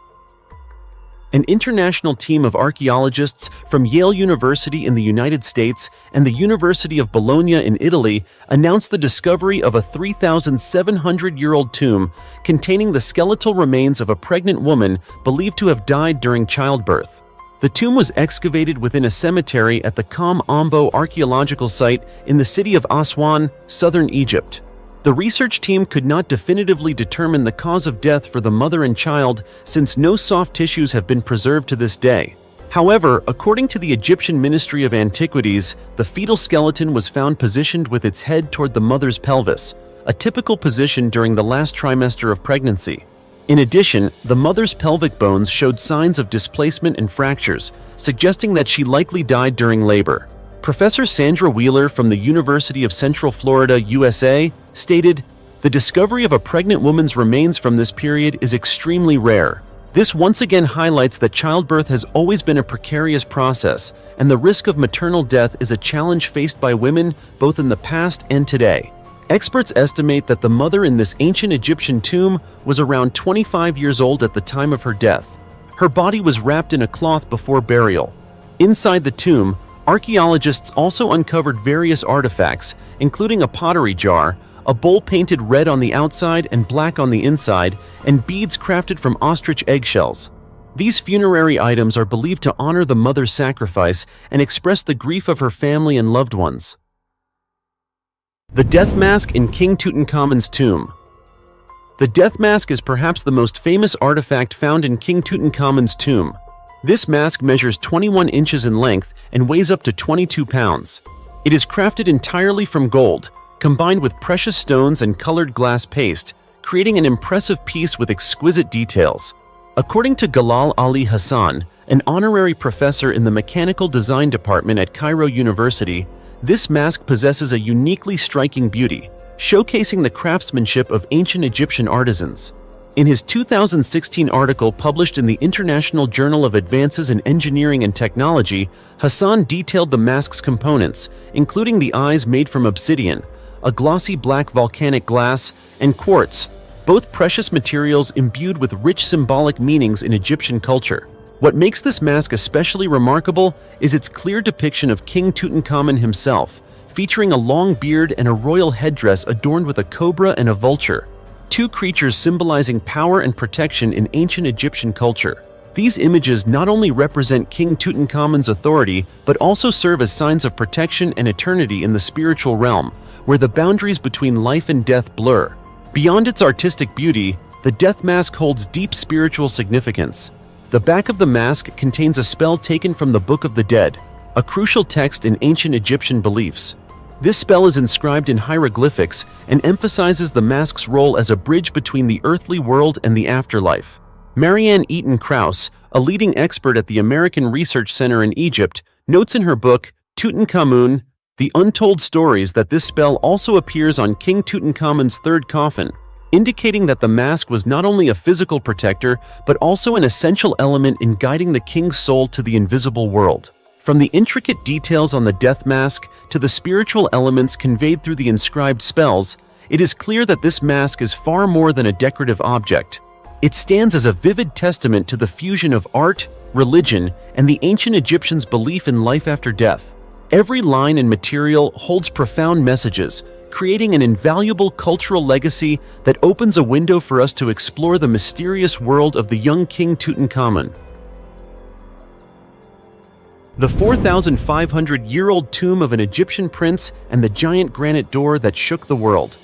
An international team of archaeologists from Yale University in the United States and the University of Bologna in Italy announced the discovery of a 3,700-year-old tomb containing the skeletal remains of a pregnant woman believed to have died during childbirth. The tomb was excavated within a cemetery at the Qam Ambo archaeological site in the city of Aswan, southern Egypt. The research team could not definitively determine the cause of death for the mother and child since no soft tissues have been preserved to this day. However, according to the Egyptian Ministry of Antiquities, the fetal skeleton was found positioned with its head toward the mother's pelvis, a typical position during the last trimester of pregnancy. In addition, the mother's pelvic bones showed signs of displacement and fractures, suggesting that she likely died during labor. Professor Sandra Wheeler from the University of Central Florida, USA, stated, "The discovery of a pregnant woman's remains from this period is extremely rare. This once again highlights that childbirth has always been a precarious process, and the risk of maternal death is a challenge faced by women both in the past and today." Experts estimate that the mother in this ancient Egyptian tomb was around 25 years old at the time of her death. Her body was wrapped in a cloth before burial. Inside the tomb, archaeologists also uncovered various artifacts, including a pottery jar, a bowl painted red on the outside and black on the inside, and beads crafted from ostrich eggshells. These funerary items are believed to honor the mother's sacrifice and express the grief of her family and loved ones. The death mask in King Tutankhamun's tomb. The death mask is perhaps the most famous artifact found in King Tutankhamun's tomb. This mask measures 21 inches in length and weighs up to 22 pounds. It is crafted entirely from gold, combined with precious stones and colored glass paste, creating an impressive piece with exquisite details. According to Galal Ali Hassan, an honorary professor in the mechanical design department at Cairo University, this mask possesses a uniquely striking beauty, showcasing the craftsmanship of ancient Egyptian artisans. In his 2016 article published in the International Journal of Advances in Engineering and Technology, Hassan detailed the mask's components, including the eyes made from obsidian, a glossy black volcanic glass, and quartz, both precious materials imbued with rich symbolic meanings in Egyptian culture. What makes this mask especially remarkable is its clear depiction of King Tutankhamun himself, featuring a long beard and a royal headdress adorned with a cobra and a vulture, two creatures symbolizing power and protection in ancient Egyptian culture. These images not only represent King Tutankhamun's authority, but also serve as signs of protection and eternity in the spiritual realm, where the boundaries between life and death blur. Beyond its artistic beauty, the death mask holds deep spiritual significance. The back of the mask contains a spell taken from the Book of the Dead, a crucial text in ancient Egyptian beliefs. This spell is inscribed in hieroglyphics and emphasizes the mask's role as a bridge between the earthly world and the afterlife. Marianne Eaton Krauss, a leading expert at the American Research Center in Egypt, notes in her book, Tutankhamun, The Untold Stories, that this spell also appears on King Tutankhamun's third coffin, indicating that the mask was not only a physical protector, but also an essential element in guiding the king's soul to the invisible world. From the intricate details on the death mask to the spiritual elements conveyed through the inscribed spells, it is clear that this mask is far more than a decorative object. It stands as a vivid testament to the fusion of art, religion, and the ancient Egyptians' belief in life after death. Every line and material holds profound messages, creating an invaluable cultural legacy that opens a window for us to explore the mysterious world of the young King Tutankhamun. The 4,500-year-old tomb of an Egyptian prince and the giant granite door that shook the world.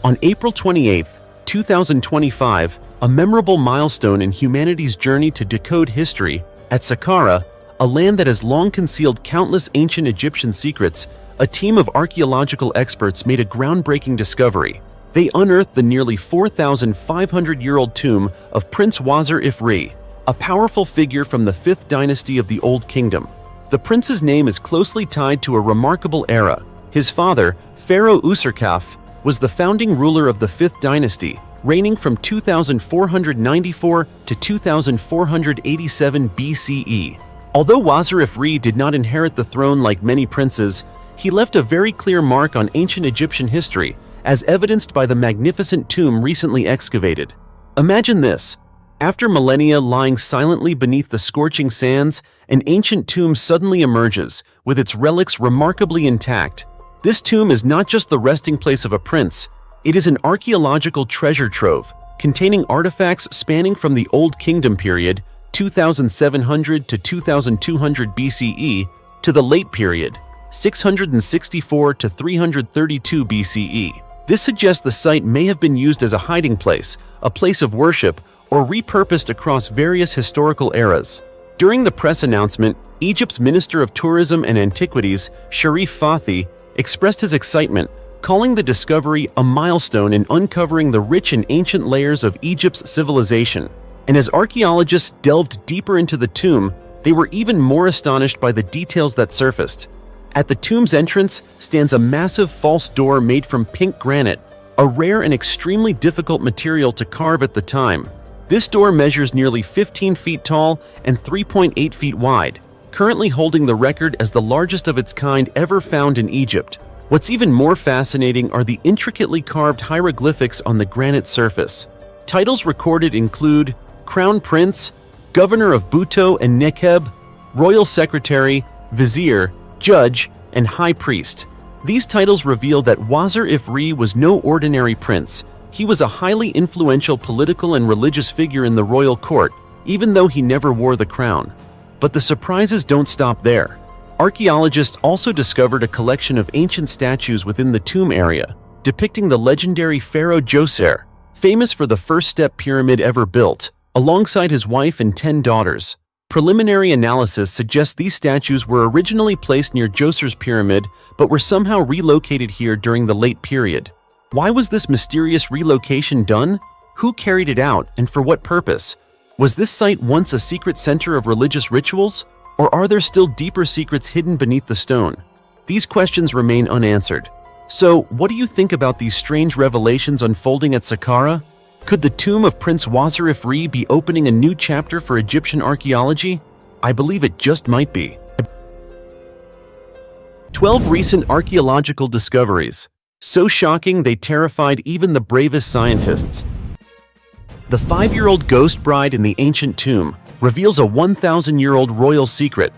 On April 28, 2025, a memorable milestone in humanity's journey to decode history, at Saqqara, a land that has long concealed countless ancient Egyptian secrets, a team of archaeological experts made a groundbreaking discovery. They unearthed the nearly 4,500-year-old tomb of Prince Wazir-Ifri, a powerful figure from the 5th dynasty of the Old Kingdom. The prince's name is closely tied to a remarkable era. His father, Pharaoh Userkaf, was the founding ruler of the 5th dynasty, reigning from 2494 to 2487 BCE. Although Wazir-Ifri did not inherit the throne like many princes, he left a very clear mark on ancient Egyptian history, as evidenced by the magnificent tomb recently excavated. Imagine this. After millennia lying silently beneath the scorching sands, an ancient tomb suddenly emerges, with its relics remarkably intact. This tomb is not just the resting place of a prince, it is an archaeological treasure trove, containing artifacts spanning from the Old Kingdom period, 2700 to 2200 BCE, to the Late period, 664 to 332 BCE. This suggests the site may have been used as a hiding place, a place of worship, or repurposed across various historical eras. During the press announcement, Egypt's Minister of Tourism and Antiquities, Sharif Fathi, expressed his excitement, calling the discovery a milestone in uncovering the rich and ancient layers of Egypt's civilization. And as archaeologists delved deeper into the tomb, they were even more astonished by the details that surfaced. At the tomb's entrance stands a massive false door made from pink granite, a rare and extremely difficult material to carve at the time. This door measures nearly 15 feet tall and 3.8 feet wide, currently holding the record as the largest of its kind ever found in Egypt. What's even more fascinating are the intricately carved hieroglyphics on the granite surface. Titles recorded include Crown Prince, Governor of Buto and Nekeb, Royal Secretary, Vizier, Judge, and High Priest. These titles reveal that Wazir-Ifri was no ordinary prince. He was a highly influential political and religious figure in the royal court, even though he never wore the crown. But the surprises don't stop there. Archaeologists also discovered a collection of ancient statues within the tomb area, depicting the legendary pharaoh Djoser, famous for the first step pyramid ever built, alongside his wife and 10 daughters. Preliminary analysis suggests these statues were originally placed near Djoser's pyramid, but were somehow relocated here during the late period. Why was this mysterious relocation done? Who carried it out, and for what purpose? Was this site once a secret center of religious rituals? Or are there still deeper secrets hidden beneath the stone? These questions remain unanswered. So, what do you think about these strange revelations unfolding at Saqqara? Could the tomb of Prince Wazir-Ifri be opening a new chapter for Egyptian archaeology? I believe it just might be. 12 recent archaeological discoveries. So shocking they terrified even the bravest scientists. The 5-year-old ghost bride in the ancient tomb reveals a 1,000-year-old royal secret.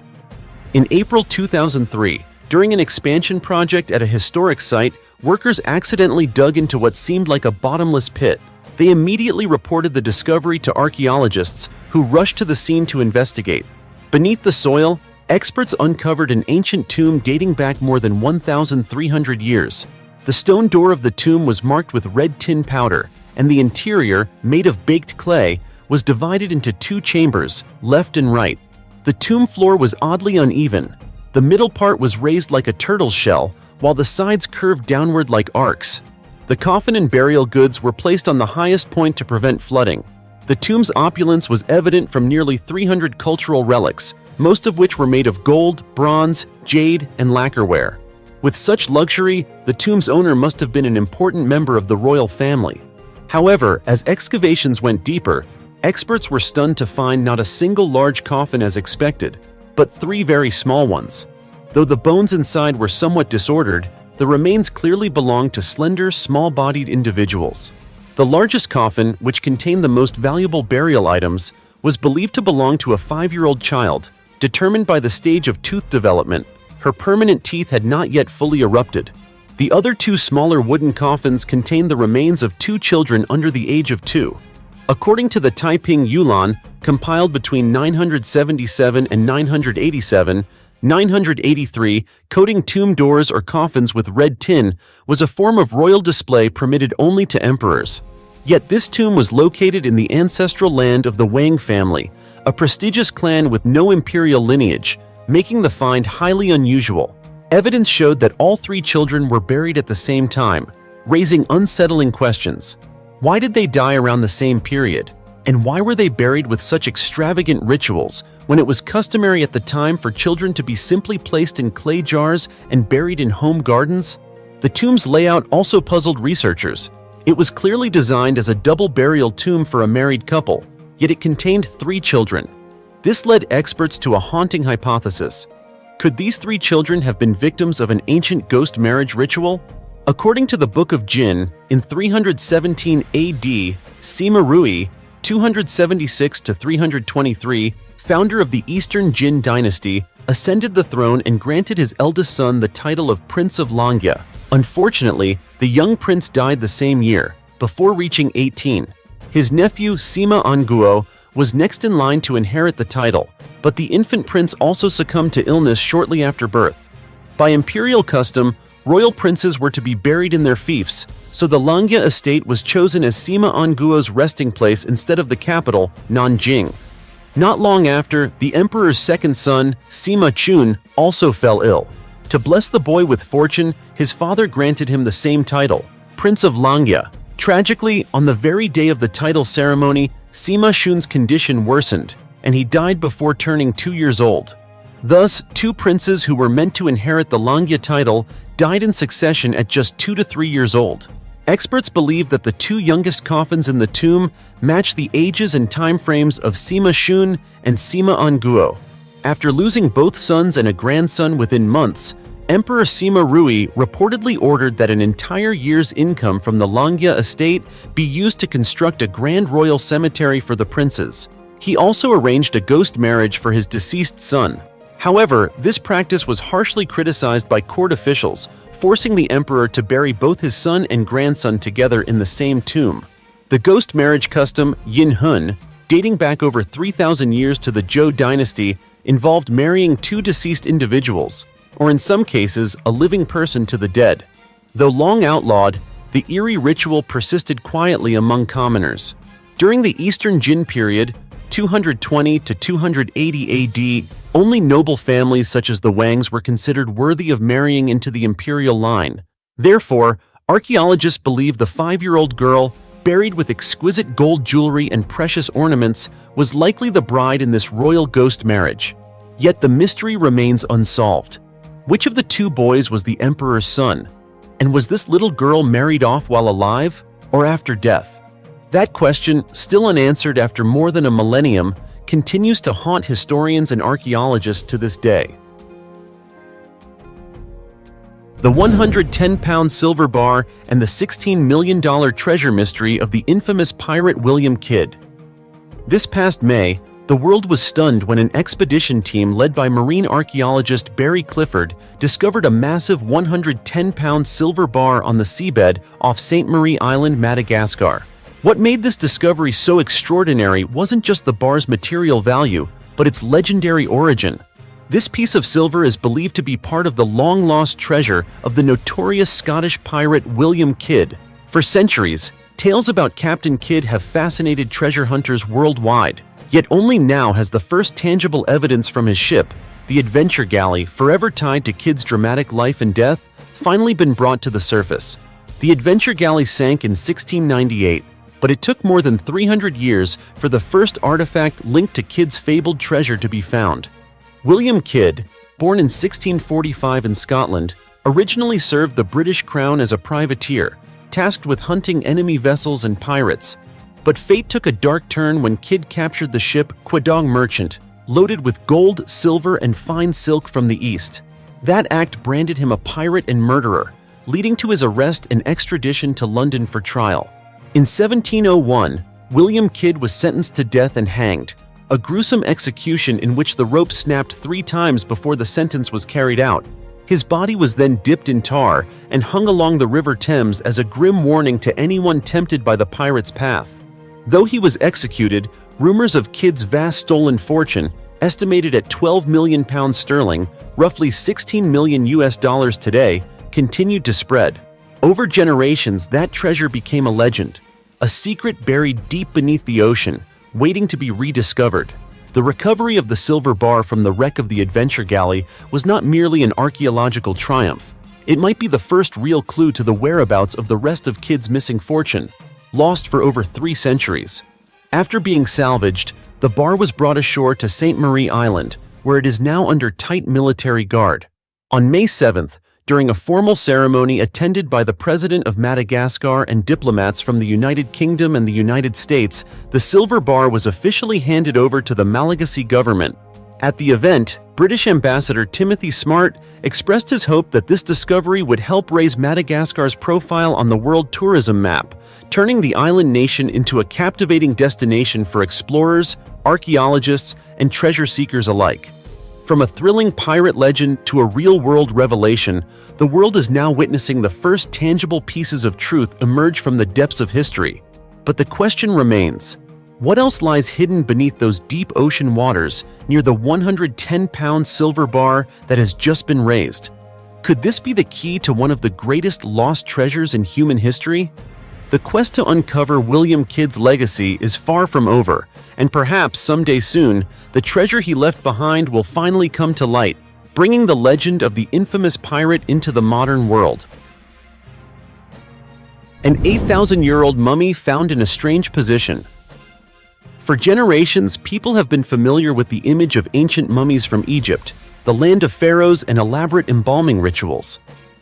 In April 2003, during an expansion project at a historic site, workers accidentally dug into what seemed like a bottomless pit. They immediately reported the discovery to archaeologists, who rushed to the scene to investigate. Beneath the soil, experts uncovered an ancient tomb dating back more than 1,300 years. The stone door of the tomb was marked with red tin powder, and the interior, made of baked clay, was divided into 2 chambers, left and right. The tomb floor was oddly uneven. The middle part was raised like a turtle's shell, while the sides curved downward like arcs. The coffin and burial goods were placed on the highest point to prevent flooding. The tomb's opulence was evident from nearly 300 cultural relics, most of which were made of gold, bronze, jade, and lacquerware. With such luxury, the tomb's owner must have been an important member of the royal family. However, as excavations went deeper, experts were stunned to find not a single large coffin as expected, but 3 very small ones. Though the bones inside were somewhat disordered, the remains clearly belonged to slender, small-bodied individuals. The largest coffin, which contained the most valuable burial items, was believed to belong to a 5-year-old child, determined by the stage of tooth development. Her permanent teeth had not yet fully erupted. The other 2 smaller wooden coffins contained the remains of 2 children under the age of 2. According to the Taiping Yulan, compiled between 977 and 987, 983, coating tomb doors or coffins with red tin was a form of royal display permitted only to emperors. Yet this tomb was located in the ancestral land of the Wang family, a prestigious clan with no imperial lineage, making the find highly unusual. Evidence showed that all 3 children were buried at the same time, raising unsettling questions. Why did they die around the same period? And why were they buried with such extravagant rituals when it was customary at the time for children to be simply placed in clay jars and buried in home gardens? The tomb's layout also puzzled researchers. It was clearly designed as a double burial tomb for a married couple, yet it contained 3 children. This led experts to a haunting hypothesis. Could these 3 children have been victims of an ancient ghost marriage ritual? According to the Book of Jinn, in 317 AD, Sima Rui, 276 to 323, founder of the Eastern Jin dynasty, ascended the throne and granted his eldest son the title of Prince of Langya. Unfortunately, the young prince died the same year, before reaching 18. His nephew Sima Anguo was next in line to inherit the title, but the infant prince also succumbed to illness shortly after birth. By imperial custom, royal princes were to be buried in their fiefs, so the Langya estate was chosen as Sima Anguo's resting place instead of the capital, Nanjing. Not long after, the emperor's second son, Sima Chun, also fell ill. To bless the boy with fortune, his father granted him the same title, Prince of Langya. Tragically, on the very day of the title ceremony, Sima Chun's condition worsened, and he died before turning 2 years old. Thus, 2 princes who were meant to inherit the Langya title died in succession at just 2 to 3 years old. Experts believe that the 2 youngest coffins in the tomb match the ages and time frames of Sima Chun and Sima Anguo. After losing both sons and a grandson within months, Emperor Sima Rui reportedly ordered that an entire year's income from the Langya estate be used to construct a grand royal cemetery for the princes. He also arranged a ghost marriage for his deceased son. However, this practice was harshly criticized by court officials, forcing the emperor to bury both his son and grandson together in the same tomb. The ghost marriage custom, Yin Hun, dating back over 3,000 years to the Zhou dynasty, involved marrying 2 deceased individuals, or in some cases, a living person to the dead. Though long outlawed, the eerie ritual persisted quietly among commoners. During the Eastern Jin period, 220 to 280 AD, only noble families such as the Wangs were considered worthy of marrying into the imperial line. Therefore, archaeologists believe the 5-year-old girl, buried with exquisite gold jewelry and precious ornaments, was likely the bride in this royal ghost marriage. Yet the mystery remains unsolved. Which of the 2 boys was the emperor's son? And was this little girl married off while alive, or after death? That question, still unanswered after more than a millennium, continues to haunt historians and archaeologists to this day. The 110-pound silver bar and the $16 million treasure mystery of the infamous pirate William Kidd. This past May, the world was stunned when an expedition team led by marine archaeologist Barry Clifford discovered a massive 110-pound silver bar on the seabed off Sainte Marie Island, Madagascar. What made this discovery so extraordinary wasn't just the bar's material value, but its legendary origin. This piece of silver is believed to be part of the long-lost treasure of the notorious Scottish pirate William Kidd. For centuries, tales about Captain Kidd have fascinated treasure hunters worldwide. Yet only now has the first tangible evidence from his ship, the Adventure Galley, forever tied to Kidd's dramatic life and death, finally been brought to the surface. The Adventure Galley sank in 1698, but it took more than 300 years for the first artifact linked to Kidd's fabled treasure to be found. William Kidd, born in 1645 in Scotland, originally served the British Crown as a privateer, tasked with hunting enemy vessels and pirates. But fate took a dark turn when Kidd captured the ship Quedagh Merchant, loaded with gold, silver, and fine silk from the east. That act branded him a pirate and murderer, leading to his arrest and extradition to London for trial. In 1701, William Kidd was sentenced to death and hanged, a gruesome execution in which the rope snapped 3 times before the sentence was carried out. His body was then dipped in tar and hung along the River Thames as a grim warning to anyone tempted by the pirate's path. Though he was executed, rumors of Kidd's vast stolen fortune, estimated at £12 million sterling, roughly $16 million today, continued to spread. Over generations, that treasure became a legend, a secret buried deep beneath the ocean, waiting to be rediscovered. The recovery of the silver bar from the wreck of the Adventure Galley was not merely an archaeological triumph. It might be the first real clue to the whereabouts of the rest of Kidd's missing fortune, lost for over 3 centuries. After being salvaged, the bar was brought ashore to Sainte Marie Island, where it is now under tight military guard. On May 7th, During a formal ceremony attended by the President of Madagascar and diplomats from the United Kingdom and the United States, the silver bar was officially handed over to the Malagasy government. At the event, British Ambassador Timothy Smart expressed his hope that this discovery would help raise Madagascar's profile on the world tourism map, turning the island nation into a captivating destination for explorers, archaeologists, and treasure seekers alike. From a thrilling pirate legend to a real-world revelation, the world is now witnessing the first tangible pieces of truth emerge from the depths of history. But the question remains, what else lies hidden beneath those deep ocean waters near the 110-pound silver bar that has just been raised? Could this be the key to one of the greatest lost treasures in human history? The quest to uncover William Kidd's legacy is far from over, and perhaps someday soon, the treasure he left behind will finally come to light, bringing the legend of the infamous pirate into the modern world. An 8,000-year-old mummy found in a strange position. For generations, people have been familiar with the image of ancient mummies from Egypt, the land of pharaohs and elaborate embalming rituals.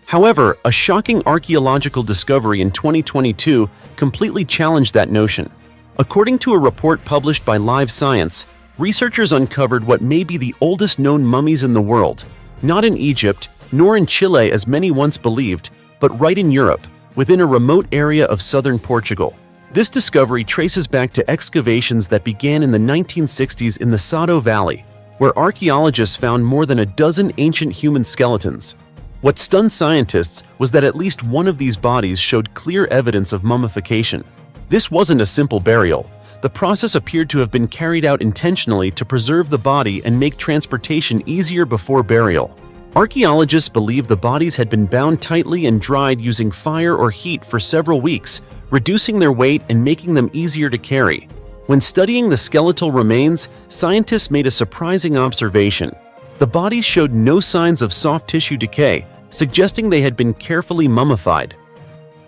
However, a shocking archaeological discovery in 2022 completely challenged that notion. According to a report published by Live Science, researchers uncovered what may be the oldest known mummies in the world, not in Egypt, nor in Chile as many once believed, but right in Europe, within a remote area of southern Portugal. This discovery traces back to excavations that began in the 1960s in the Sado Valley, where archaeologists found more than a dozen ancient human skeletons. What stunned scientists was that at least one of these bodies showed clear evidence of mummification. This wasn't a simple burial. The process appeared to have been carried out intentionally to preserve the body and make transportation easier before burial. Archaeologists believe the bodies had been bound tightly and dried using fire or heat for several weeks, reducing their weight and making them easier to carry. When studying the skeletal remains, scientists made a surprising observation. The bodies showed no signs of soft tissue decay, suggesting they had been carefully mummified.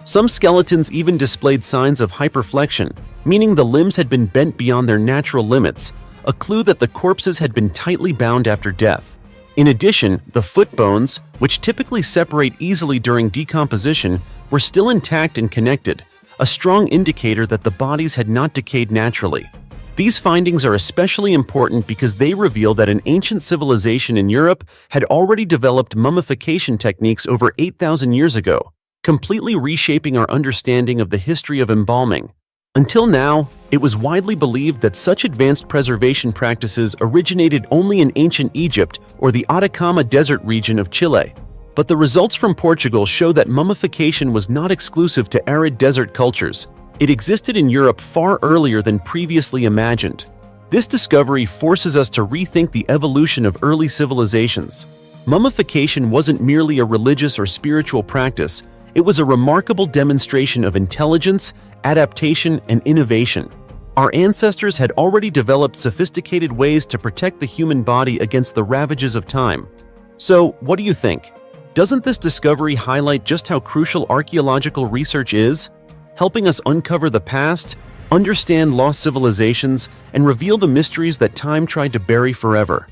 Some skeletons even displayed signs of hyperflexion, meaning the limbs had been bent beyond their natural limits, a clue that the corpses had been tightly bound after death. In addition, the foot bones, which typically separate easily during decomposition, were still intact and connected, a strong indicator that the bodies had not decayed naturally. These findings are especially important because they reveal that an ancient civilization in Europe had already developed mummification techniques over 8,000 years ago, completely reshaping our understanding of the history of embalming. Until now, it was widely believed that such advanced preservation practices originated only in ancient Egypt or the Atacama Desert region of Chile. But the results from Portugal show that mummification was not exclusive to arid desert cultures. It existed in Europe far earlier than previously imagined. This discovery forces us to rethink the evolution of early civilizations. Mummification wasn't merely a religious or spiritual practice, it was a remarkable demonstration of intelligence, adaptation, and innovation. Our ancestors had already developed sophisticated ways to protect the human body against the ravages of time. So, what do you think? Doesn't this discovery highlight just how crucial archaeological research is? Helping us uncover the past, understand lost civilizations, and reveal the mysteries that time tried to bury forever.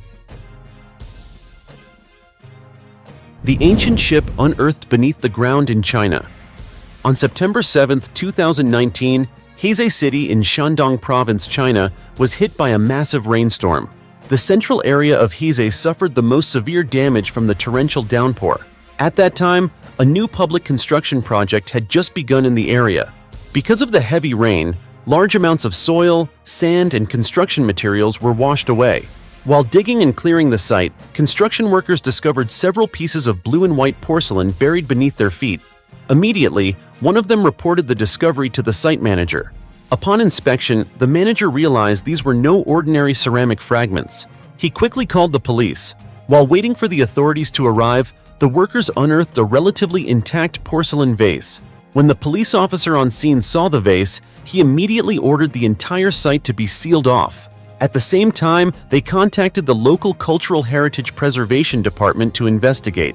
The ancient ship unearthed beneath the ground in China. On September 7, 2019, Heizei City in Shandong Province, China, was hit by a massive rainstorm. The central area of Heizei suffered the most severe damage from the torrential downpour. At that time, a new public construction project had just begun in the area. Because of the heavy rain, large amounts of soil, sand, and construction materials were washed away. While digging and clearing the site, construction workers discovered several pieces of blue and white porcelain buried beneath their feet. Immediately, one of them reported the discovery to the site manager. Upon inspection, the manager realized these were no ordinary ceramic fragments. He quickly called the police. While waiting for the authorities to arrive, the workers unearthed a relatively intact porcelain vase. When the police officer on scene saw the vase, he immediately ordered the entire site to be sealed off. At the same time, they contacted the local Cultural Heritage Preservation Department to investigate.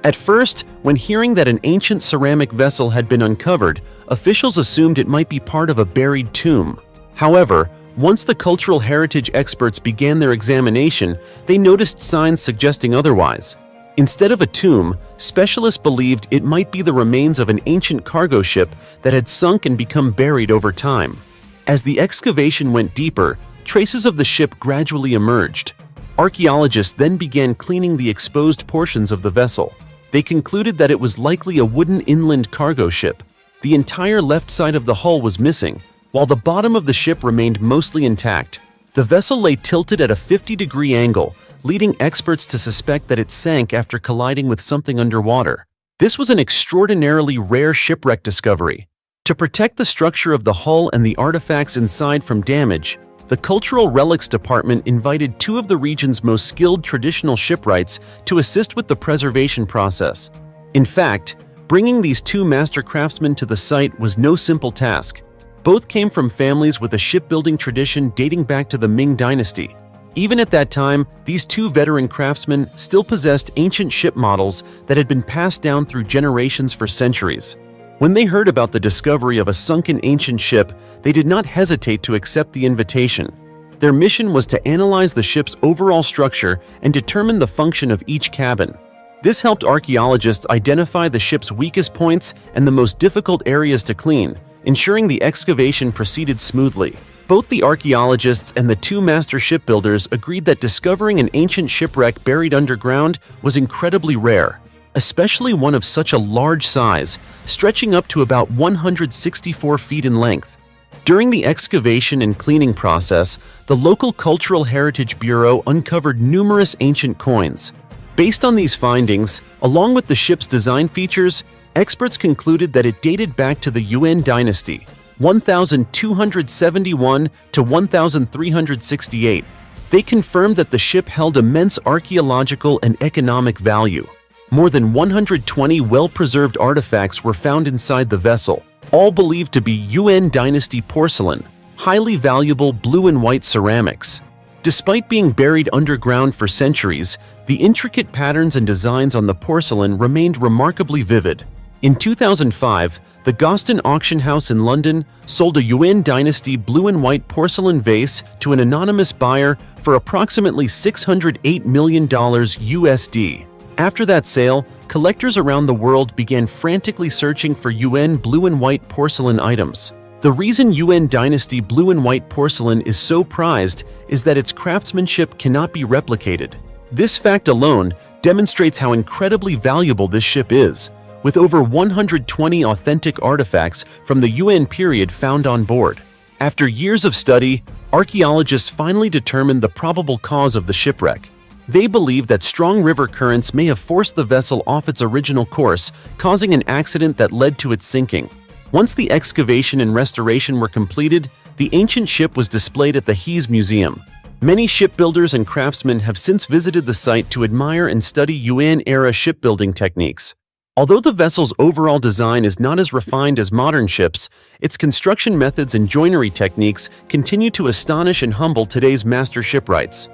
At first, when hearing that an ancient ceramic vessel had been uncovered, officials assumed it might be part of a buried tomb. However, once the cultural heritage experts began their examination, they noticed signs suggesting otherwise. Instead of a tomb, specialists believed it might be the remains of an ancient cargo ship that had sunk and become buried over time. As the excavation went deeper, traces of the ship gradually emerged. Archaeologists then began cleaning the exposed portions of the vessel. They concluded that it was likely a wooden inland cargo ship. The entire left side of the hull was missing, while the bottom of the ship remained mostly intact. The vessel lay tilted at a 50-degree angle, leading experts to suspect that it sank after colliding with something underwater. This was an extraordinarily rare shipwreck discovery. To protect the structure of the hull and the artifacts inside from damage, the Cultural Relics Department invited two of the region's most skilled traditional shipwrights to assist with the preservation process. In fact, bringing these two master craftsmen to the site was no simple task. Both came from families with a shipbuilding tradition dating back to the Ming Dynasty. Even at that time, these two veteran craftsmen still possessed ancient ship models that had been passed down through generations for centuries. When they heard about the discovery of a sunken ancient ship, they did not hesitate to accept the invitation. Their mission was to analyze the ship's overall structure and determine the function of each cabin. This helped archaeologists identify the ship's weakest points and the most difficult areas to clean, ensuring the excavation proceeded smoothly. Both the archaeologists and the two master shipbuilders agreed that discovering an ancient shipwreck buried underground was incredibly rare, especially one of such a large size, stretching up to about 164 feet in length. During the excavation and cleaning process, the local Cultural Heritage Bureau uncovered numerous ancient coins. Based on these findings, along with the ship's design features, experts concluded that it dated back to the Yuan dynasty, 1271 to 1368. They confirmed that the ship held immense archaeological and economic value. More than 120 well-preserved artifacts were found inside the vessel, all believed to be Yuan dynasty porcelain, highly valuable blue and white ceramics. Despite being buried underground for centuries, the intricate patterns and designs on the porcelain remained remarkably vivid. In 2005, the Goston Auction House in London sold a Yuan dynasty blue and white porcelain vase to an anonymous buyer for approximately $608 million USD. After that sale, collectors around the world began frantically searching for Yuan blue and white porcelain items. The reason Yuan dynasty blue and white porcelain is so prized is that its craftsmanship cannot be replicated. This fact alone demonstrates how incredibly valuable this ship is, with over 120 authentic artifacts from the Yuan period found on board. After years of study, archaeologists finally determined the probable cause of the shipwreck. They believe that strong river currents may have forced the vessel off its original course, causing an accident that led to its sinking. Once the excavation and restoration were completed, the ancient ship was displayed at the Hees Museum. Many shipbuilders and craftsmen have since visited the site to admire and study Yuan-era shipbuilding techniques. Although the vessel's overall design is not as refined as modern ships, its construction methods and joinery techniques continue to astonish and humble today's master shipwrights.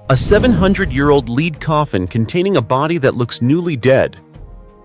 A 700-year-old lead coffin containing a body that looks newly dead.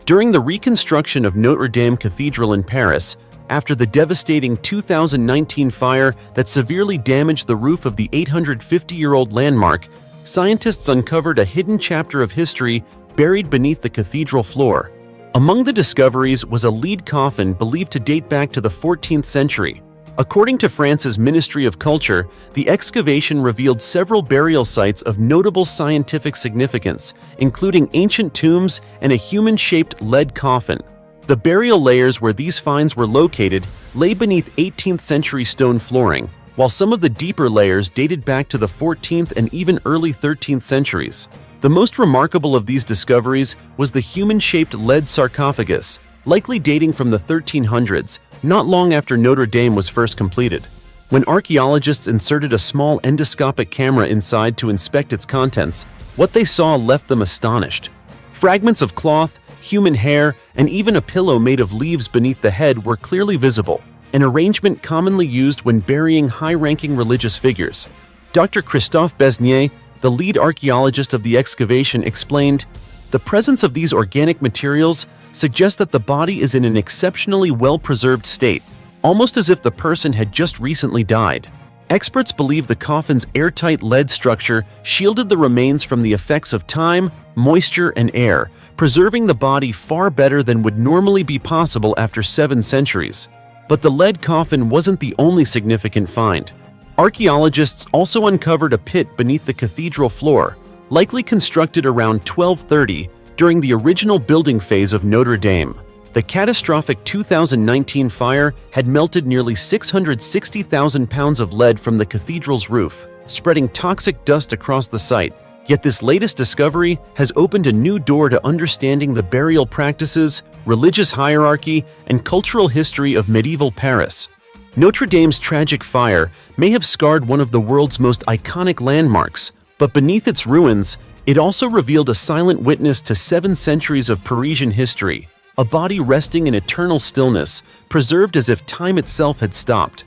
During the reconstruction of Notre Dame Cathedral in Paris, after the devastating 2019 fire that severely damaged the roof of the 850-year-old landmark, scientists uncovered a hidden chapter of history buried beneath the cathedral floor. Among the discoveries was a lead coffin believed to date back to the 14th century. According to France's Ministry of Culture, the excavation revealed several burial sites of notable scientific significance, including ancient tombs and a human-shaped lead coffin. The burial layers where these finds were located lay beneath 18th-century stone flooring, while some of the deeper layers dated back to the 14th and even early 13th centuries. The most remarkable of these discoveries was the human-shaped lead sarcophagus, likely dating from the 1300s, not long after Notre Dame was first completed. When archaeologists inserted a small endoscopic camera inside to inspect its contents, what they saw left them astonished. Fragments of cloth, human hair, and even a pillow made of leaves beneath the head were clearly visible, an arrangement commonly used when burying high-ranking religious figures. Dr. Christophe Besnier, the lead archaeologist of the excavation, explained, "The presence of these organic materials suggests that the body is in an exceptionally well-preserved state, almost as if the person had just recently died." Experts believe the coffin's airtight lead structure shielded the remains from the effects of time, moisture, and air, preserving the body far better than would normally be possible after 7 centuries. But the lead coffin wasn't the only significant find. Archaeologists also uncovered a pit beneath the cathedral floor, likely constructed around 1230 during the original building phase of Notre Dame. The catastrophic 2019 fire had melted nearly 660,000 pounds of lead from the cathedral's roof, spreading toxic dust across the site. Yet this latest discovery has opened a new door to understanding the burial practices, religious hierarchy, and cultural history of medieval Paris. Notre Dame's tragic fire may have scarred one of the world's most iconic landmarks, but beneath its ruins, it also revealed a silent witness to 7 centuries of Parisian history, a body resting in eternal stillness, preserved as if time itself had stopped.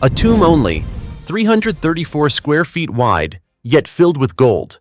A tomb only, 334 square feet wide, yet filled with gold.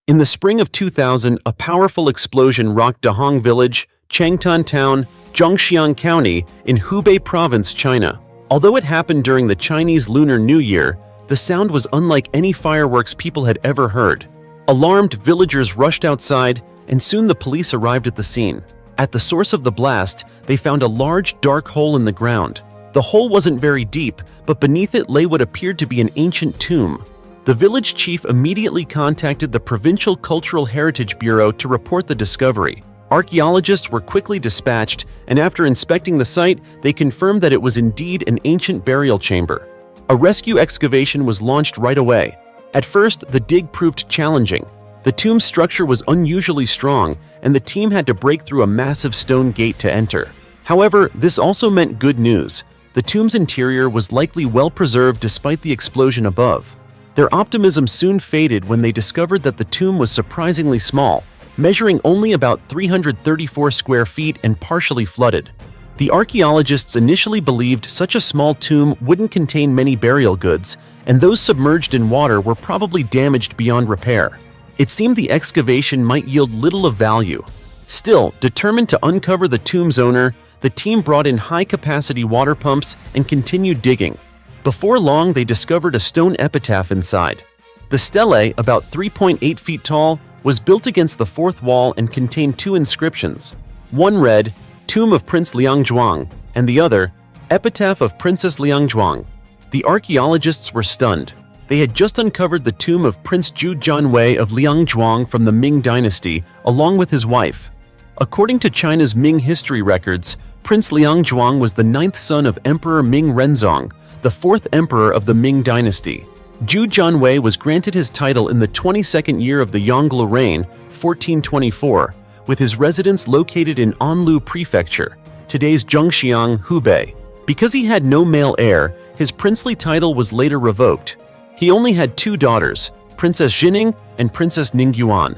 In the spring of 2000, a powerful explosion rocked Dahong Village, Changtan Town, Zhongxiang County, in Hubei Province, China. Although it happened during the Chinese Lunar New Year, the sound was unlike any fireworks people had ever heard. Alarmed, villagers rushed outside, and soon the police arrived at the scene. At the source of the blast, they found a large, dark hole in the ground. The hole wasn't very deep, but beneath it lay what appeared to be an ancient tomb. The village chief immediately contacted the Provincial Cultural Heritage Bureau to report the discovery. Archaeologists were quickly dispatched, and after inspecting the site, they confirmed that it was indeed an ancient burial chamber. A rescue excavation was launched right away. At first, the dig proved challenging. The tomb's structure was unusually strong, and the team had to break through a massive stone gate to enter. However, this also meant good news. The tomb's interior was likely well preserved despite the explosion above. Their optimism soon faded when they discovered that the tomb was surprisingly small, measuring only about 334 square feet and partially flooded. The archaeologists initially believed such a small tomb wouldn't contain many burial goods, and those submerged in water were probably damaged beyond repair. It seemed the excavation might yield little of value. Still, determined to uncover the tomb's owner, the team brought in high-capacity water pumps and continued digging. Before long, they discovered a stone epitaph inside. The stele, about 3.8 feet tall, was built against the fourth wall and contained 2 inscriptions. One read, "Tomb of Prince Liangzhuang," and the other, "Epitaph of Princess Liangzhuang." The archaeologists were stunned. They had just uncovered the tomb of Prince Zhu Jianwei of Liangzhuang from the Ming dynasty, along with his wife. According to China's Ming history records, Prince Liangzhuang was the 9th son of Emperor Ming Renzong, the 4th emperor of the Ming dynasty. Zhu Jianwei was granted his title in the 22nd year of the Yongle reign, 1424, with his residence located in Anlu Prefecture, today's Zhongxiang, Hubei. Because he had no male heir, his princely title was later revoked. He only had 2 daughters, Princess Jining and Princess Ningyuan.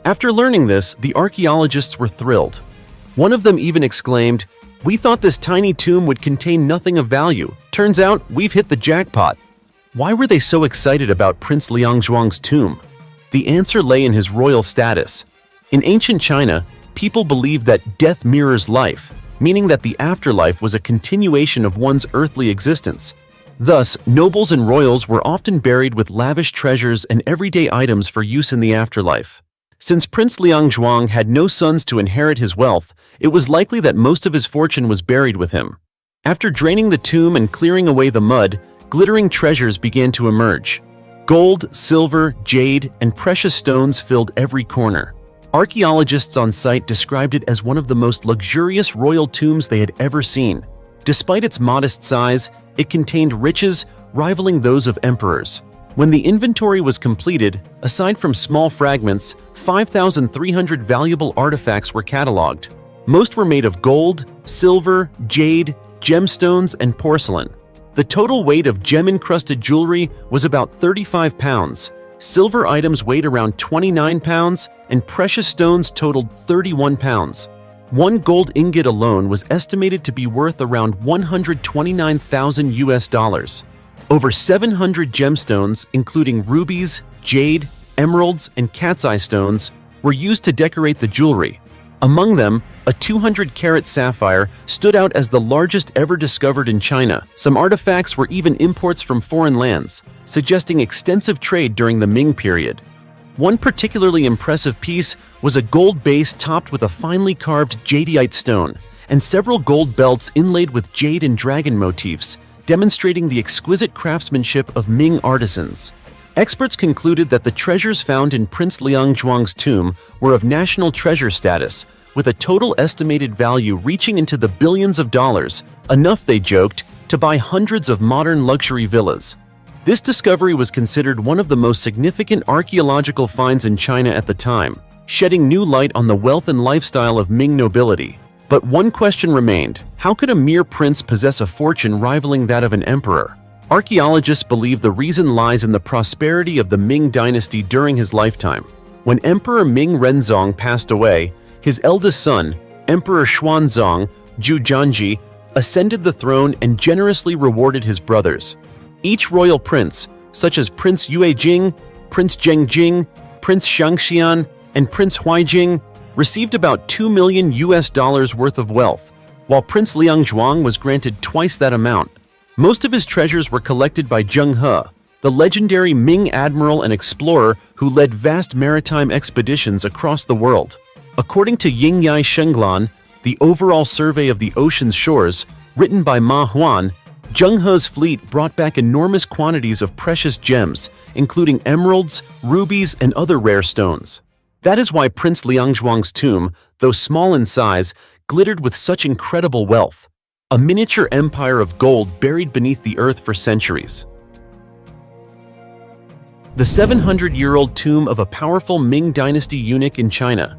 After learning this, the archaeologists were thrilled. One of them even exclaimed, "We thought this tiny tomb would contain nothing of value. Turns out, we've hit the jackpot." Why were they so excited about Prince Liangzhuang's tomb? The answer lay in his royal status. In ancient China, people believed that death mirrors life, meaning that the afterlife was a continuation of one's earthly existence. Thus, nobles and royals were often buried with lavish treasures and everyday items for use in the afterlife. Since Prince Liangzhuang had no sons to inherit his wealth, it was likely that most of his fortune was buried with him. After draining the tomb and clearing away the mud, glittering treasures began to emerge. Gold, silver, jade, and precious stones filled every corner. Archaeologists on site described it as one of the most luxurious royal tombs they had ever seen. Despite its modest size, it contained riches rivaling those of emperors. When the inventory was completed, aside from small fragments, 5,300 valuable artifacts were cataloged. Most were made of gold, silver, jade, gemstones, and porcelain. The total weight of gem-encrusted jewelry was about 35 pounds. Silver items weighed around 29 pounds, and precious stones totaled 31 pounds. One gold ingot alone was estimated to be worth around $129,000 US. Over 700 gemstones, including rubies, jade, emeralds, and cat's eye stones, were used to decorate the jewelry. Among them, a 200-carat sapphire stood out as the largest ever discovered in China. Some artifacts were even imports from foreign lands, suggesting extensive trade during the Ming period. One particularly impressive piece was a gold base topped with a finely carved jadeite stone, and several gold belts inlaid with jade and dragon motifs, demonstrating the exquisite craftsmanship of Ming artisans. Experts concluded that the treasures found in Prince Liangzhuang's tomb were of national treasure status, with a total estimated value reaching into the billions of dollars, enough, they joked, to buy hundreds of modern luxury villas. This discovery was considered one of the most significant archaeological finds in China at the time, shedding new light on the wealth and lifestyle of Ming nobility. But one question remained: how could a mere prince possess a fortune rivaling that of an emperor? Archaeologists believe the reason lies in the prosperity of the Ming dynasty during his lifetime. When Emperor Ming Renzong passed away, his eldest son, Emperor Xuanzong Zhujianji, ascended the throne and generously rewarded his brothers. Each royal prince, such as Prince Yuejing, Prince Zhengjing, Prince Shangxian, and Prince Huaijing, received about $2 million worth of wealth, while Prince Liangzhuang was granted twice that amount. Most of his treasures were collected by Zheng He, the legendary Ming admiral and explorer who led vast maritime expeditions across the world. According to Yingyai Shenglan, the overall survey of the ocean's shores, written by Ma Huan, Zheng He's fleet brought back enormous quantities of precious gems, including emeralds, rubies, and other rare stones. That is why Prince Liangzhuang's tomb, though small in size, glittered with such incredible wealth. A miniature empire of gold buried beneath the earth for centuries. The 700-year-old tomb of a powerful Ming dynasty eunuch in China.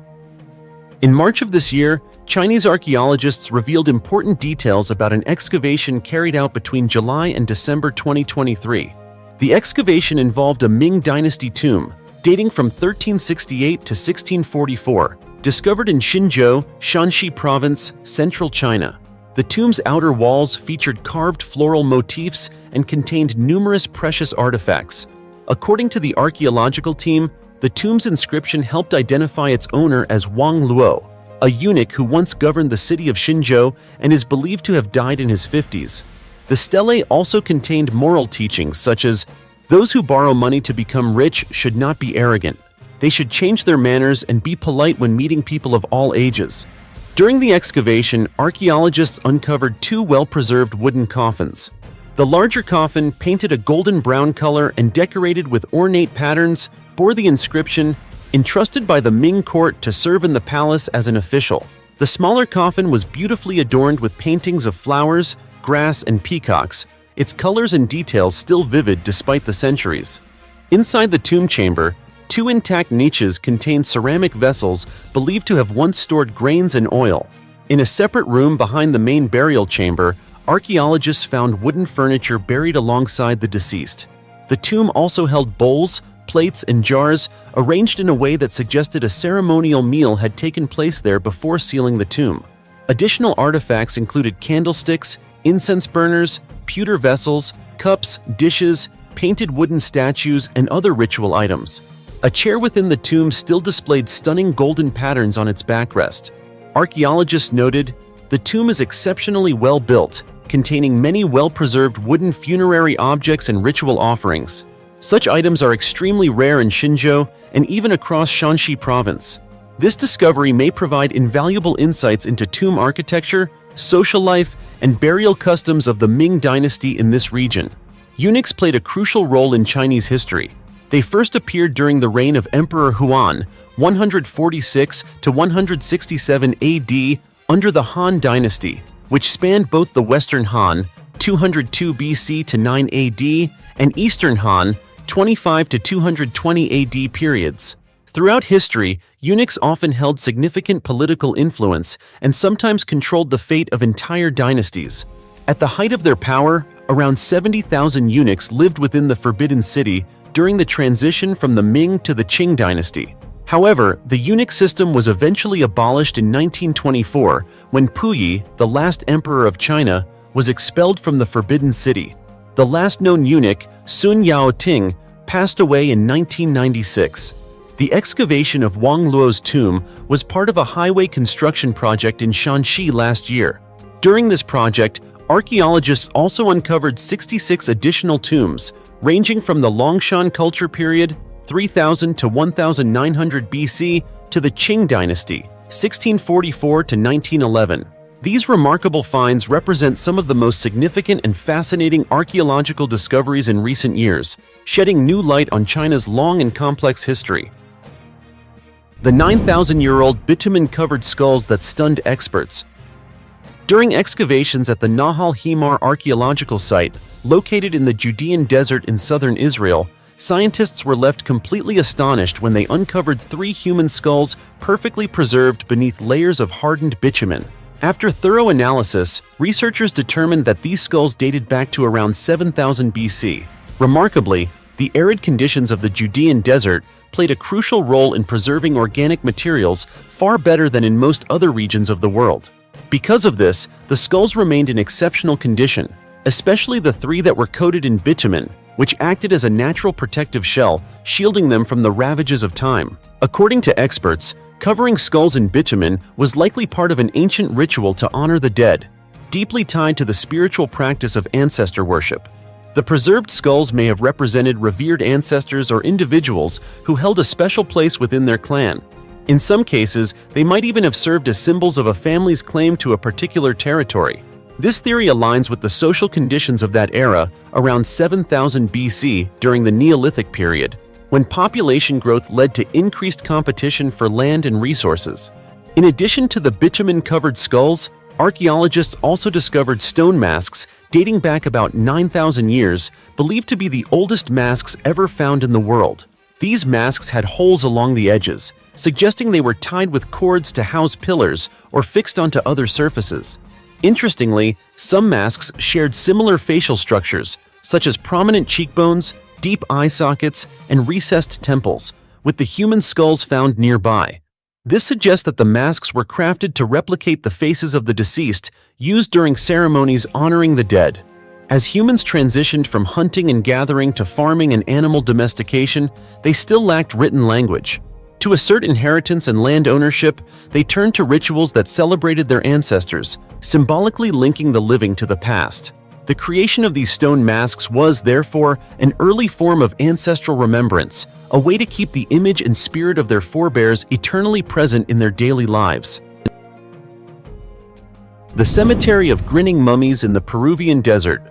In March of this year, Chinese archaeologists revealed important details about an excavation carried out between July and December 2023. The excavation involved a Ming dynasty tomb, dating from 1368 to 1644, discovered in Xinzhou, Shanxi Province, central China. The tomb's outer walls featured carved floral motifs and contained numerous precious artifacts. According to the archaeological team, the tomb's inscription helped identify its owner as Wang Luo, a eunuch who once governed the city of Xinzhou and is believed to have died in his 50s. The stele also contained moral teachings such as, those who borrow money to become rich should not be arrogant. They should change their manners and be polite when meeting people of all ages. During the excavation, archaeologists uncovered two well-preserved wooden coffins. The larger coffin, painted a golden brown color and decorated with ornate patterns, bore the inscription, "Entrusted by the Ming court to serve in the palace as an official." The smaller coffin was beautifully adorned with paintings of flowers, grass, and peacocks, its colors and details still vivid despite the centuries. Inside the tomb chamber, two intact niches contain ceramic vessels believed to have once stored grains and oil. In a separate room behind the main burial chamber, archaeologists found wooden furniture buried alongside the deceased. The tomb also held bowls, plates, and jars, arranged in a way that suggested a ceremonial meal had taken place there before sealing the tomb. Additional artifacts included candlesticks, incense burners, pewter vessels, cups, dishes, painted wooden statues, and other ritual items. A chair within the tomb still displayed stunning golden patterns on its backrest. Archaeologists noted, the tomb is exceptionally well built, containing many well-preserved wooden funerary objects and ritual offerings. Such items are extremely rare in Xinzhou and even across Shanxi Province. This discovery may provide invaluable insights into tomb architecture, social life, and burial customs of the Ming dynasty in this region. Eunuchs played a crucial role in Chinese history. They first appeared during the reign of Emperor Huan, 146 to 167 AD, under the Han dynasty, which spanned both the Western Han, 202 BC to 9 AD, and Eastern Han, 25 to 220 AD periods. Throughout history, eunuchs often held significant political influence and sometimes controlled the fate of entire dynasties. At the height of their power, around 70,000 eunuchs lived within the Forbidden City during the transition from the Ming to the Qing dynasty. However, the eunuch system was eventually abolished in 1924 when Puyi, the last emperor of China, was expelled from the Forbidden City. The last known eunuch, Sun Yaoting, passed away in 1996. The excavation of Wang Luo's tomb was part of a highway construction project in Shanxi last year. During this project, archaeologists also uncovered 66 additional tombs, ranging from the Longshan culture period, 3000 to 1900 BC, to the Qing dynasty, 1644 to 1911. These remarkable finds represent some of the most significant and fascinating archaeological discoveries in recent years, shedding new light on China's long and complex history. The 9,000-year-old bitumen-covered skulls that stunned experts. During excavations at the Nahal Himar archaeological site, located in the Judean desert in southern Israel, scientists were left completely astonished when they uncovered 3 human skulls perfectly preserved beneath layers of hardened bitumen. After thorough analysis, researchers determined that these skulls dated back to around 7000 BC. Remarkably, the arid conditions of the Judean desert played a crucial role in preserving organic materials far better than in most other regions of the world. Because of this, the skulls remained in exceptional condition, especially the 3 that were coated in bitumen, which acted as a natural protective shell, shielding them from the ravages of time. According to experts, covering skulls in bitumen was likely part of an ancient ritual to honor the dead, deeply tied to the spiritual practice of ancestor worship. The preserved skulls may have represented revered ancestors or individuals who held a special place within their clan. In some cases, they might even have served as symbols of a family's claim to a particular territory. This theory aligns with the social conditions of that era, around 7000 BC during the Neolithic period, when population growth led to increased competition for land and resources. In addition to the bitumen-covered skulls, archaeologists also discovered stone masks dating back about 9,000 years, believed to be the oldest masks ever found in the world. These masks had holes along the edges, suggesting they were tied with cords to house pillars or fixed onto other surfaces. Interestingly, some masks shared similar facial structures, such as prominent cheekbones, deep eye sockets, and recessed temples, with the human skulls found nearby. This suggests that the masks were crafted to replicate the faces of the deceased, used during ceremonies honoring the dead. As humans transitioned from hunting and gathering to farming and animal domestication, they still lacked written language. To assert inheritance and land ownership, they turned to rituals that celebrated their ancestors, symbolically linking the living to the past. The creation of these stone masks was, therefore, an early form of ancestral remembrance, a way to keep the image and spirit of their forebears eternally present in their daily lives. The Cemetery of Grinning Mummies in the Peruvian Desert.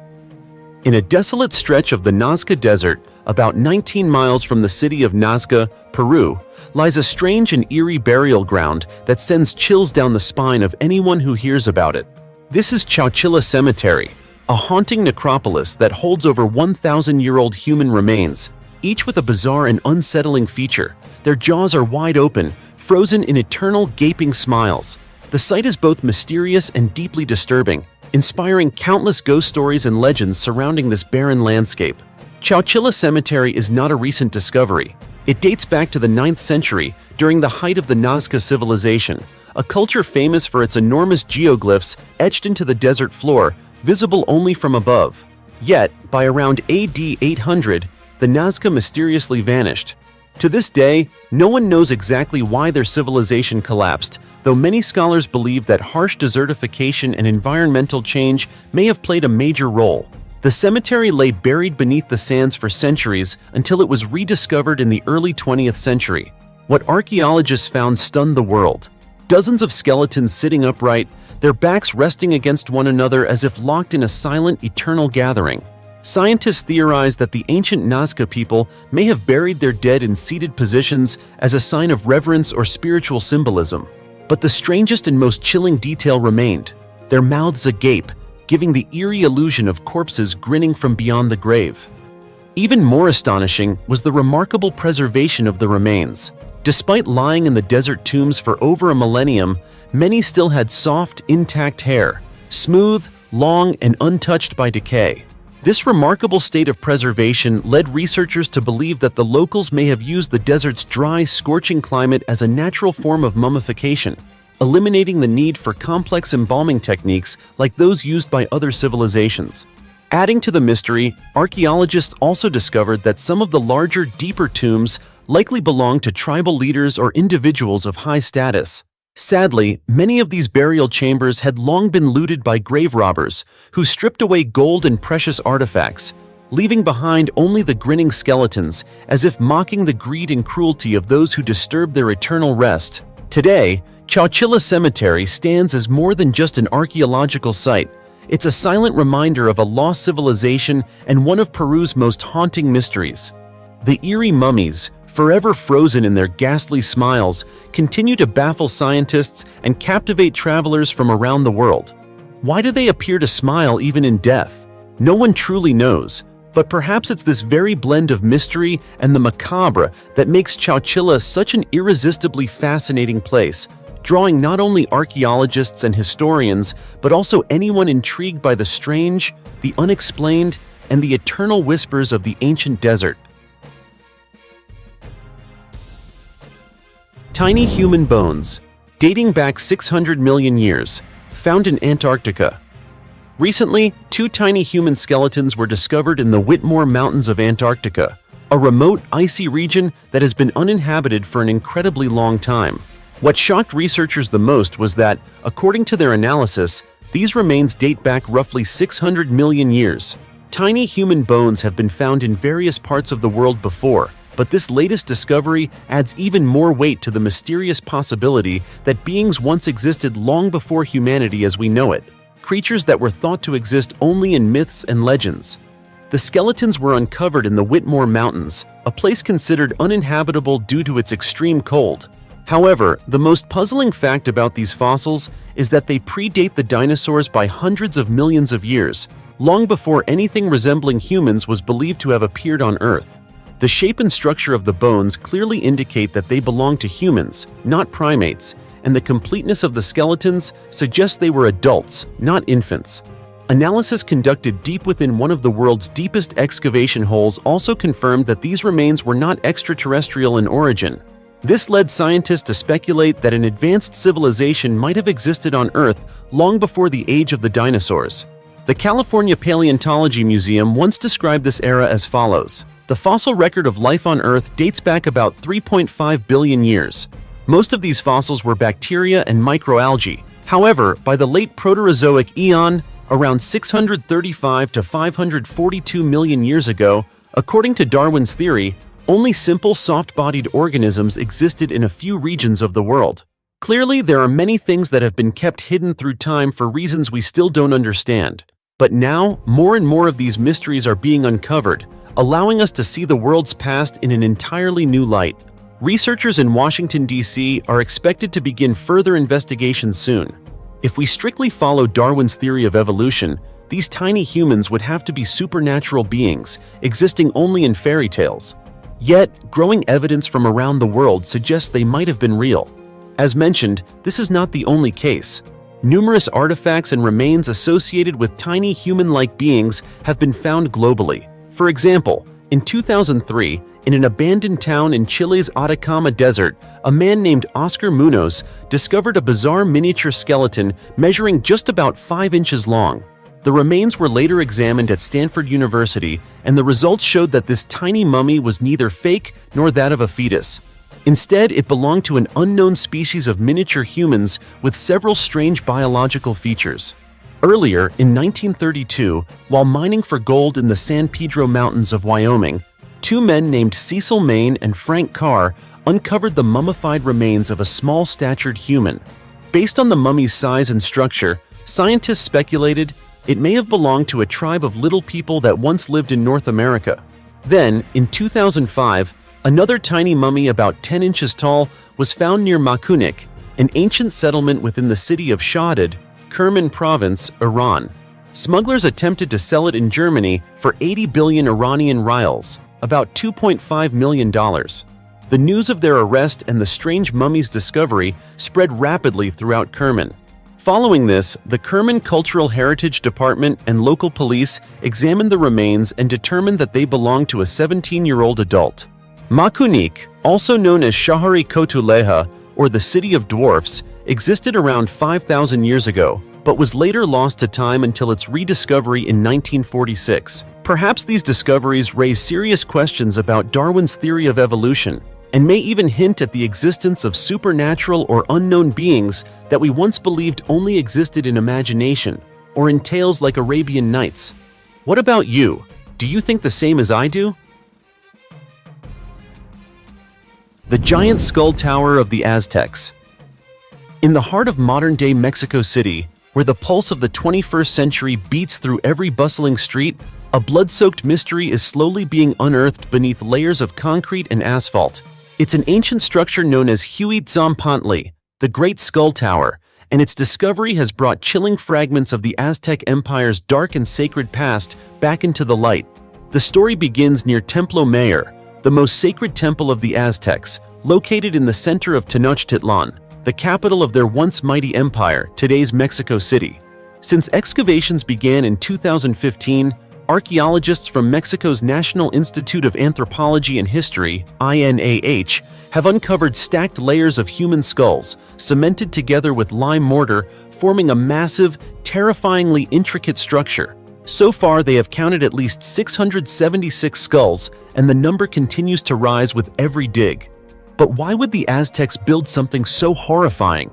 In a desolate stretch of the Nazca Desert, about 19 miles from the city of Nazca, Peru, lies a strange and eerie burial ground that sends chills down the spine of anyone who hears about it. This is Chowchilla Cemetery, a haunting necropolis that holds over 1,000-year-old human remains, each with a bizarre and unsettling feature. Their jaws are wide open, frozen in eternal gaping smiles. The sight is both mysterious and deeply disturbing, inspiring countless ghost stories and legends surrounding this barren landscape. Chowchilla Cemetery is not a recent discovery. It dates back to the 9th century, during the height of the Nazca civilization, a culture famous for its enormous geoglyphs etched into the desert floor, visible only from above. Yet, by around AD 800, the Nazca mysteriously vanished. To this day, no one knows exactly why their civilization collapsed, though many scholars believe that harsh desertification and environmental change may have played a major role. The cemetery lay buried beneath the sands for centuries until it was rediscovered in the early 20th century. What archaeologists found stunned the world. Dozens of skeletons sitting upright, their backs resting against one another as if locked in a silent, eternal gathering. Scientists theorize that the ancient Nazca people may have buried their dead in seated positions as a sign of reverence or spiritual symbolism. But the strangest and most chilling detail remained: their mouths agape, giving the eerie illusion of corpses grinning from beyond the grave. Even more astonishing was the remarkable preservation of the remains. Despite lying in the desert tombs for over a millennium, many still had soft, intact hair, smooth, long, and untouched by decay. This remarkable state of preservation led researchers to believe that the locals may have used the desert's dry, scorching climate as a natural form of mummification, eliminating the need for complex embalming techniques like those used by other civilizations. Adding to the mystery, archaeologists also discovered that some of the larger, deeper tombs, likely belonged to tribal leaders or individuals of high status. Sadly, many of these burial chambers had long been looted by grave robbers, who stripped away gold and precious artifacts, leaving behind only the grinning skeletons, as if mocking the greed and cruelty of those who disturbed their eternal rest. Today, Chowchilla Cemetery stands as more than just an archaeological site. It's a silent reminder of a lost civilization and one of Peru's most haunting mysteries. The eerie mummies, forever frozen in their ghastly smiles, continue to baffle scientists and captivate travelers from around the world. Why do they appear to smile even in death? No one truly knows, but perhaps it's this very blend of mystery and the macabre that makes Chowchilla such an irresistibly fascinating place, drawing not only archaeologists and historians, but also anyone intrigued by the strange, the unexplained, and the eternal whispers of the ancient desert. Tiny human bones, dating back 600 million years, found in Antarctica. Recently, 2 tiny human skeletons were discovered in the Whitmore Mountains of Antarctica, a remote, icy region that has been uninhabited for an incredibly long time. What shocked researchers the most was that, according to their analysis, these remains date back roughly 600 million years. Tiny human bones have been found in various parts of the world before, but this latest discovery adds even more weight to the mysterious possibility that beings once existed long before humanity as we know it, creatures that were thought to exist only in myths and legends. The skeletons were uncovered in the Whitmore Mountains, a place considered uninhabitable due to its extreme cold. However, the most puzzling fact about these fossils is that they predate the dinosaurs by hundreds of millions of years, long before anything resembling humans was believed to have appeared on Earth. The shape and structure of the bones clearly indicate that they belong to humans, not primates, and the completeness of the skeletons suggests they were adults, not infants. Analysis conducted deep within one of the world's deepest excavation holes also confirmed that these remains were not extraterrestrial in origin. This led scientists to speculate that an advanced civilization might have existed on Earth long before the age of the dinosaurs. The California Paleontology Museum once described this era as follows: "The fossil record of life on Earth dates back about 3.5 billion years. Most of these fossils were bacteria and microalgae. However, by the late Proterozoic eon, around 635 to 542 million years ago, according to Darwin's theory, only simple soft-bodied organisms existed in a few regions of the world. Clearly, there are many things that have been kept hidden through time for reasons we still don't understand. But now, more and more of these mysteries are being uncovered, allowing us to see the world's past in an entirely new light." Researchers in Washington, D.C. are expected to begin further investigations soon. If we strictly follow Darwin's theory of evolution, these tiny humans would have to be supernatural beings, existing only in fairy tales. Yet, growing evidence from around the world suggests they might have been real. As mentioned, this is not the only case. Numerous artifacts and remains associated with tiny human-like beings have been found globally. For example, in 2003, in an abandoned town in Chile's Atacama Desert, a man named Oscar Munoz discovered a bizarre miniature skeleton measuring just about 5 inches long. The remains were later examined at Stanford University, and the results showed that this tiny mummy was neither fake nor that of a fetus. Instead, it belonged to an unknown species of miniature humans with several strange biological features. Earlier, in 1932, while mining for gold in the San Pedro Mountains of Wyoming, 2 men named Cecil Main and Frank Carr uncovered the mummified remains of a small-statured human. Based on the mummy's size and structure, scientists speculated it may have belonged to a tribe of little people that once lived in North America. Then, in 2005, another tiny mummy about 10 inches tall was found near Makunik, an ancient settlement within the city of Shadid, Kerman Province, Iran. Smugglers attempted to sell it in Germany for 80 billion Iranian rials, about $2.5 million. The news of their arrest and the strange mummy's discovery spread rapidly throughout Kerman. Following this, the Kerman Cultural Heritage Department and local police examined the remains and determined that they belonged to a 17-year-old adult. Makunik, also known as Shahari Kotuleha, or the City of Dwarfs, existed around 5,000 years ago, but was later lost to time until its rediscovery in 1946. Perhaps these discoveries raise serious questions about Darwin's theory of evolution. and may even hint at the existence of supernatural or unknown beings that we once believed only existed in imagination or in tales like Arabian Nights. What about you? Do you think the same as I do? The giant skull tower of the Aztecs. In the heart of modern-day Mexico City, where the pulse of the 21st century beats through every bustling street, a blood-soaked mystery is slowly being unearthed beneath layers of concrete and asphalt. It's an ancient structure known as Huitzilopochtli, the Great Skull Tower, and its discovery has brought chilling fragments of the Aztec Empire's dark and sacred past back into the light. The story begins near Templo Mayor, the most sacred temple of the Aztecs, located in the center of Tenochtitlan, the capital of their once mighty empire, today's Mexico City. Since excavations began in 2015, archaeologists from Mexico's National Institute of Anthropology and History, INAH, have uncovered stacked layers of human skulls, cemented together with lime mortar, forming a massive, terrifyingly intricate structure. So far, they have counted at least 676 skulls, and the number continues to rise with every dig. But why would the Aztecs build something so horrifying?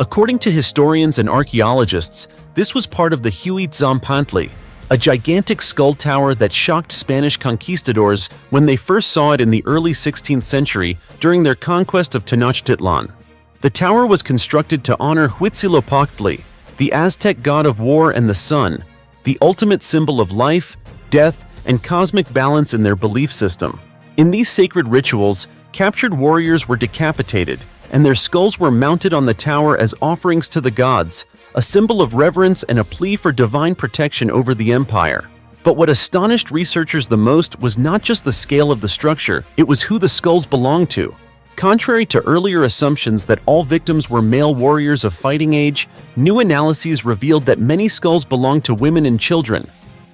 According to historians and archaeologists, this was part of the Huitzilopochtli, a gigantic skull tower that shocked Spanish conquistadors when they first saw it in the early 16th century during their conquest of Tenochtitlan. The tower was constructed to honor Huitzilopochtli, the Aztec god of war and the sun, the ultimate symbol of life, death, and cosmic balance in their belief system. In these sacred rituals, captured warriors were decapitated, and their skulls were mounted on the tower as offerings to the gods, a symbol of reverence and a plea for divine protection over the empire. But what astonished researchers the most was not just the scale of the structure, it was who the skulls belonged to. Contrary to earlier assumptions that all victims were male warriors of fighting age, new analyses revealed that many skulls belonged to women and children.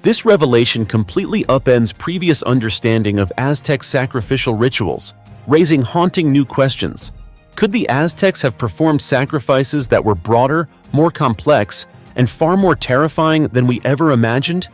This revelation completely upends previous understanding of Aztec sacrificial rituals, raising haunting new questions. Could the Aztecs have performed sacrifices that were broader, more complex, and far more terrifying than we ever imagined?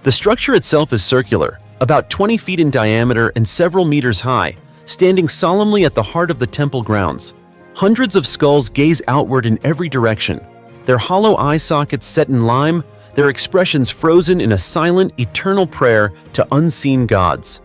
The structure itself is circular, about 20 feet in diameter and several meters high, standing solemnly at the heart of the temple grounds. Hundreds of skulls gaze outward in every direction, their hollow eye sockets set in lime, their expressions frozen in a silent, eternal prayer to unseen gods.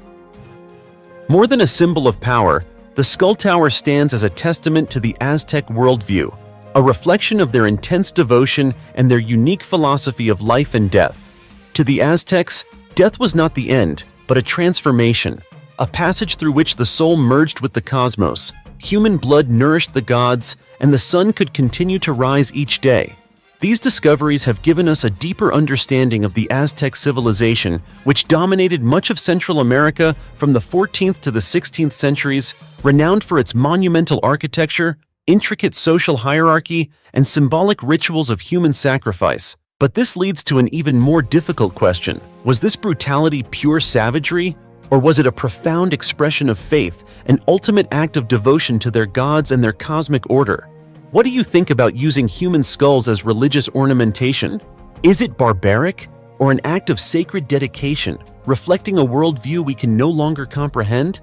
More than a symbol of power, the skull tower stands as a testament to the Aztec worldview, a reflection of their intense devotion and their unique philosophy of life and death. To the Aztecs, death was not the end, but a transformation, a passage through which the soul merged with the cosmos, human blood nourished the gods, and the sun could continue to rise each day. These discoveries have given us a deeper understanding of the Aztec civilization, which dominated much of Central America from the 14th to the 16th centuries, renowned for its monumental architecture, intricate social hierarchy, and symbolic rituals of human sacrifice. But this leads to an even more difficult question. Was this brutality pure savagery, or was it a profound expression of faith, an ultimate act of devotion to their gods and their cosmic order? What do you think about using human skulls as religious ornamentation? Is it barbaric, or an act of sacred dedication, reflecting a worldview we can no longer comprehend?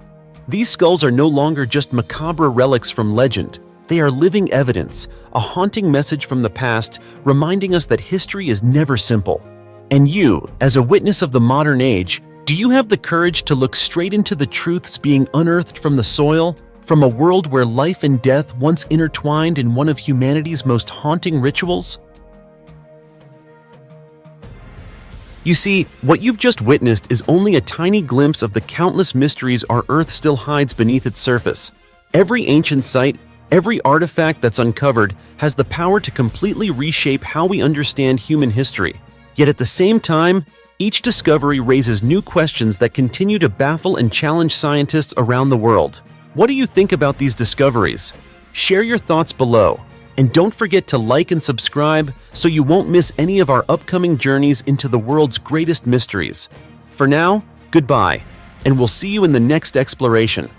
These skulls are no longer just macabre relics from legend. They are living evidence, a haunting message from the past, reminding us that history is never simple. And you, as a witness of the modern age, do you have the courage to look straight into the truths being unearthed from the soil? From a world where life and death once intertwined in one of humanity's most haunting rituals? You see, what you've just witnessed is only a tiny glimpse of the countless mysteries our Earth still hides beneath its surface. Every ancient site, every artifact that's uncovered has the power to completely reshape how we understand human history. Yet at the same time, each discovery raises new questions that continue to baffle and challenge scientists around the world. What do you think about these discoveries? Share your thoughts below, and don't forget to like and subscribe so you won't miss any of our upcoming journeys into the world's greatest mysteries. For now, goodbye, and we'll see you in the next exploration.